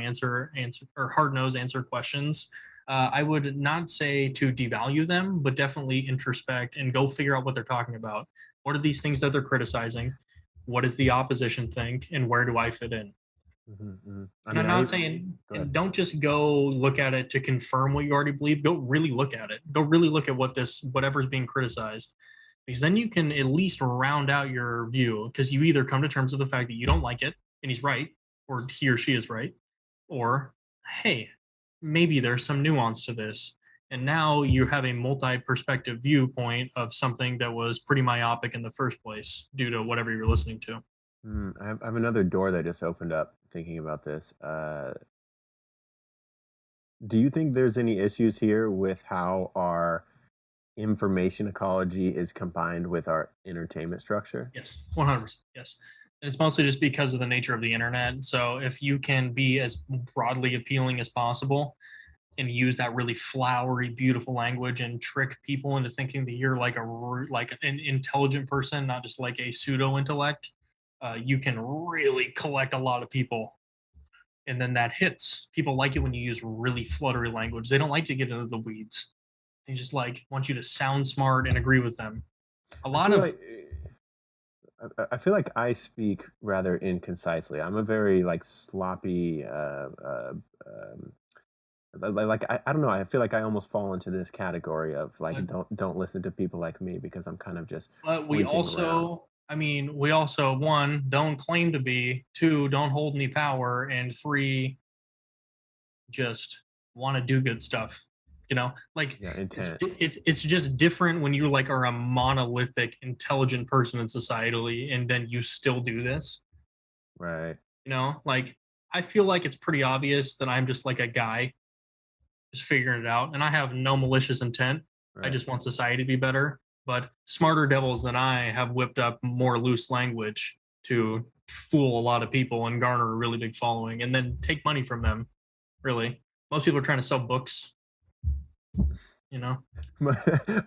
Speaker 3: nose answer questions. I would not say to devalue them, but definitely introspect and go figure out what they're talking about. What are these things that they're criticizing? What does the opposition think? And where do I fit in?
Speaker 4: I
Speaker 3: And
Speaker 4: mean,
Speaker 3: I'm not saying,
Speaker 4: go
Speaker 3: and
Speaker 4: ahead.
Speaker 3: don't just go look at it to confirm what you already believe. Go really look at it. Go really look at whatever's being criticized, because then you can at least round out your view. Because you either come to terms with the fact that you don't like it and he's right, or he or she is right, or hey, maybe there's some nuance to this. And now you have a multi-perspective viewpoint of something that was pretty myopic in the first place due to whatever you're listening to.
Speaker 4: I have another door that just opened up thinking about this. Do you think there's any issues here with how our information ecology is combined with our entertainment structure?
Speaker 3: Yes, 100%. Yes. And it's mostly just because of the nature of the internet. So if you can be as broadly appealing as possible and use that really flowery, beautiful language and trick people into thinking that you're like an intelligent person, not just like a pseudo intellect, you can really collect a lot of people. And then that hits. People like it when you use really fluttery language. They don't like to get into the weeds. They just like want you to sound smart and agree with them. A
Speaker 4: I
Speaker 3: lot
Speaker 4: feel
Speaker 3: of
Speaker 4: like I feel like I speak rather inconcisely. I'm a very like sloppy, I don't know. I feel like I almost fall into this category of like
Speaker 3: but,
Speaker 4: don't listen to people like me because I'm kind of just
Speaker 3: but we
Speaker 4: pointing around.
Speaker 3: also, I mean, we also one don't claim to be, two don't hold any power, and three just want to do good stuff. Like
Speaker 4: Yeah,
Speaker 3: it's
Speaker 4: intent.
Speaker 3: it's just different when you like are a monolithic, intelligent person in society, and then you still do this.
Speaker 4: Right.
Speaker 3: Like I feel like it's pretty obvious that I'm just like a guy just figuring it out, and I have no malicious intent. I
Speaker 4: Right.
Speaker 3: just want society to be better. But smarter devils than I have whipped up more loose language to fool a lot of people and garner a really big following, and then take money from them. Really, most people are trying to sell books. You know,
Speaker 4: I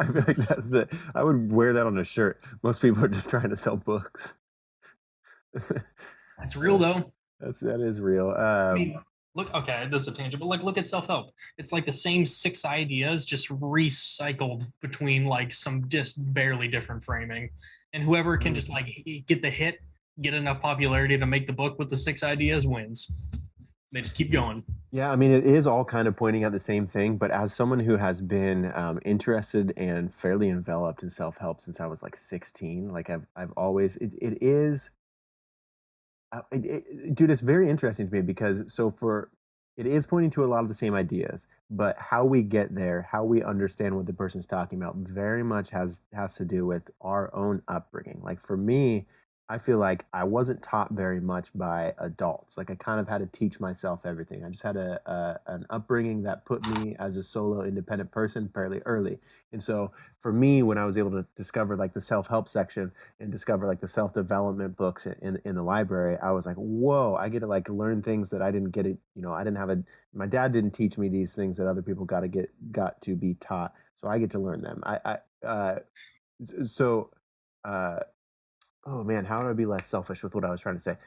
Speaker 4: feel like I would wear that on a shirt. Most people are just trying to sell books.
Speaker 3: it's real though.
Speaker 4: That is real.
Speaker 3: I mean, look, okay, this is a tangent, but like, look at self help. It's like the same six ideas, just recycled between like some just barely different framing. And whoever can just like get the hit, get enough popularity to make the book with the six ideas wins. They just keep going.
Speaker 4: Yeah, I mean, it is all kind of pointing at the same thing, but as someone who has been interested and fairly enveloped in self-help since I was like 16, like I've always, it is, dude, it's very interesting to me because it is pointing to a lot of the same ideas, but how we get there, how we understand what the person's talking about very much has to do with our own upbringing. Like for me, I feel like I wasn't taught very much by adults. Like I kind of had to teach myself everything. I just had an upbringing that put me as a solo independent person fairly early. And so for me, when I was able to discover like the self-help section and discover like the self-development books in the library, I was like, whoa, I get to like learn things that I didn't get it. I didn't have my dad didn't teach me these things that other people got to be taught. So I get to learn them. So, oh man, how do I be less selfish with what I was trying to say?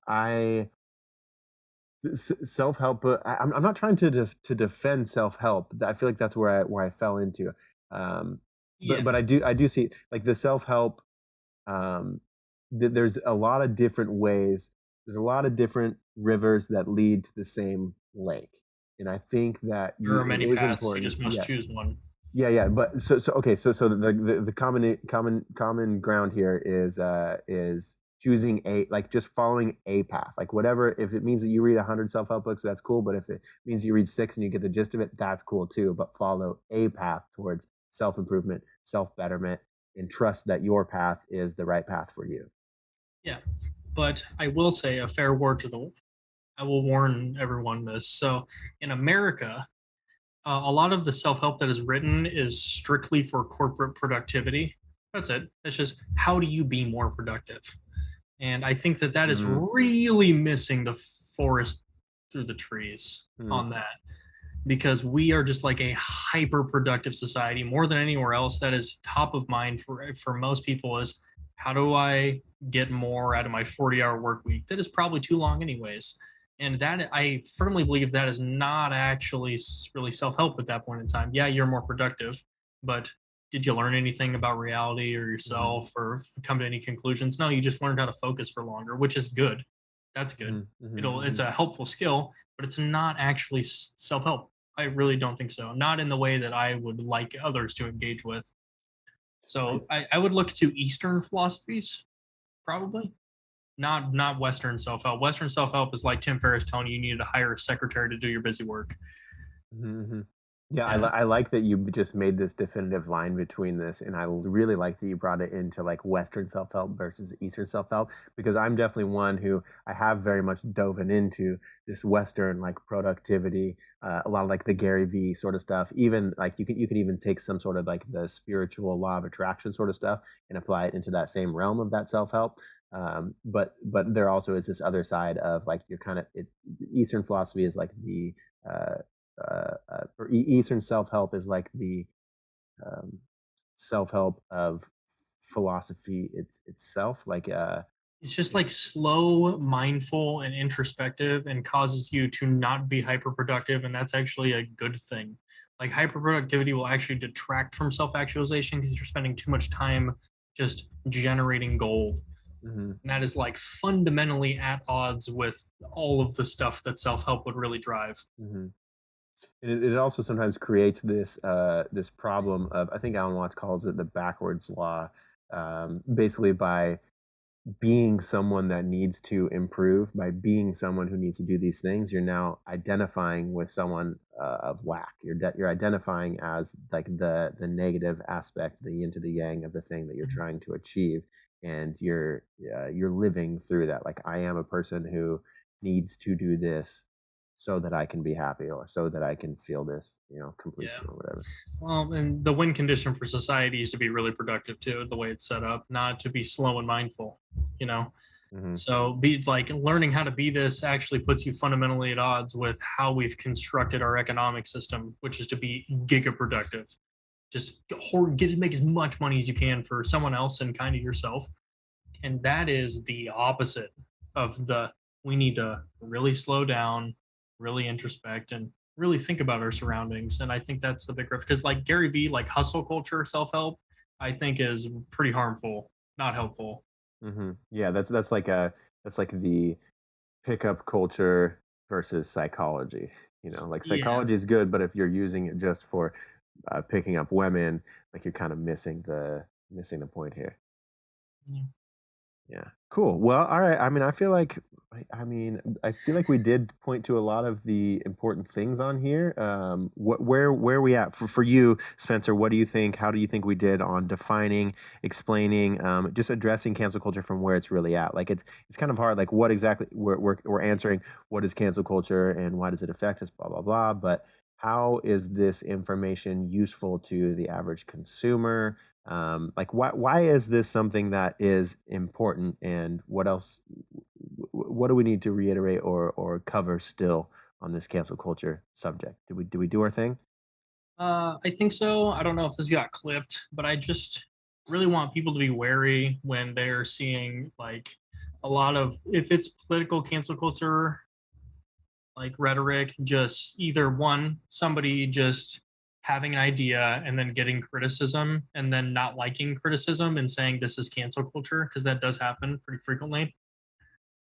Speaker 4: I self-help, but I'm not trying to defend self-help. I feel like that's where I fell into.
Speaker 3: Yeah.
Speaker 4: But I do see like the self-help. There's a lot of different ways. There's a lot of different rivers that lead to the same lake, and I think that
Speaker 3: There are
Speaker 4: it
Speaker 3: many
Speaker 4: is
Speaker 3: paths. You
Speaker 4: important.
Speaker 3: just must
Speaker 4: Yeah,
Speaker 3: choose one.
Speaker 4: yeah. But so okay. So the common ground here is choosing just following a path. Like whatever, if it means that you read 100 self-help books, that's cool. But if it means you read 6 and you get the gist of it, that's cool too. But follow a path towards self-improvement, self-betterment, and trust that your path is the right path for you.
Speaker 3: Yeah. But I will say a fair word to I will warn everyone this. So in America, a lot of the self-help that is written is strictly for corporate productivity. That's it. It's just how do you be more productive? And I think that is
Speaker 4: Mm,
Speaker 3: really missing the forest through the trees
Speaker 4: mm,
Speaker 3: on that, because we are just like a hyper productive society more than anywhere else. That is top of mind for most people is how do I get more out of my 40-hour work week that is probably too long anyways. And that I firmly believe that is not actually really self-help at that point in time. Yeah, you're more productive, but did you learn anything about reality or
Speaker 4: mm,
Speaker 3: yourself or come to any conclusions? No, you just learned how to focus for longer, which is good. That's good.
Speaker 4: mm,
Speaker 3: It's a helpful skill, but it's not actually self-help. I really don't think so. Not in the way that I would like others to engage with.
Speaker 4: I,
Speaker 3: So I would look to Eastern philosophies, probably. Not Western self-help. Western self-help is like Tim Ferriss telling you need to hire a secretary to do your busy work.
Speaker 4: mhm. Yeah,
Speaker 3: Yeah.
Speaker 4: I like that you just made this definitive line between this, and I really like that you brought it into like Western self help versus Eastern self help, because I'm definitely one who I have very much dove into this Western like productivity, a lot of like the Gary V sort of stuff. Even like you could even take some sort of like the spiritual law of attraction sort of stuff and apply it into that same realm of that self help. But there also is this other side of like you're kind of Eastern philosophy is like the or Eastern self help is like the um, self help of philosophy itself. Like
Speaker 3: It's just like
Speaker 4: it's
Speaker 3: slow, mindful, and introspective, and causes you to not be hyper productive. And that's actually a good thing. Like hyper productivity will actually detract from self actualization because you're spending too much time just generating gold.
Speaker 4: mhm,
Speaker 3: And that is like fundamentally at odds with all of the stuff that self help would really drive.
Speaker 4: mhm. And it also sometimes creates this problem of I think Alan Watts calls it the backwards law. Basically, by being someone that needs to improve, by being someone who needs to do these things, you're now identifying with someone of lack. You're identifying as like the negative aspect, the yin to the yang of the thing that you're trying to achieve, and you're living through that. Like I am a person who needs to do this so that I can be happy or so that I can feel this,
Speaker 3: Yeah.
Speaker 4: completion or whatever.
Speaker 3: Well, and the win condition for society is to be really productive too, the way it's set up, not to be slow and mindful, you know?
Speaker 4: Hmm.
Speaker 3: So be like learning how to be this actually puts you fundamentally at odds with how we've constructed our economic system, which is to be giga productive. Just get make as much money as you can for someone else and kind of yourself. And that is the opposite of the we need to really slow down, really introspect, and really think about our surroundings. And I think that's the big rift because like Gary Vee, like hustle culture, self-help, I think is pretty harmful, not helpful.
Speaker 4: Yeah, that's like the pickup culture versus psychology. Like
Speaker 3: Yeah.
Speaker 4: psychology is good, but if you're using it just for picking up women, like you're kind of missing the point here.
Speaker 3: Yeah.
Speaker 4: Yeah. Cool. Well, all right. I mean, I feel like we did point to a lot of the important things on here. Where are we at for you, Spencer? What do you think? How do you think we did on defining, explaining, just addressing cancel culture from where it's really at? Like it's kind of hard. Like what exactly we're answering? What is cancel culture and why does it affect us? Blah blah blah. But how is this information useful to the average consumer? Like why is this something that is important, and what else what do we need to reiterate or cover still on this cancel culture subject? Do we do our thing?
Speaker 3: I think so. I don't know if this got clipped, but I just really want people to be wary when they're seeing like a lot of if it's political cancel culture like rhetoric, just either one, somebody just having an idea and then getting criticism and then not liking criticism and saying this is cancel culture, because that does happen pretty frequently.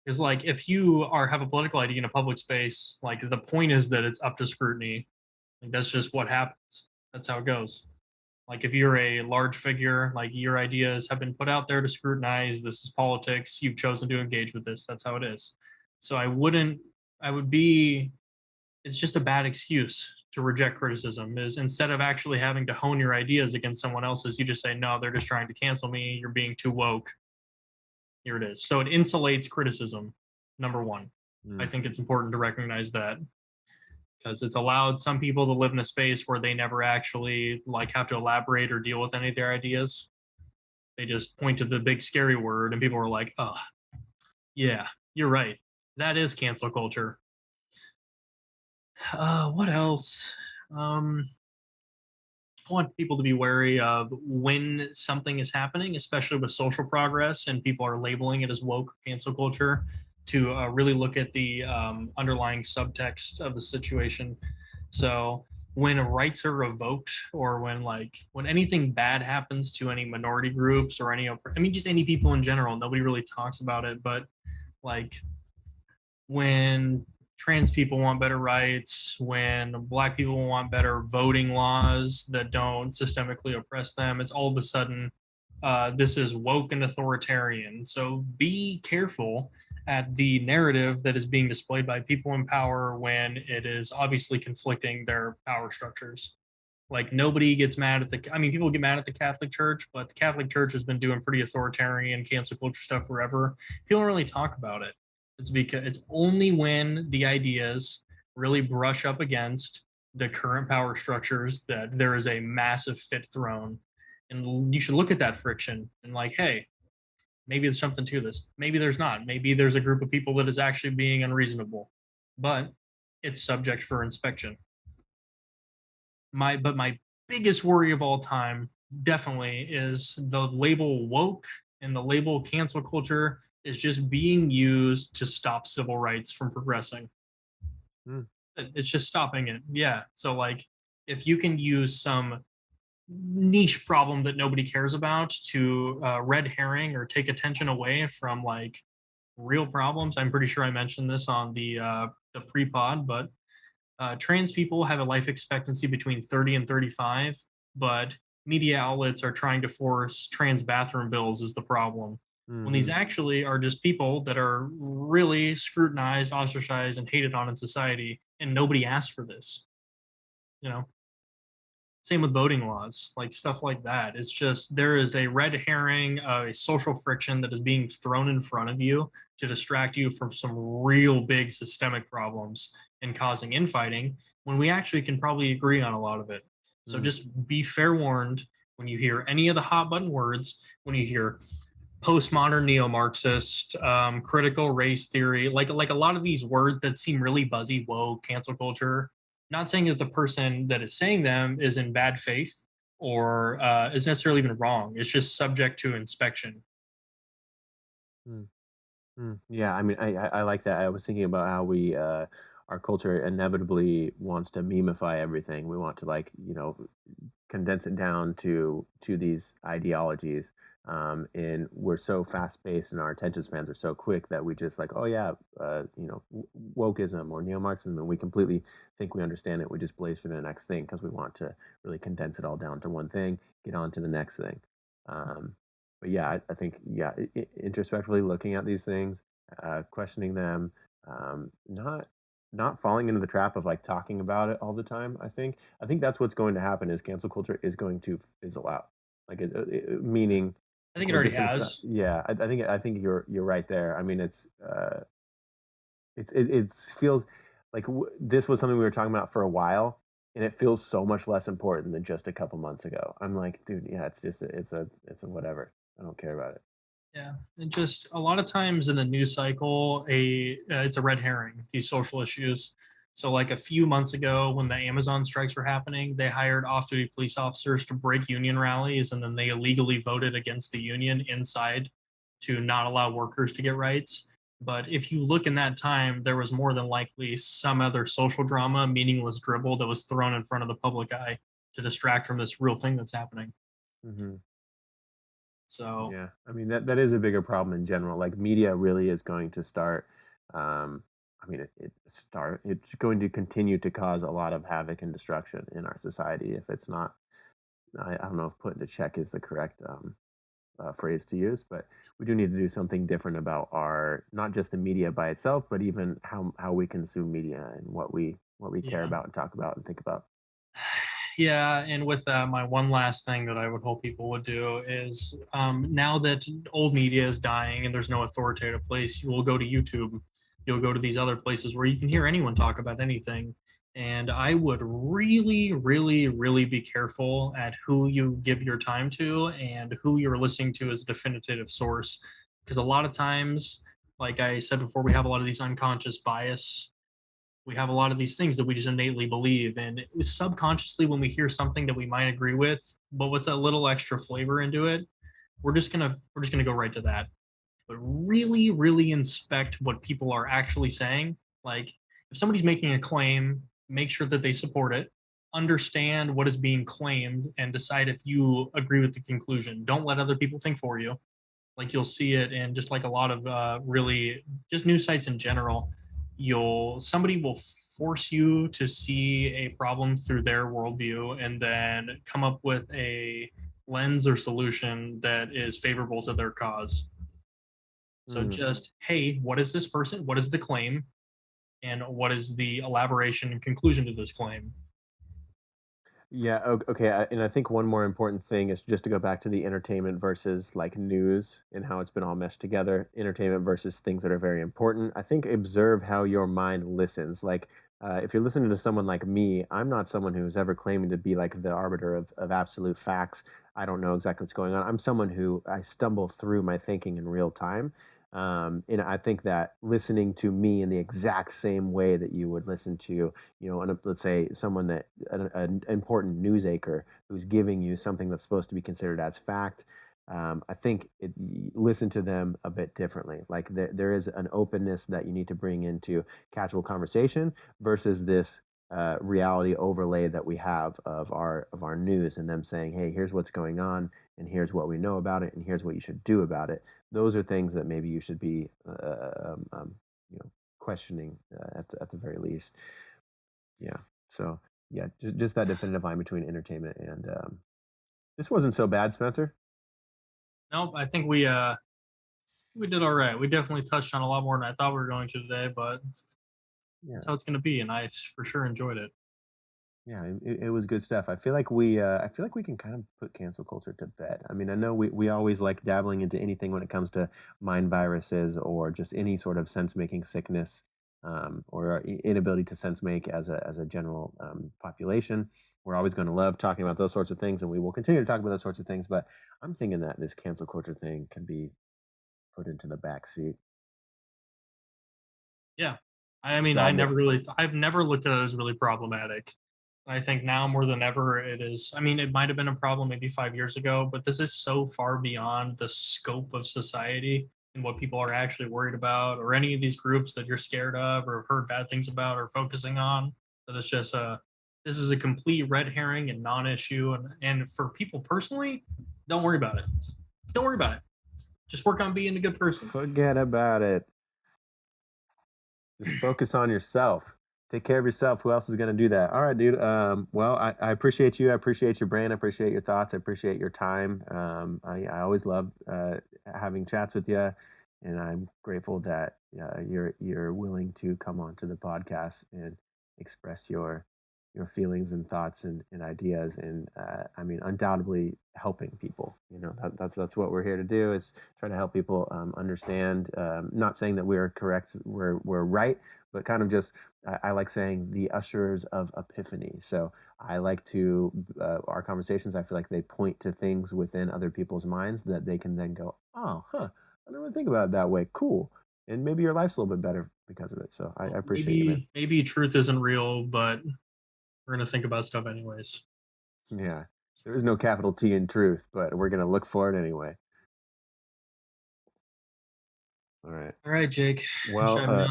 Speaker 3: Because like if you are have a political idea in a public space, like the point is that it's up to scrutiny. Like that's just what happens. That's how it goes. Like if you're a large figure, like your ideas have been put out there to scrutinize, this is politics, you've chosen to engage with this. That's how it is. So I would be it's just a bad excuse to reject criticism is instead of actually having to hone your ideas against someone else's, you just say, no, they're just trying to cancel me. You're being too woke. Here it is. So it insulates criticism. Number one, I
Speaker 4: Mm.
Speaker 3: think it's important to recognize that because it's allowed some people to live in a space where they never actually like have to elaborate or deal with any of their ideas. They just point to the big scary word and people are like, oh, yeah, you're right. That is cancel culture. What else? Um, I want people to be wary of when something is happening, especially with social progress and people are labeling it as woke cancel culture, to really look at the underlying subtext of the situation. So when rights are revoked or when anything bad happens to any minority groups or just any people in general, nobody really talks about it, but like when trans people want better rights, when black people want better voting laws that don't systemically oppress them, it's all of a sudden this is woke and authoritarian. So be careful at the narrative that is being displayed by people in power when it is obviously conflicting their power structures. Like nobody gets mad at I mean, people get mad at the Catholic Church, but the Catholic Church has been doing pretty authoritarian cancel culture stuff forever. People don't really talk about it. It's because it's only when the ideas really brush up against the current power structures that there is a massive fit thrown. And you should look at that friction and like, hey, maybe there's something to this. Maybe there's not. Maybe there's a group of people that is actually being unreasonable, but it's subject for inspection. My biggest worry of all time definitely is the label woke and the label cancel culture is just being used to stop civil rights from progressing. It's just stopping it. Yeah. So like if you can use some niche problem that nobody cares about to red herring or take attention away from like real problems. I'm pretty sure I mentioned this on the pre-pod, but trans people have a life expectancy between 30 and 35, but media outlets are trying to force trans bathroom bills is the problem. When these actually are just people that are really scrutinized, ostracized, and hated on in society, and nobody asked for this. You know, same with voting laws, like stuff like that. It's just there is a red herring, a social friction that is being thrown in front of you to distract you from some real big systemic problems and causing infighting when we actually can probably agree on a lot of it. So just be fair warned when you hear any of the hot button words, when you hear postmodern neo-Marxist, critical race theory, like a lot of these words that seem really buzzy, woke, cancel culture. Not saying that the person that is saying them is in bad faith or is necessarily even wrong. It's just subject to inspection.
Speaker 4: Yeah, I mean, I like that. I was thinking about how we our culture inevitably wants to memify everything. We want to like condense it down to these ideologies. And we're so fast paced and our attention spans are so quick that we just like, oh yeah, wokeism or neo-Marxism, and we completely think we understand it. We just blaze for the next thing because we want to really condense it all down to one thing, get on to the next thing. But yeah, I think introspectively looking at these things, questioning them, not falling into the trap of like talking about it all the time. I think that's what's going to happen is cancel culture is going to fizzle out. Like meaning,
Speaker 3: I think it already has.
Speaker 4: Yeah, I think you're right there. I mean, it feels like this was something we were talking about for a while, and it feels so much less important than just a couple months ago. I'm like, dude, yeah, it's just it's a whatever. I don't care about it.
Speaker 3: Yeah, and just a lot of times in the news cycle, it's a red herring. These social issues. So, like a few months ago, when the Amazon strikes were happening, they hired off-duty police officers to break union rallies, and then they illegally voted against the union inside to not allow workers to get rights. But if you look in that time, there was more than likely some other social drama, meaningless dribble that was thrown in front of the public eye to distract from this real thing that's happening. So
Speaker 4: yeah, I mean that is a bigger problem in general. Like media really is going to start. I mean, it's going to continue to cause a lot of havoc and destruction in our society if it's not. I don't know if put into check is the correct phrase to use, but we do need to do something different about our not just the media by itself, but even how we consume media and what we care about and talk about and think about.
Speaker 3: Yeah, and with that, my one last thing that I would hope people would do is now that old media is dying and there's no authoritative place, you will go to YouTube. You'll go to these other places where you can hear anyone talk about anything. And I would really, really, really be careful at who you give your time to and who you're listening to as a definitive source. Because a lot of times, like I said before, we have a lot of these unconscious bias. We have a lot of these things that we just innately believe. And subconsciously, when we hear something that we might agree with, but with a little extra flavor into it, we're just gonna go right to that. But really, really inspect what people are actually saying. Like if somebody's making a claim, make sure that they support it, understand what is being claimed, and decide if you agree with the conclusion. Don't let other people think for you. Like you'll see it in just like a lot of really just news sites in general. Somebody will force you to see a problem through their worldview and then come up with a lens or solution that is favorable to their cause. So just, hey, what is this person? What is the claim? And what is the elaboration and conclusion to this claim?
Speaker 4: Yeah, okay. And I think one more important thing is just to go back to the entertainment versus like news and how it's been all meshed together. Entertainment versus things that are very important. I think observe how your mind listens. Like, if you're listening to someone like me, I'm not someone who's ever claiming to be like the arbiter of absolute facts. I don't know exactly what's going on. I'm someone who I stumble through my thinking in real time. And I think that listening to me in the exact same way that you would listen to, let's say someone that an important news anchor who's giving you something that's supposed to be considered as fact, I think listen to them a bit differently. Like there is an openness that you need to bring into casual conversation versus this reality overlay that we have of our news and them saying, hey, here's what's going on and here's what we know about it and here's what you should do about it. Those are things that maybe you should be questioning at the very least. Yeah. So yeah, just that definitive line between entertainment and this wasn't so bad, Spencer.
Speaker 3: Nope, I think we did all right. We definitely touched on a lot more than I thought we were going to today, but that's how it's going to be, and I for sure enjoyed it.
Speaker 4: Yeah, it was good stuff. I feel like we can kind of put cancel culture to bed. I mean, I know we always like dabbling into anything when it comes to mind viruses or just any sort of sense making sickness, or our inability to sense make as a general population. We're always going to love talking about those sorts of things, and we will continue to talk about those sorts of things. But I'm thinking that this cancel culture thing can be put into the back seat.
Speaker 3: Yeah, I mean, I've never looked at it as really problematic. I think now more than ever it is. I mean, it might have been a problem maybe 5 years ago, but this is so far beyond the scope of society and what people are actually worried about, or any of these groups that you're scared of or have heard bad things about or focusing on, that it's just this is a complete red herring and non-issue. And for people personally, don't worry about it. Don't worry about it. Just work on being a good person.
Speaker 4: Forget about it. Just focus on yourself. Take care of yourself. Who else is going to do that? All right, dude. Well, I appreciate you. I appreciate your brain. I appreciate your thoughts. I appreciate your time. I always love having chats with you, and I'm grateful that you're willing to come onto the podcast and express your feelings and thoughts and ideas. And I mean, undoubtedly helping people. That's what we're here to do, is try to help people understand. Not saying that we're correct, we're right, but kind of just, I like saying the ushers of epiphany. So I like to, our conversations, I feel like they point to things within other people's minds that they can then go, oh, I didn't really think about it that way. Cool. And maybe your life's a little bit better because of it. So I appreciate it.
Speaker 3: Maybe truth isn't real, but we're going to think about stuff anyways.
Speaker 4: Yeah. There is no capital T in truth, but we're going to look for it anyway. All right.
Speaker 3: All right, Jake.
Speaker 4: Well,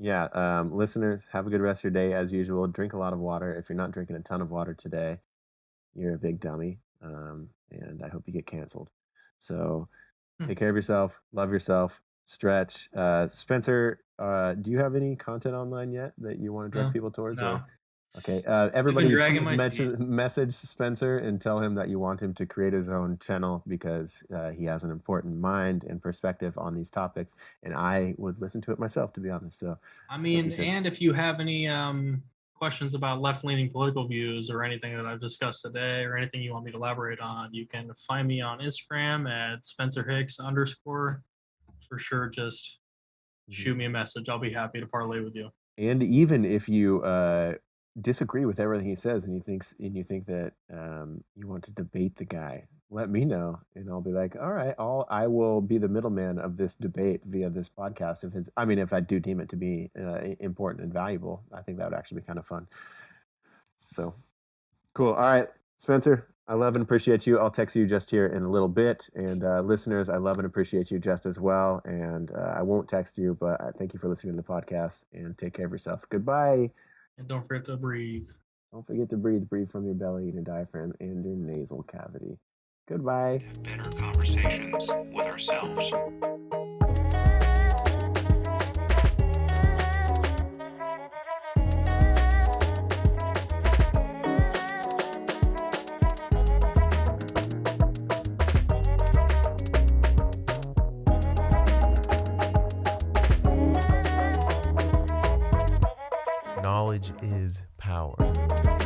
Speaker 4: yeah, listeners, have a good rest of your day as usual. Drink a lot of water. If you're not drinking a ton of water today, you're a big dummy, and I hope you get canceled. So take care of yourself, love yourself, stretch. Spencer, do you have any content online yet that you want to direct people towards?
Speaker 3: No.
Speaker 4: Or? Okay, everybody please message Spencer and tell him that you want him to create his own channel, because he has an important mind and perspective on these topics, and I would listen to it myself, to be honest. So
Speaker 3: I mean, and if you have any questions about left-leaning political views or anything that I've discussed today, or anything you want me to elaborate on, you can find me on Instagram at @SpencerHicks_. For sure, just shoot me a message. I'll be happy to parlay with you.
Speaker 4: And even if you disagree with everything he says, and you think that you want to debate the guy, let me know, and I'll be like, all right, I will be the middleman of this debate via this podcast. If I do deem it to be important and valuable, I think that would actually be kind of fun. So cool. All right, Spencer, I love and appreciate you. I'll text you just here in a little bit, and listeners, I love and appreciate you just as well. And I won't text you, but I thank you for listening to the podcast, and take care of yourself. Goodbye.
Speaker 3: And don't forget to breathe.
Speaker 4: Don't forget to breathe. Breathe from your belly, your diaphragm, and your nasal cavity. Goodbye.
Speaker 2: Have better conversations with ourselves.
Speaker 1: Knowledge is power.